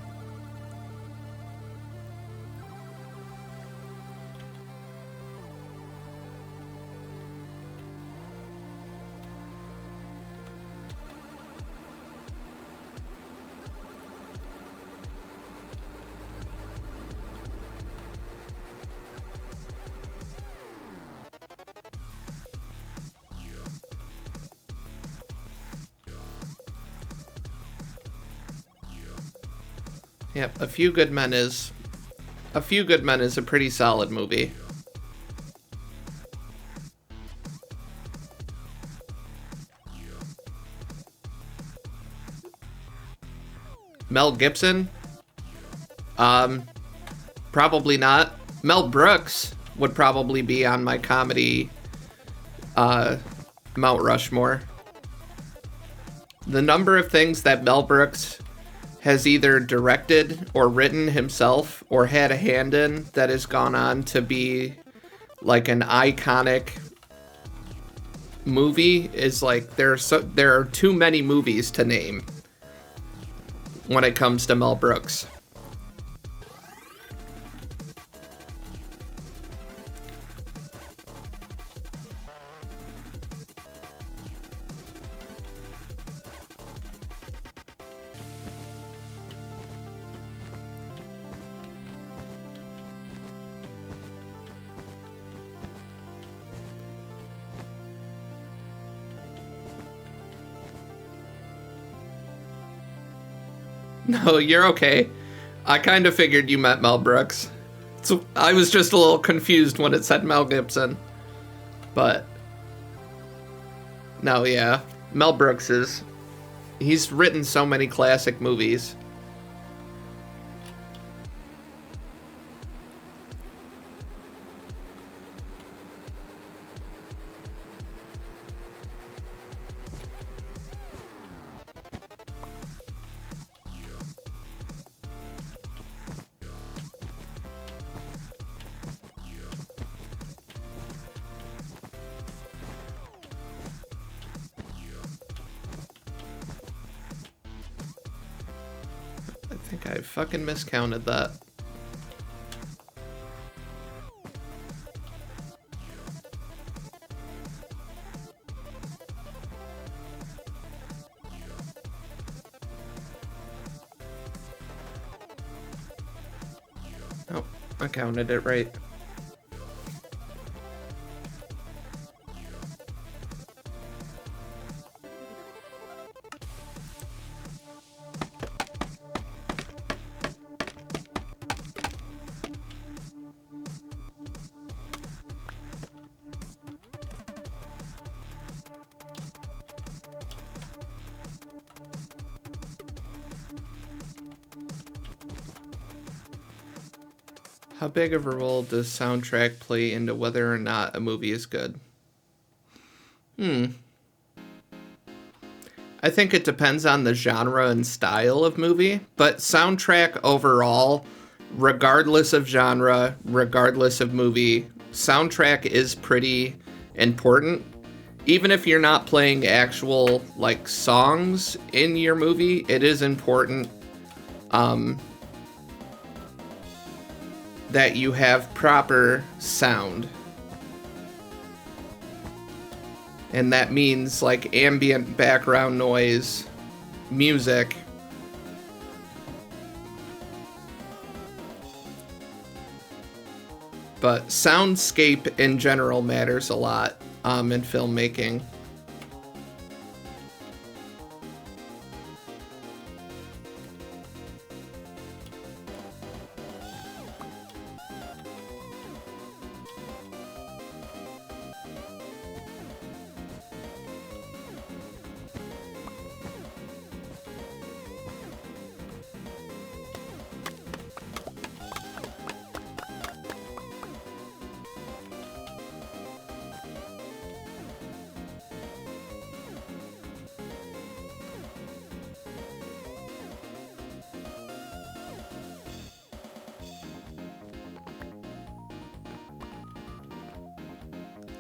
Yep, A Few Good Men is a pretty solid movie. Mel Gibson? Probably not. Mel Brooks would probably be on my comedy Mount Rushmore. The number of things that Mel Brooks has either directed or written himself or had a hand in that has gone on to be like an iconic movie is like, there are too many movies to name when it comes to Mel Brooks. No, you're okay. I kind of figured you meant Mel Brooks. So I was just a little confused when it said Mel Gibson. But no, yeah. Mel Brooks he's written so many classic movies. I think I fucking miscounted that. Oh, I counted it right. How big of a role does soundtrack play into whether or not a movie is good? I think it depends on the genre and style of movie, but soundtrack overall, regardless of genre, regardless of movie, soundtrack is pretty important. Even if you're not playing actual, like, songs in your movie, it is important that you have proper sound. And that means like ambient background noise, music, But soundscape in general matters a lot in filmmaking.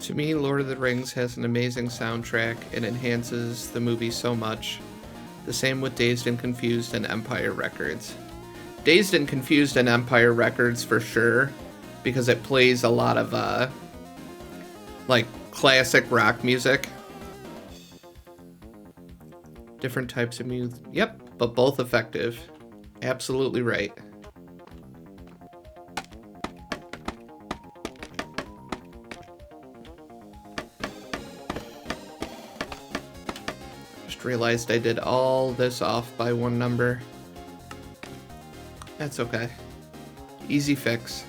To me, Lord of the Rings has an amazing soundtrack and enhances the movie so much. The same with Dazed and Confused and Empire Records. Dazed and Confused and Empire Records for sure, because it plays a lot of like classic rock music. Different types of music. Yep, but both effective. Absolutely right. Realized I did all this off by one number. That's okay. Easy fix.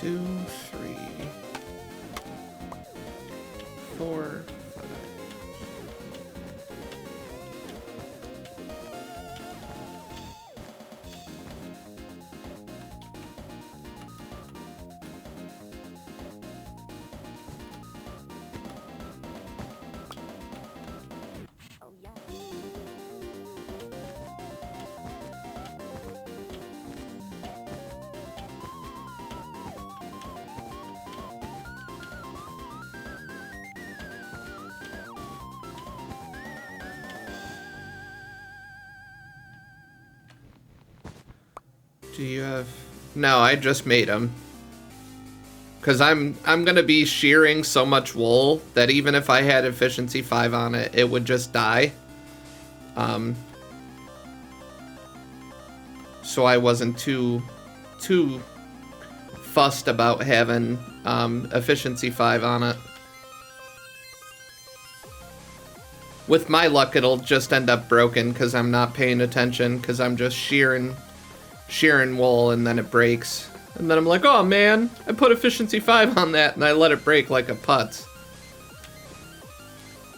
Two, three, four, five. Do you have... No, I just made them. Because I'm gonna be shearing so much wool that even if I had efficiency 5 on it, it would just die. So I wasn't too fussed about having efficiency 5 on it. With my luck, it'll just end up broken because I'm not paying attention, because I'm just shearing wool and then it breaks. And then I'm like, oh man, I put efficiency 5 on that and I let it break like a putz.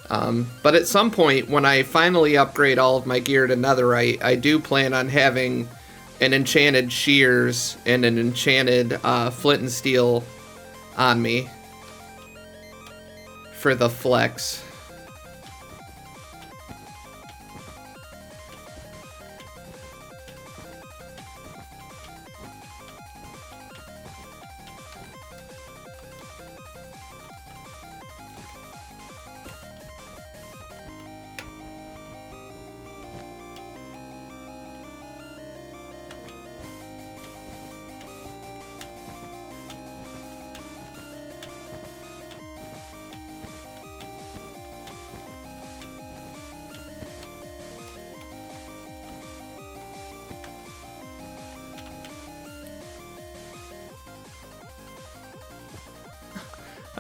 But at some point, when I finally upgrade all of my gear to netherite, I do plan on having an enchanted shears and an enchanted flint and steel on me for the flex.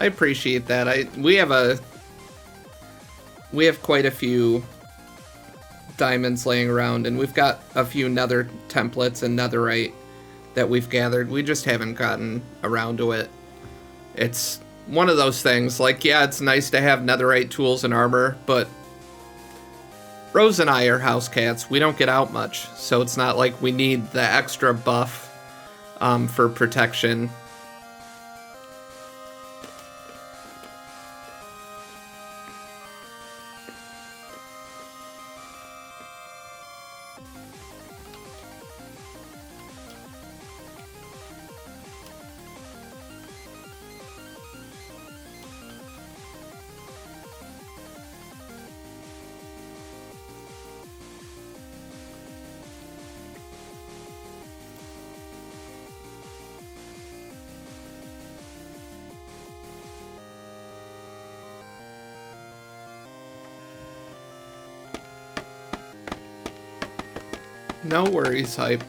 I appreciate that. We have quite a few diamonds laying around, and we've got a few nether templates and netherite that we've gathered. We just haven't gotten around to it. It's one of those things, like, yeah, it's nice to have netherite tools and armor, but Rose and I are house cats. We don't get out much, so it's not like we need the extra buff for protection. No worries, Hype.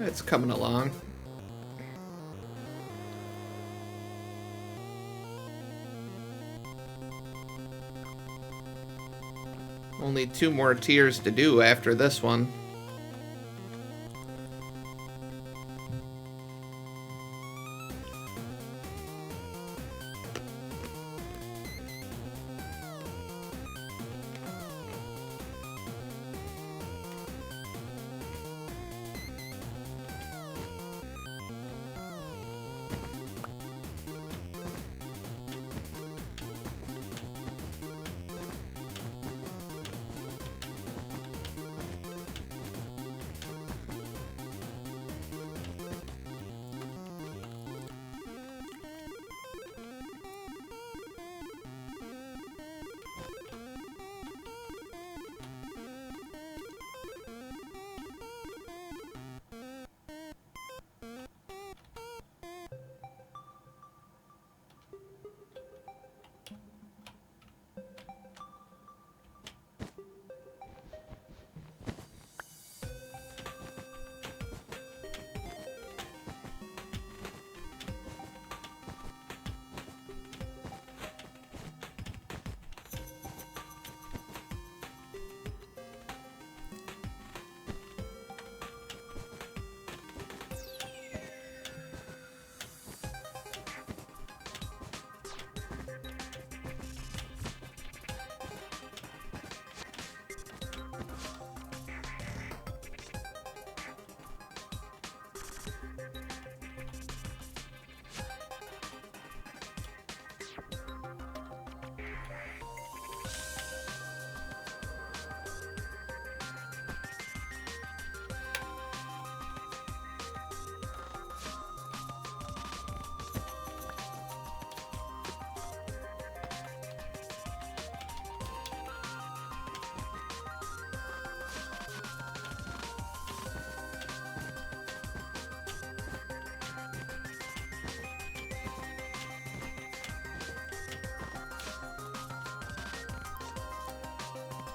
It's coming along. Only 2 more tiers to do after this one.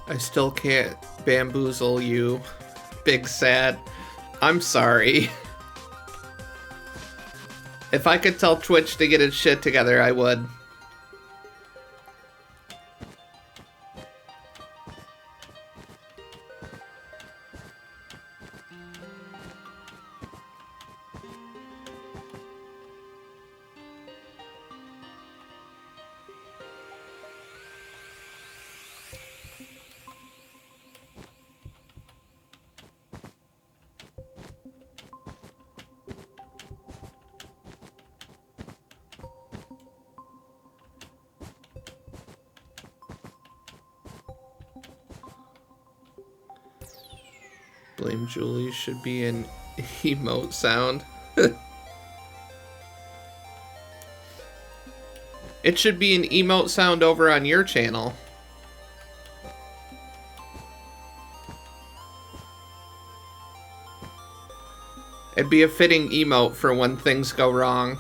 I still can't bamboozle you, Big Sad. I'm sorry. If I could tell Twitch to get its shit together, I would. Blame Julie should be an emote sound. It should be an emote sound over on your channel. It'd be a fitting emote for when things go wrong.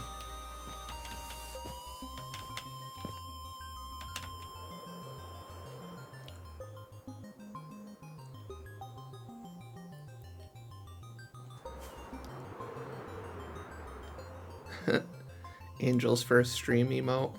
Angel's first stream emote.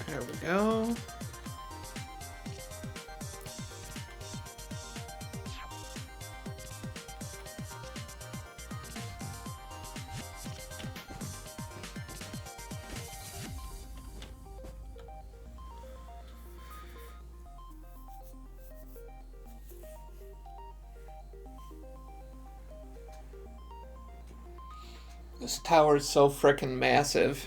There we go. This tower's so frickin' massive.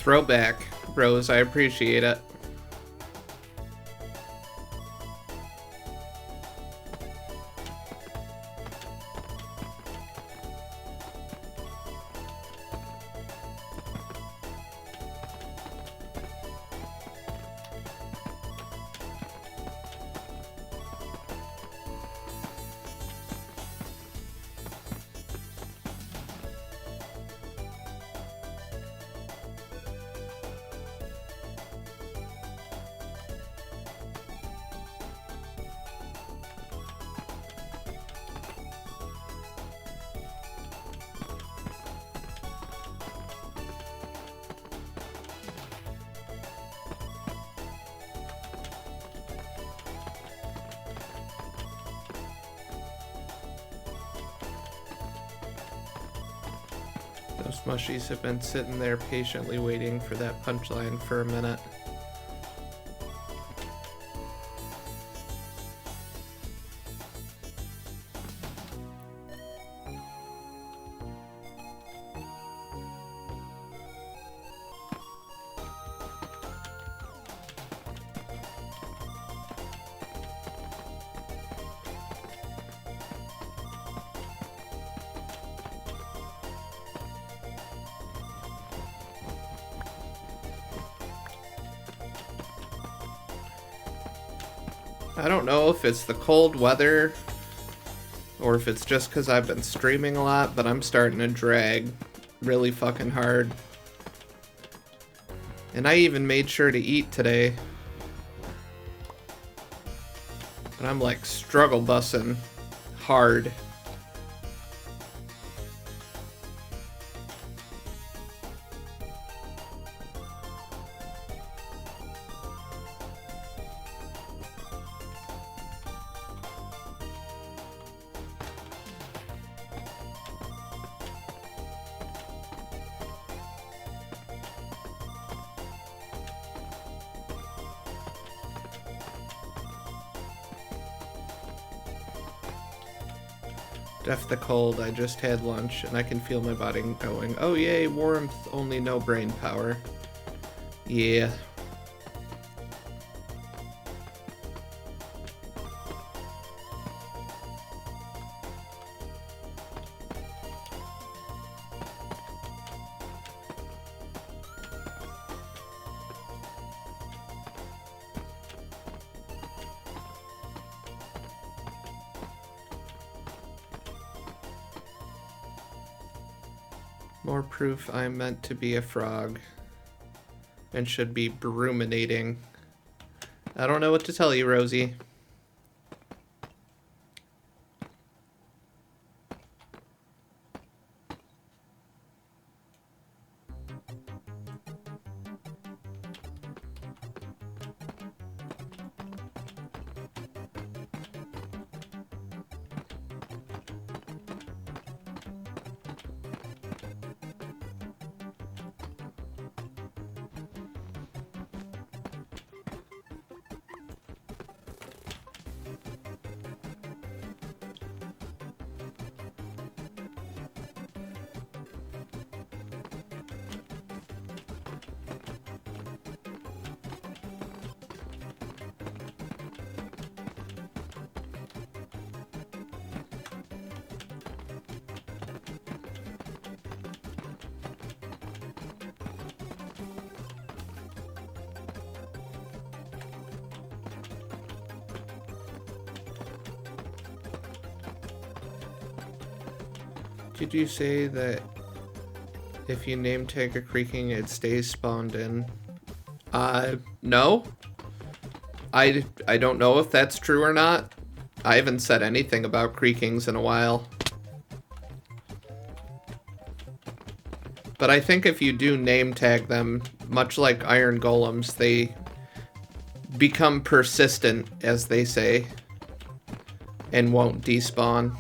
Throwback, Rose. I appreciate it. Those mushies have been sitting there patiently waiting for that punchline for a minute. I don't know if it's the cold weather or if it's just because I've been streaming a lot, but I'm starting to drag really fucking hard. And I even made sure to eat today. But I'm like struggle bussing hard. Deaf the cold, I just had lunch and I can feel my body going, oh yay, warmth, only no brain power. Yeah. More proof I'm meant to be a frog and should be bruminating. I don't know what to tell you, Rosie. Did you say that if you name tag a creaking, it stays spawned in? No. I don't know if that's true or not. I haven't said anything about creakings in a while. But I think if you do name tag them, much like iron golems, they become persistent, as they say, and won't despawn.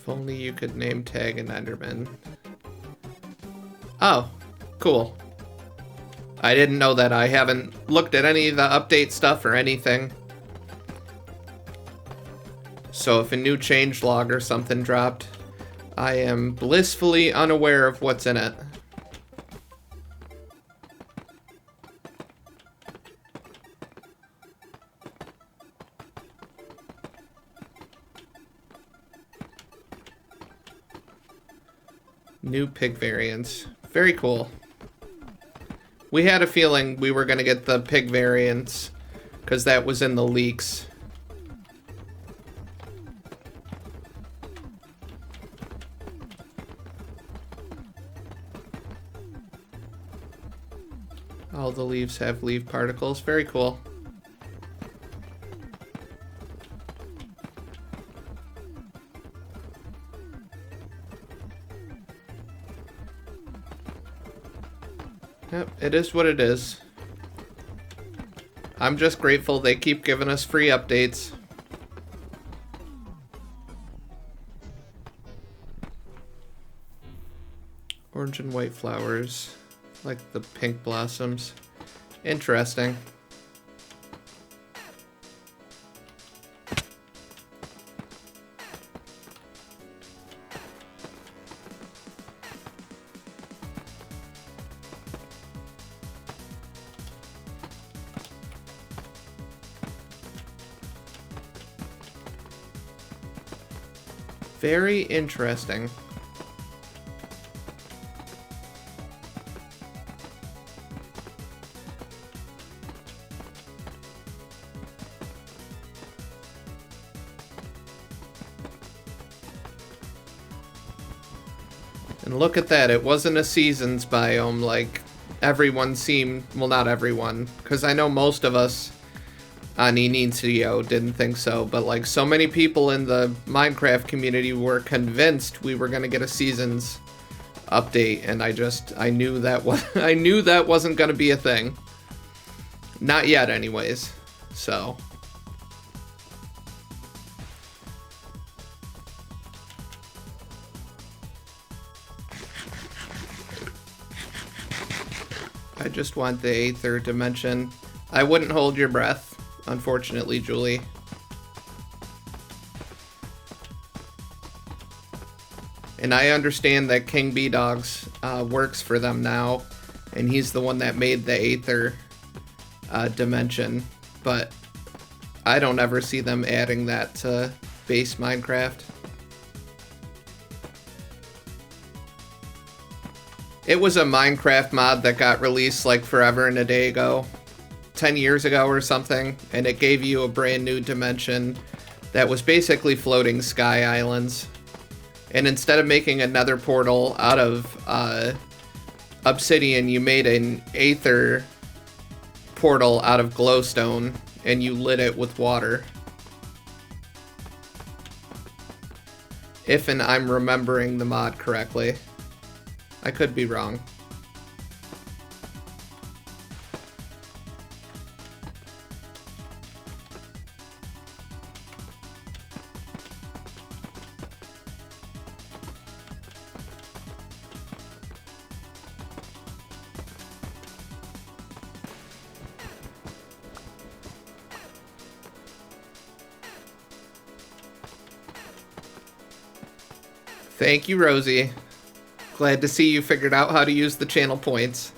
If only you could name tag an Enderman. Oh, cool. I didn't know that. I haven't looked at any of the update stuff or anything. So if a new changelog or something dropped, I am blissfully unaware of what's in it. New pig variants. Very cool. We had a feeling we were going to get the pig variants because that was in the leaks. All the leaves have leaf particles. Very cool. Yep, it is what it is. I'm just grateful they keep giving us free updates. Orange and white flowers, like the pink blossoms. Interesting. Very interesting. And look at that, it wasn't a seasons biome like everyone seemed, well not everyone, because I know most of us on Inicio didn't think so, but like so many people in the Minecraft community were convinced we were gonna get a seasons update, and I knew that wasn't gonna be a thing. Not yet anyways. So I just want the Aether dimension. I wouldn't hold your breath, unfortunately, Julie. And I understand that King B-Dogs works for them now, and he's the one that made the Aether dimension, but I don't ever see them adding that to base Minecraft. It was a Minecraft mod that got released like forever and a day ago, 10 years ago or something, and it gave you a brand new dimension that was basically floating sky islands. And instead of making another portal out of obsidian, you made an Aether portal out of glowstone, and you lit it with water. If and I'm remembering the mod correctly. I could be wrong. Thank you, Rosie. Glad to see you figured out how to use the channel points.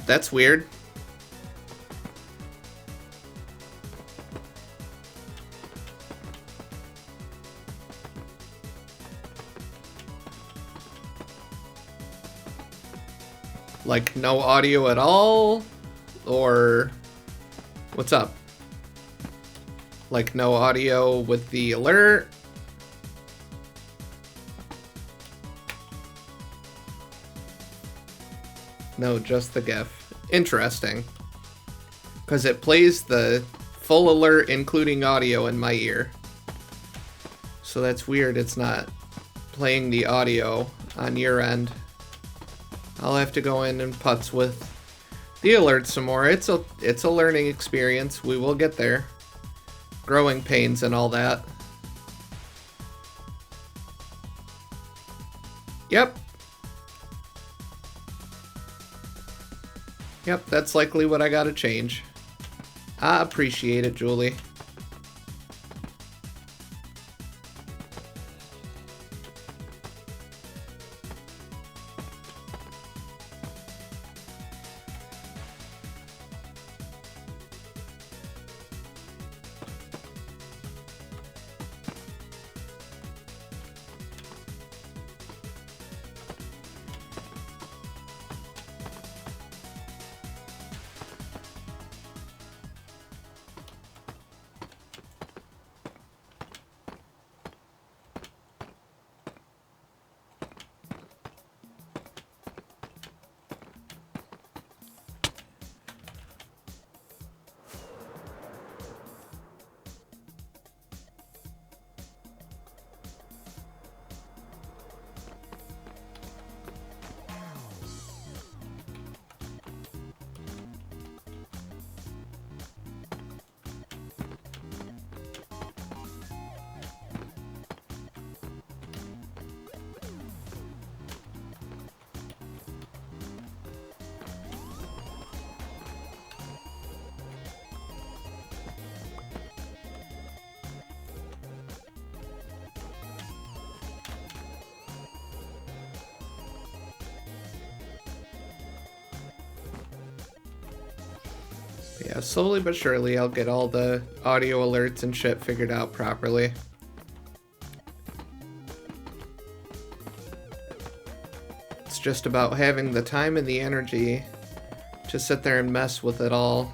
That's weird. Like, no audio at all? Or what's up? Like, no audio with the alert? No, just the GIF. Interesting. Because it plays the full alert, including audio in my ear. So that's weird, it's not playing the audio on your end. I'll have to go in and putz with the alert some more. It's a learning experience. We will get there. Growing pains and all that. Yep. Yep, that's likely what I gotta change. I appreciate it, Julie. Yeah, slowly but surely I'll get all the audio alerts and shit figured out properly. It's just about having the time and the energy to sit there and mess with it all.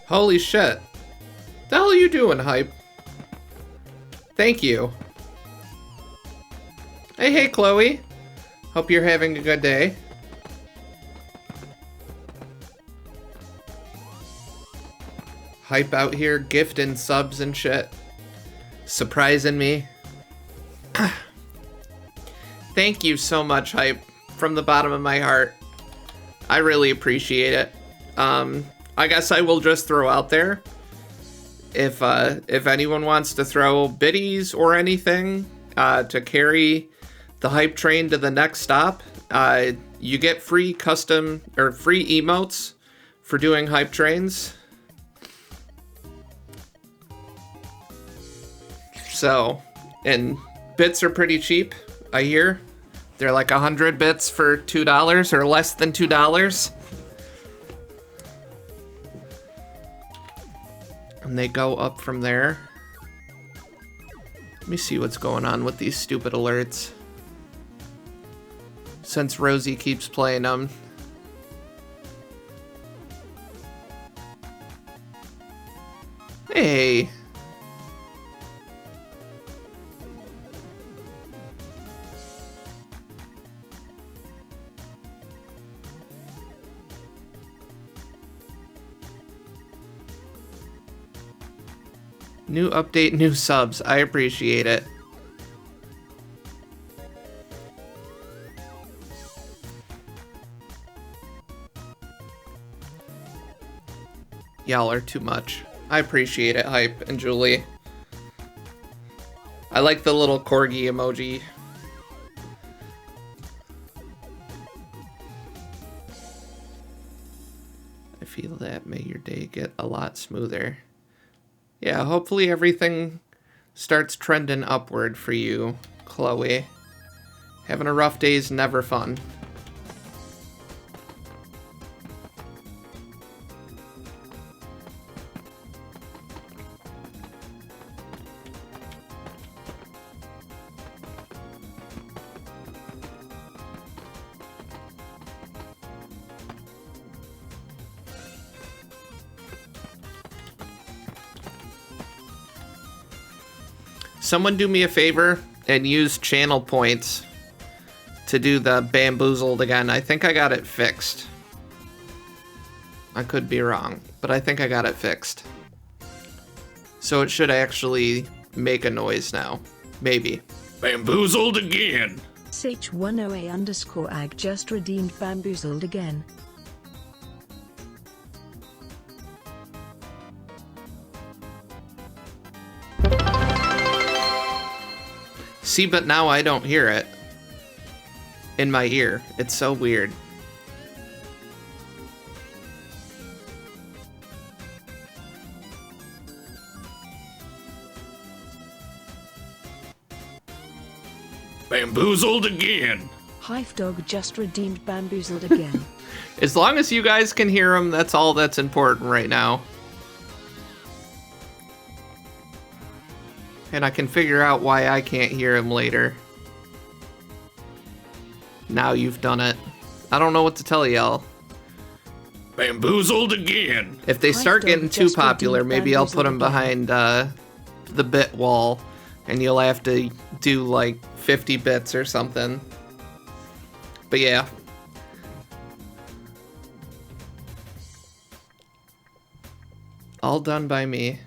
Holy shit. The hell are you doing, Hype? Thank you. Hey, Chloe. Hope you're having a good day. Hype out here gifting subs and shit. Surprising me. Thank you so much, Hype. From the bottom of my heart. I really appreciate it. I guess I will just throw out there, if anyone wants to throw biddies or anything to carry the hype train to the next stop, you get free custom or free emotes for doing hype trains. So, and bits are pretty cheap, I hear. They're like 100 bits for $2 or less than $2. And they go up from there. Let me see what's going on with these stupid alerts. Since Rosie keeps playing them. Hey. New update, new subs. I appreciate it. Y'all are too much. I appreciate it, Hype and Julie. I like the little corgi emoji. I feel that may your day get a lot smoother. Yeah, hopefully everything starts trending upward for you, Chloe. Having a rough day is never fun. Someone do me a favor and use channel points to do the bamboozled again. I think I got it fixed. I could be wrong, but I think I got it fixed. So it should actually make a noise now. Maybe. Bamboozled again. H10A_ag just redeemed bamboozled again. See, but now I don't hear it in my ear. It's so weird. Bamboozled again. Hive dog just redeemed bamboozled again. As long as you guys can hear them, that's all that's important right now. And I can figure out why I can't hear him later. Now you've done it. I don't know what to tell y'all. Bamboozled again. If they start getting too popular, maybe I'll put them behind the bit wall, and you'll have to do like 50 bits or something. But yeah. All done by me.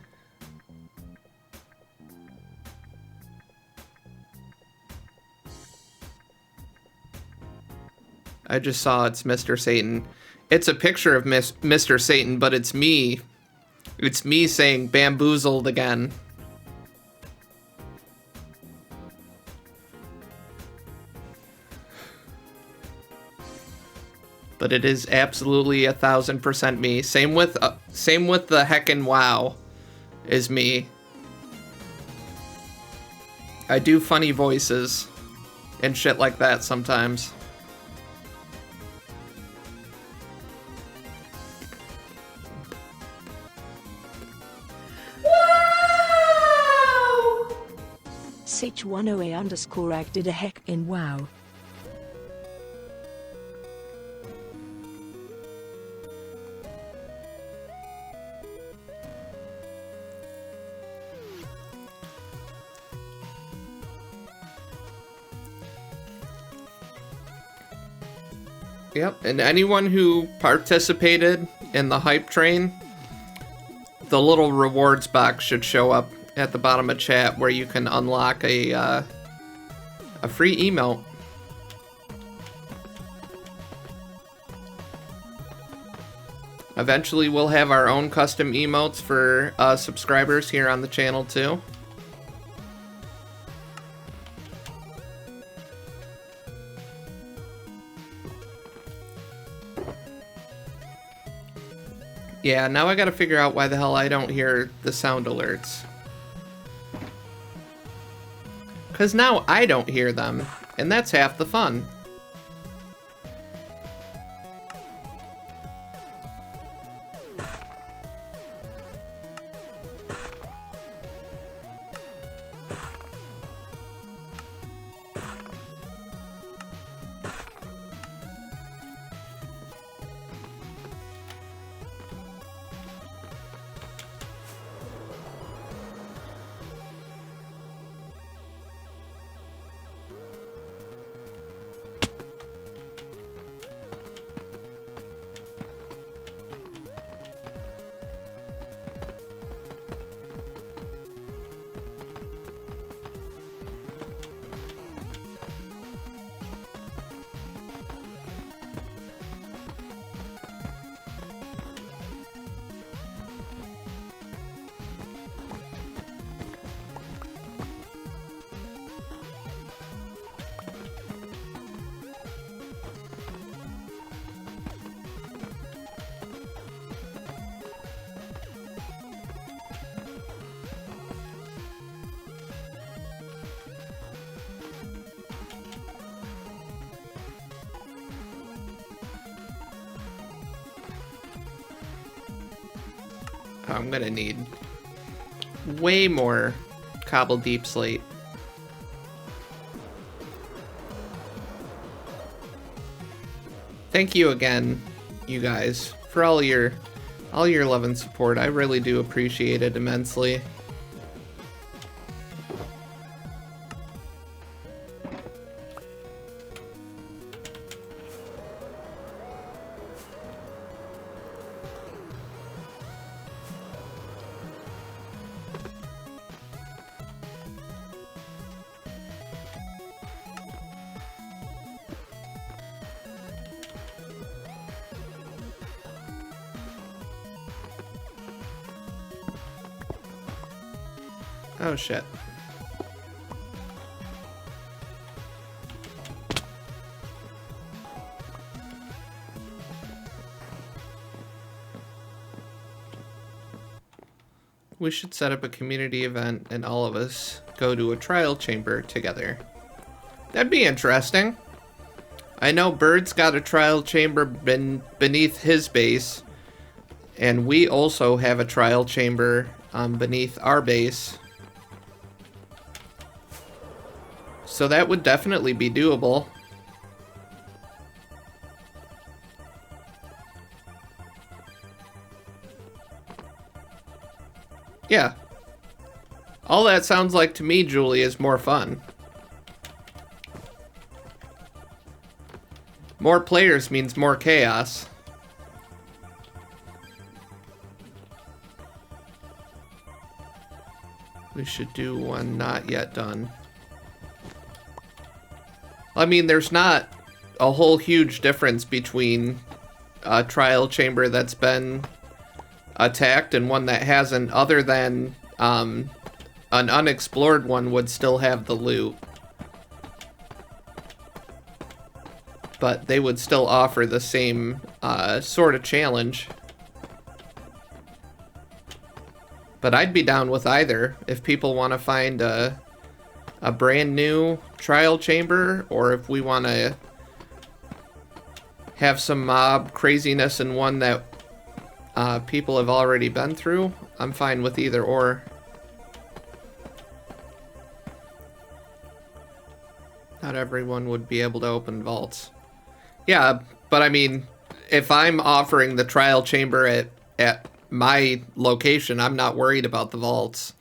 I just saw it's Mr. Satan. It's a picture of Mr. Satan, but it's me. It's me saying bamboozled again. But it is absolutely 1000% me. Same with the heckin' wow is me. I do funny voices and shit like that sometimes. H10A_ag did a heck in wow. Yep, and anyone who participated in the hype train, the little rewards box should show up at the bottom of chat where you can unlock a free emote. Eventually we'll have our own custom emotes for subscribers here on the channel too. Yeah, now I gotta figure out why the hell I don't hear the sound alerts. 'Cause now I don't hear them, and that's half the fun. I'm gonna need way more cobble deep slate. Thank you again, you guys, for all your love and support. I really do appreciate it immensely. Oh shit. We should set up a community event and all of us go to a trial chamber together. That'd be interesting. I know Bird's got a trial chamber beneath his base, and we also have a trial chamber beneath our base. So that would definitely be doable. Yeah. All that sounds like to me, Julie, is more fun. More players means more chaos. We should do one not yet done. I mean, there's not a whole huge difference between a trial chamber that's been attacked and one that hasn't, other than an unexplored one would still have the loot. But they would still offer the same sort of challenge. But I'd be down with either. If people want to find a brand new trial chamber, or if we want to have some mob craziness in one that people have already been through, I'm fine with either or. Not everyone would be able to open vaults. Yeah, but I mean, if I'm offering the trial chamber at my location, I'm not worried about the vaults,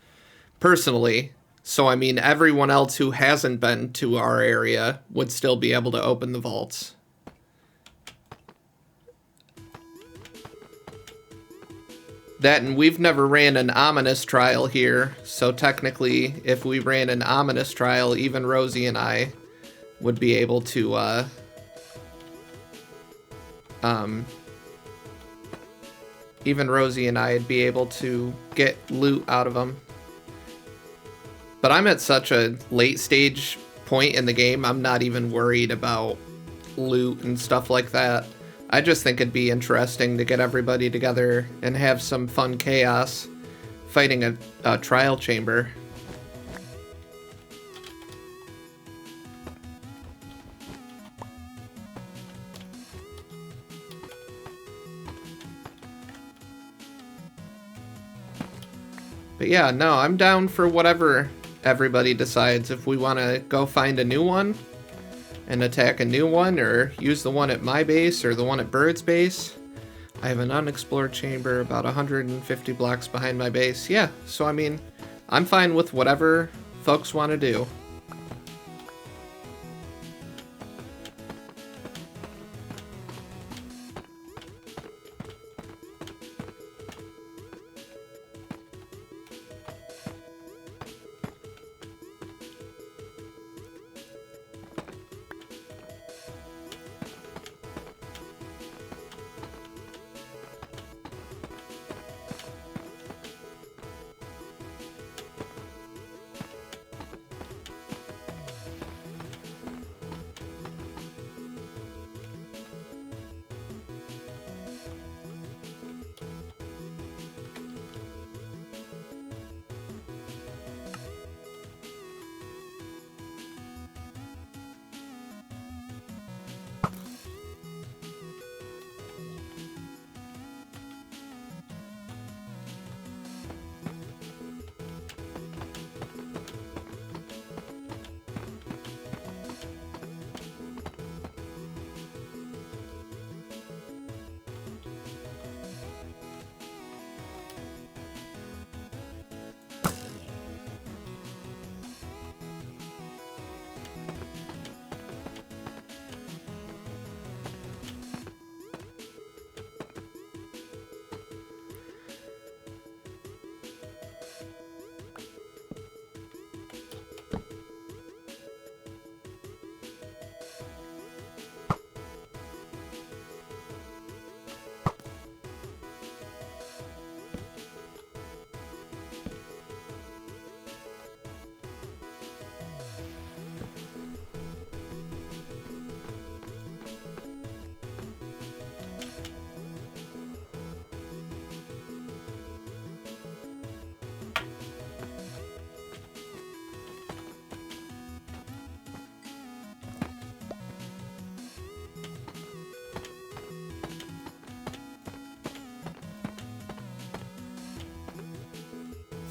personally. So, I mean, everyone else who hasn't been to our area would still be able to open the vaults. That, and we've never ran an ominous trial here, so technically, if we ran an ominous trial, even Rosie and I would be able to, even Rosie and I'd be able to get loot out of them. But I'm at such a late stage point in the game, I'm not even worried about loot and stuff like that. I just think it'd be interesting to get everybody together and have some fun chaos fighting a trial chamber. But yeah, no, I'm down for whatever everybody decides. If we want to go find a new one and attack a new one, or use the one at my base or the one at Bird's base. I have an unexplored chamber about 150 blocks behind my base. Yeah, so I mean, I'm fine with whatever folks want to do.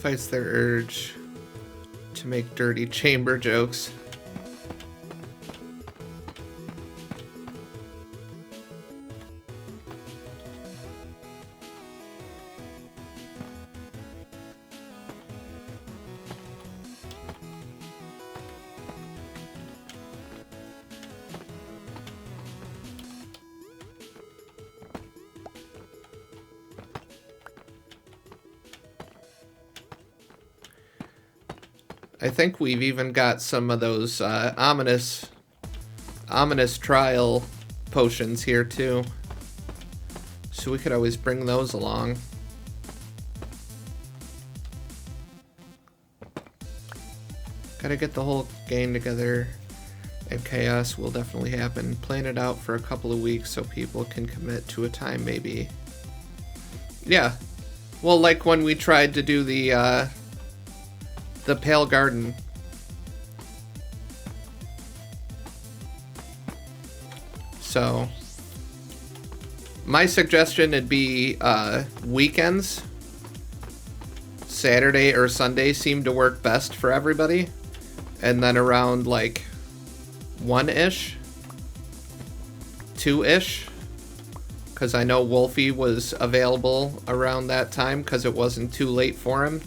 fights their urge to make dirty chamber jokes. I think we've even got some of those ominous trial potions here too. So we could always bring those along. Gotta get the whole game together, and chaos will definitely happen. Plan it out for a couple of weeks so people can commit to a time maybe. Yeah. Well, like when we tried to do the Pale Garden. So, my suggestion would be weekends. Saturday or Sunday seem to work best for everybody. And then around like 1-ish, 2-ish. Because I know Wolfie was available around that time because it wasn't too late for him.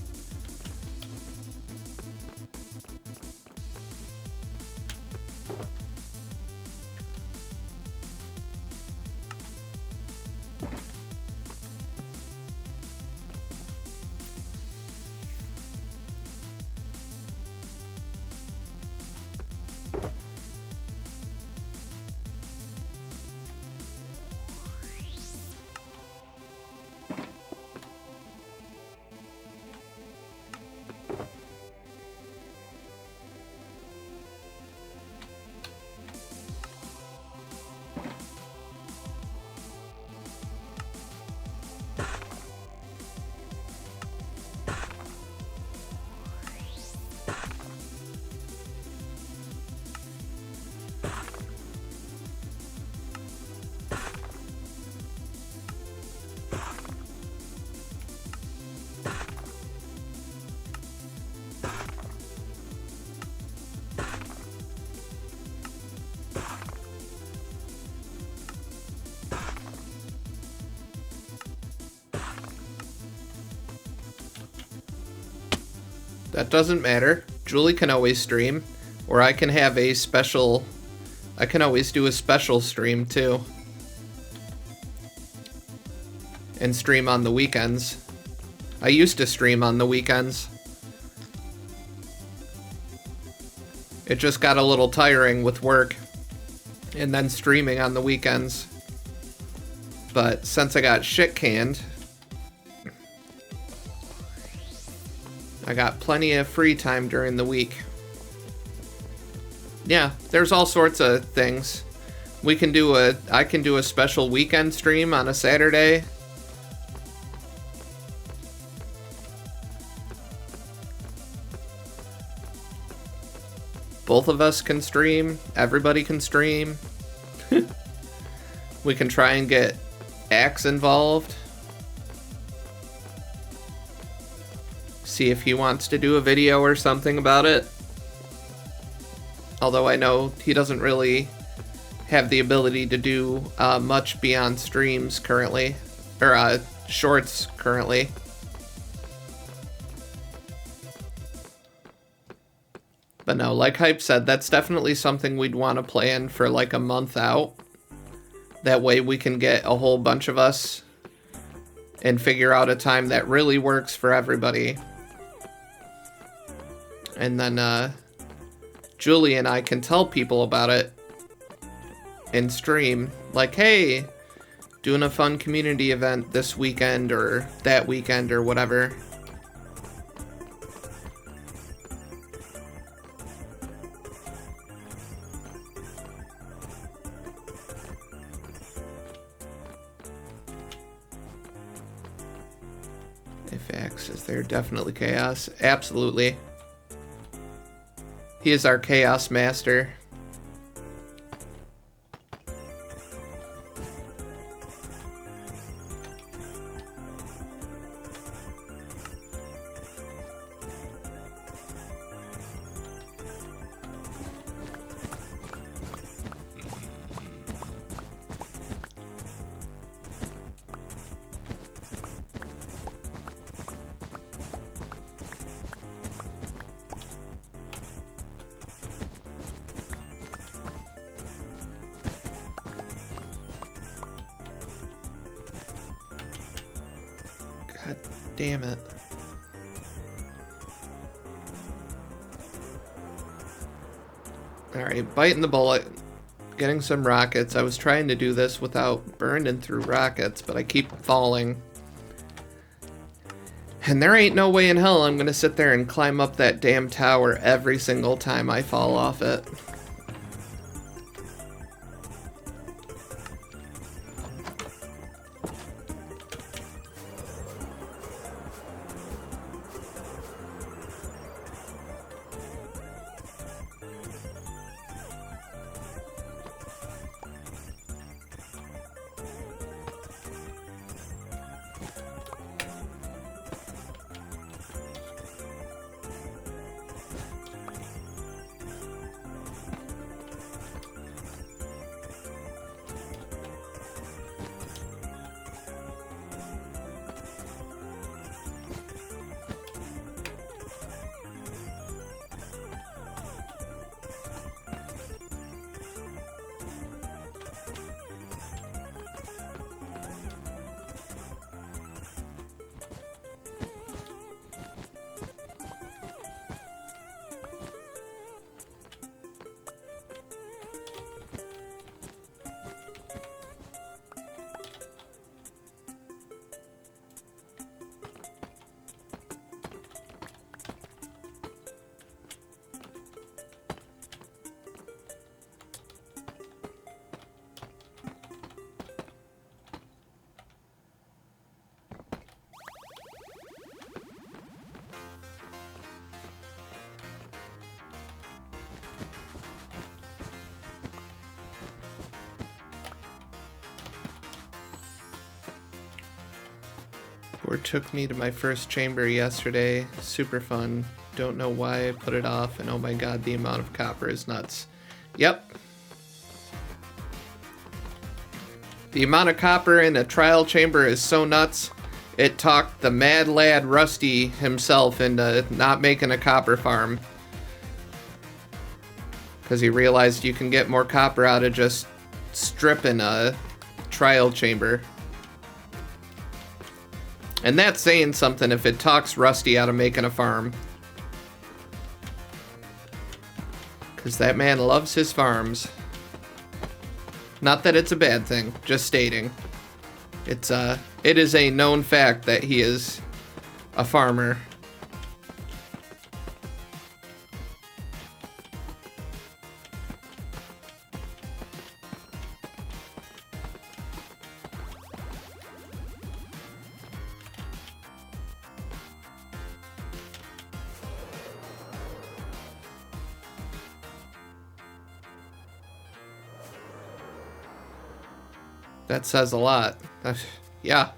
That doesn't matter. Julie can always stream, or I can have a special... I can always do a special stream, too. And stream on the weekends. I used to stream on the weekends. It just got a little tiring with work, and then streaming on the weekends. But since I got shit canned, I got plenty of free time during the week. Yeah, there's all sorts of things. I can do a special weekend stream on a Saturday. Both of us can stream. Everybody can stream. We can try and get Axe involved. See if he wants to do a video or something about it. Although I know he doesn't really have the ability to do much beyond streams currently. Or shorts currently. But no, like Hype said, that's definitely something we'd want to plan for like a month out. That way we can get a whole bunch of us and figure out a time that really works for everybody. And then Julie and I can tell people about it and stream. Like, hey, doing a fun community event this weekend or that weekend or whatever. If Axe is there, definitely chaos. Absolutely. He is our chaos master. damn it. Alright, biting the bullet. Getting some rockets. I was trying to do this without burning through rockets, but I keep falling. And there ain't no way in hell I'm gonna sit there and climb up that damn tower every single time I fall off it. Or took me to my first chamber yesterday. Super fun. Don't know why I put it off, and oh my god, the amount of copper is nuts. Yep. The amount of copper in a trial chamber is so nuts, it talked the mad lad Rusty himself into not making a copper farm. Because he realized you can get more copper out of just stripping a trial chamber. And that's saying something if it talks Rusty out of making a farm. Because that man loves his farms. Not that it's a bad thing, just stating. It is a known fact that he is a farmer. That says a lot. Yeah.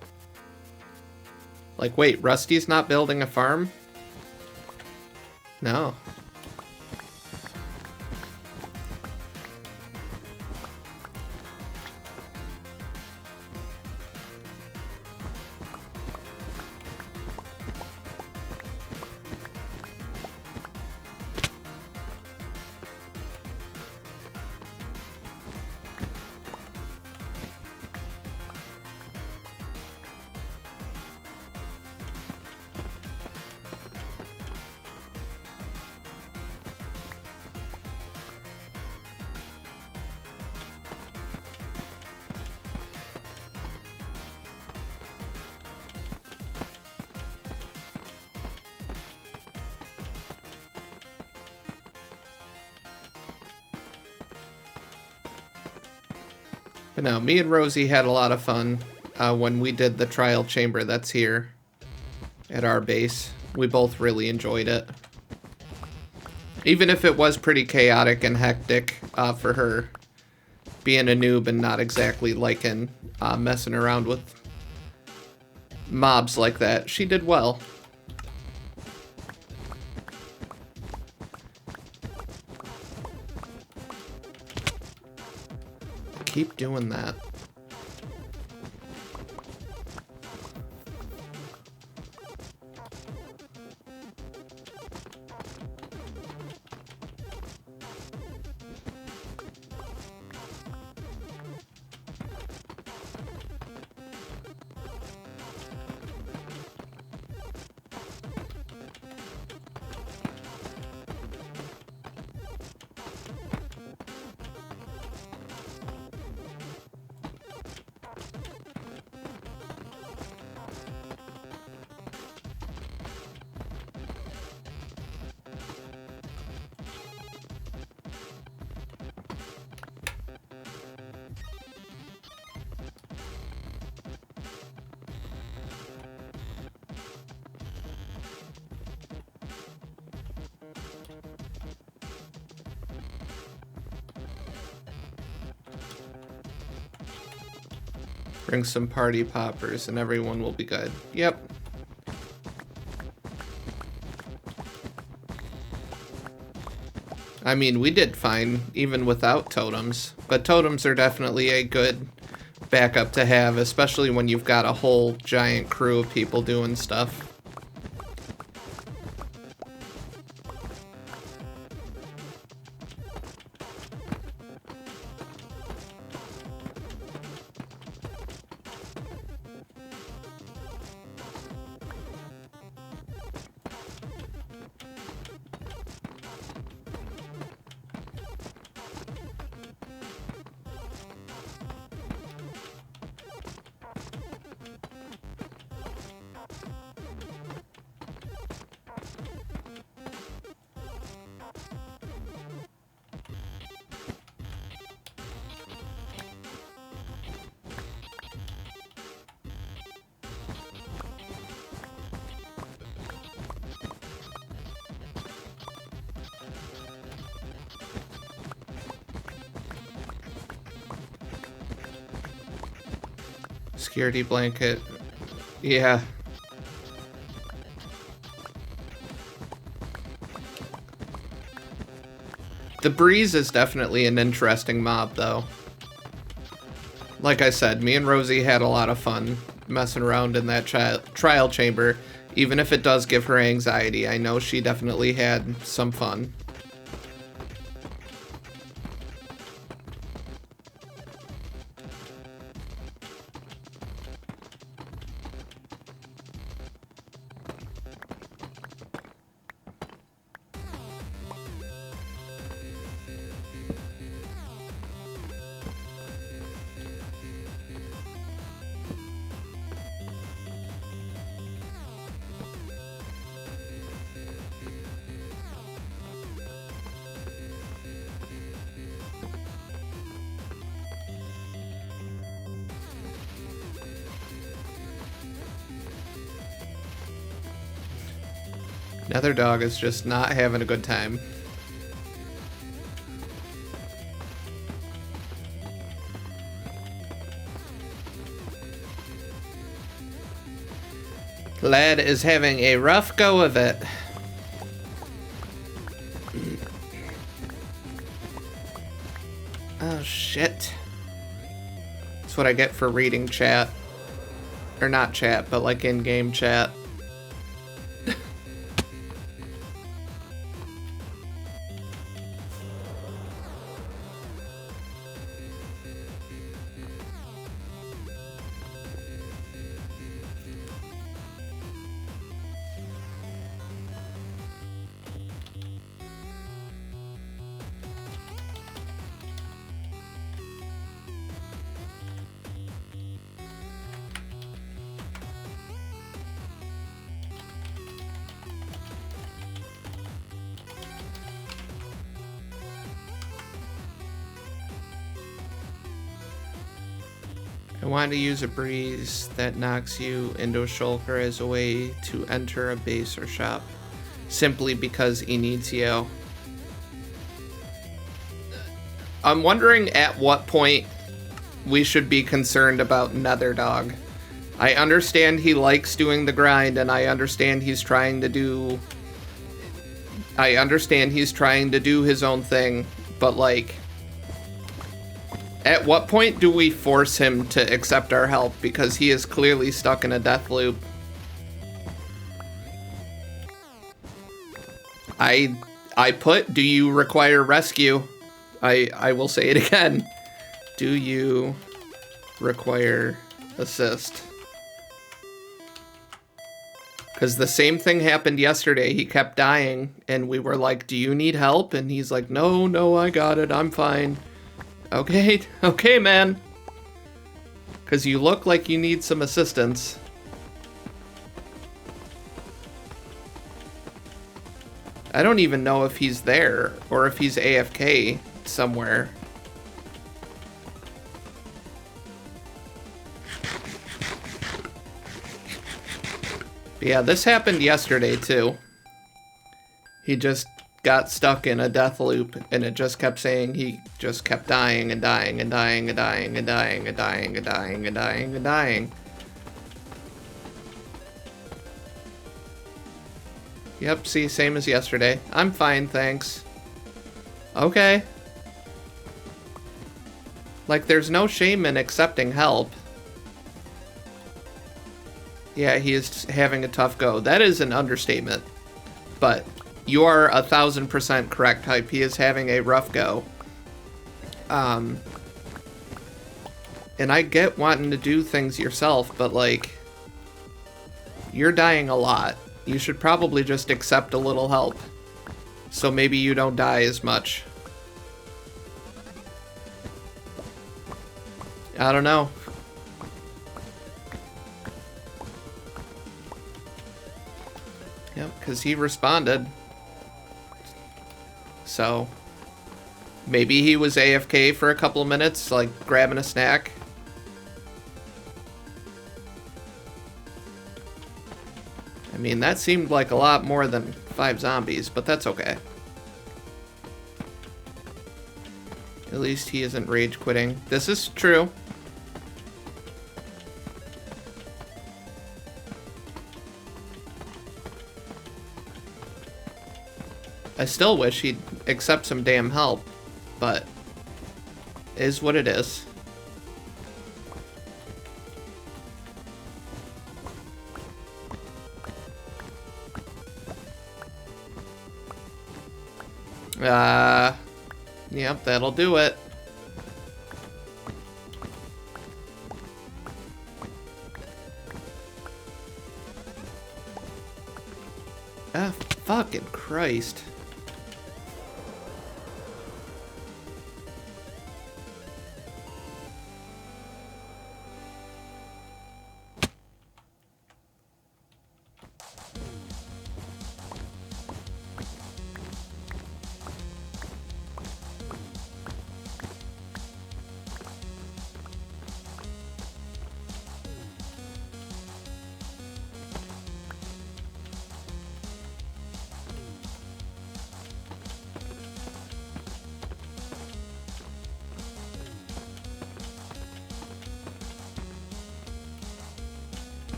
Like, wait, Rusty's not building a farm? No. But no, me and Rosie had a lot of fun when we did the trial chamber that's here at our base. We both really enjoyed it. Even if it was pretty chaotic and hectic for her, being a noob and not exactly liking messing around with mobs like that, she did well. Keep doing that. Bring some party poppers and everyone will be good. Yep. I mean, we did fine even without totems, but totems are definitely a good backup to have, especially when you've got a whole giant crew of people doing stuff. Security blanket. Yeah. The breeze is definitely an interesting mob, though. Like I said, me and Rosie had a lot of fun messing around in that trial chamber. Even if it does give her anxiety, I know she definitely had some fun. Another dog is just not having a good time. Lad is having a rough go of it. Oh shit. That's what I get for reading chat. Or not chat, but like in-game chat. I want to use a breeze that knocks you into a shulker as a way to enter a base or shop, simply because Inicio. I'm wondering at what point we should be concerned about Nether Dog. I understand he likes doing the grind, and I understand he's trying to do his own thing, but like, at what point do we force him to accept our help? Because he is clearly stuck in a death loop. I put, do you require rescue? I will say it again. Do you require assist? Because the same thing happened yesterday. He kept dying, and we were like, do you need help? And he's like, no, I got it. I'm fine. Okay, man. Because you look like you need some assistance. I don't even know if he's there or if he's AFK somewhere. But yeah, this happened yesterday too. He just got stuck in a death loop, and it just kept saying he just kept dying and dying and dying and dying and dying and dying and dying and dying and dying. Yep, see, same as yesterday. I'm fine, thanks. Okay. Like, there's no shame in accepting help. Yeah, he is having a tough go. That is an understatement. But you are 1000% correct, Hype. He is having a rough go. And I get wanting to do things yourself, but, like, you're dying a lot. You should probably just accept a little help. So maybe you don't die as much. I don't know. Yep, because he responded. So maybe he was AFK for a couple of minutes, like grabbing a snack. I mean, that seemed like a lot more than 5 zombies, but that's okay. At least he isn't rage quitting. This is true. I still wish he'd accept some damn help, but is what it is. Yep, that'll do it. Ah, fucking Christ.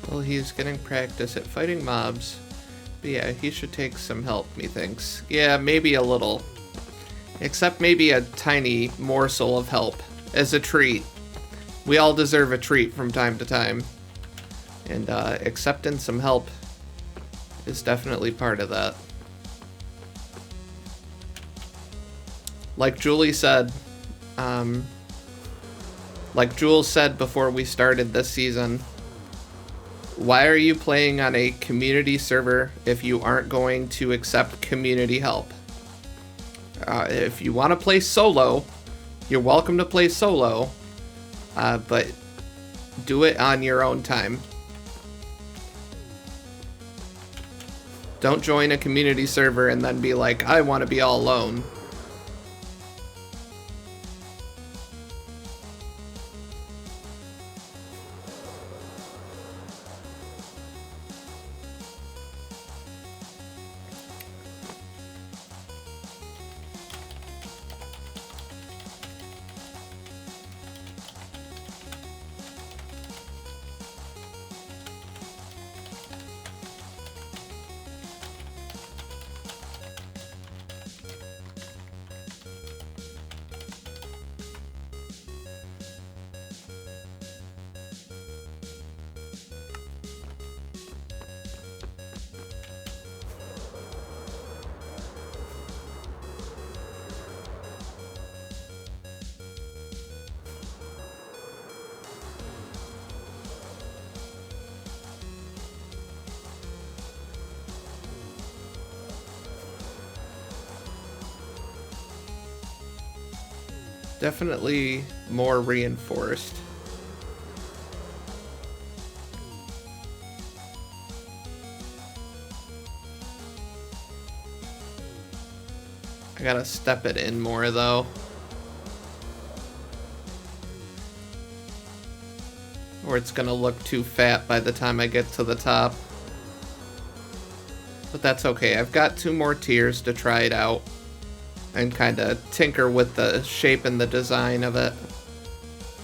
Well, he's getting practice at fighting mobs. But yeah, he should take some help, methinks. Yeah, maybe a little. Except maybe a tiny morsel of help. As a treat. We all deserve a treat from time to time. And accepting some help is definitely part of that. Like Julie said, like Jules said before we started this season, why are you playing on a community server if you aren't going to accept community help? If you want to play solo, you're welcome to play solo, but do it on your own time. Don't join a community server and then be like, I want to be all alone. Definitely more reinforced. I gotta step it in more though. or it's gonna look too fat by the time I get to the top. But that's okay. I've got 2 more tiers to try it out and kind of tinker with the shape and the design of it,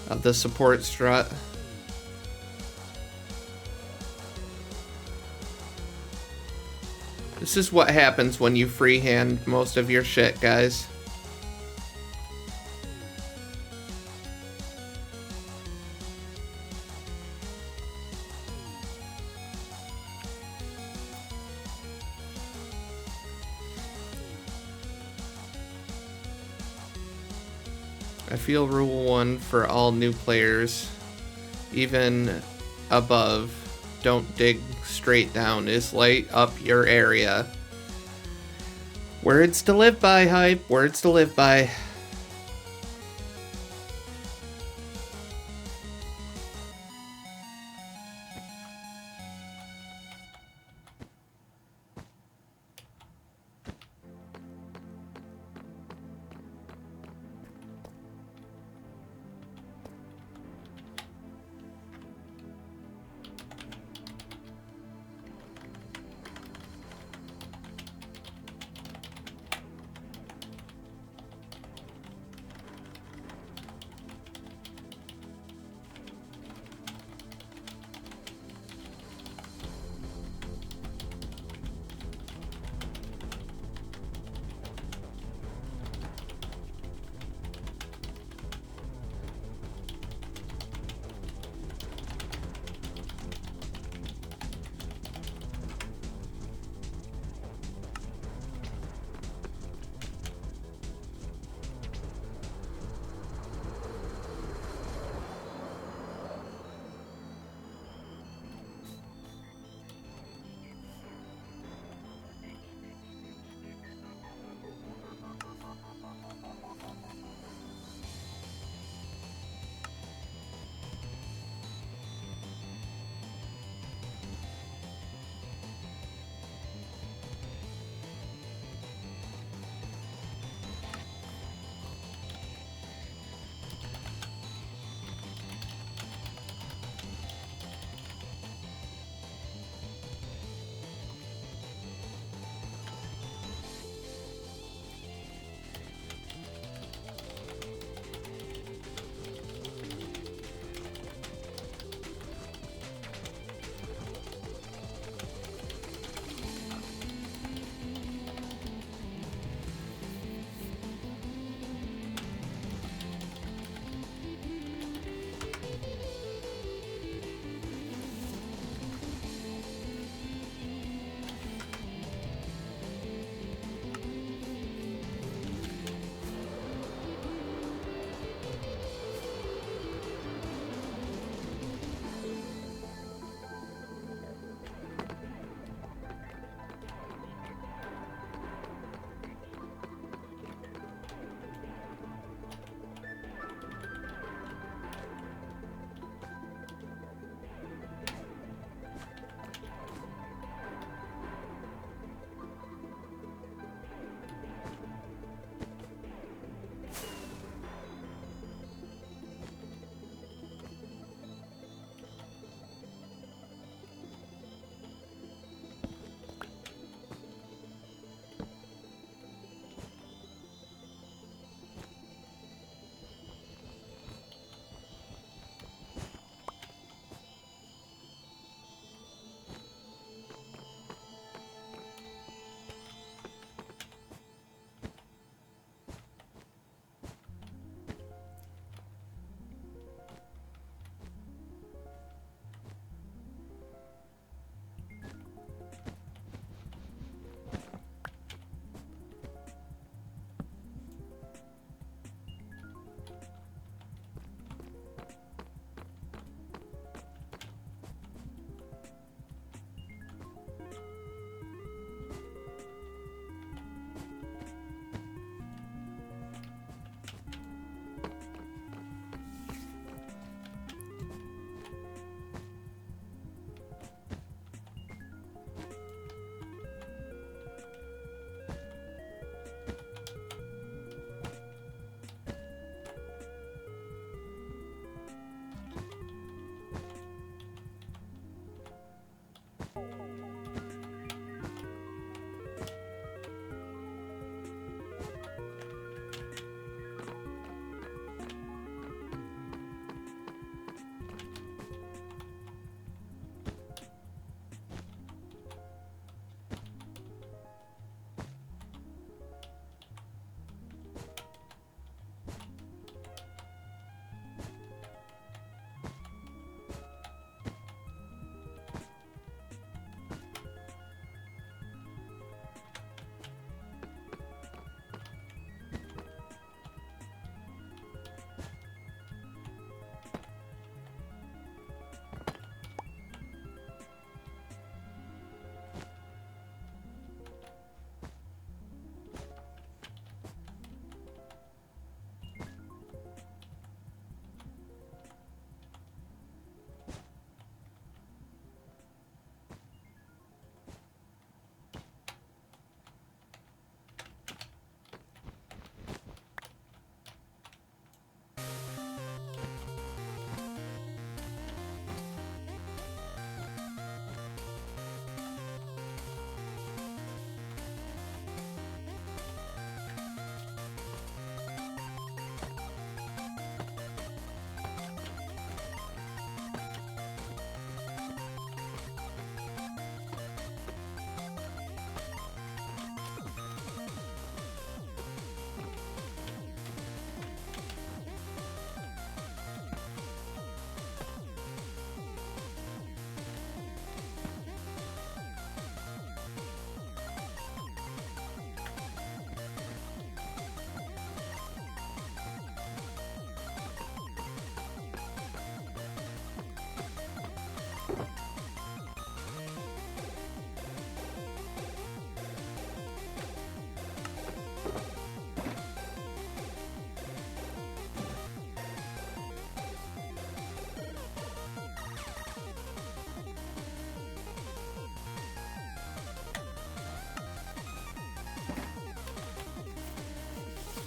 of the support strut. This is what happens when you freehand most of your shit, guys. I feel rule 1 for all new players, even above, don't dig straight down, is light up your area. Words to live by, hype, words to live by.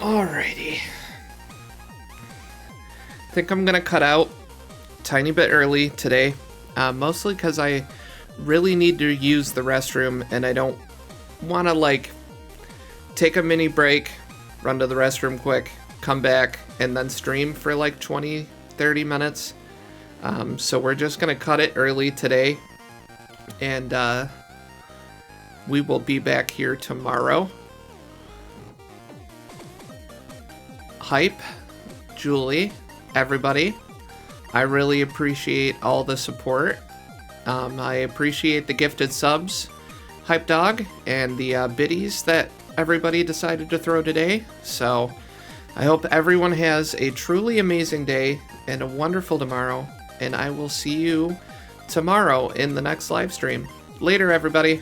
Alrighty. I think I'm gonna cut out a tiny bit early today, mostly because I really need to use the restroom and I don't want to like take a mini break, run to the restroom quick, come back, and then stream for like 20-30 minutes. So we're just gonna cut it early today, and we will be back here tomorrow. Hype, Julie, everybody, I really appreciate all the support. I appreciate the gifted subs, Hype Dog, and the biddies that everybody decided to throw today. So I hope everyone has a truly amazing day and a wonderful tomorrow, and I will see you tomorrow in the next live stream. Later, everybody.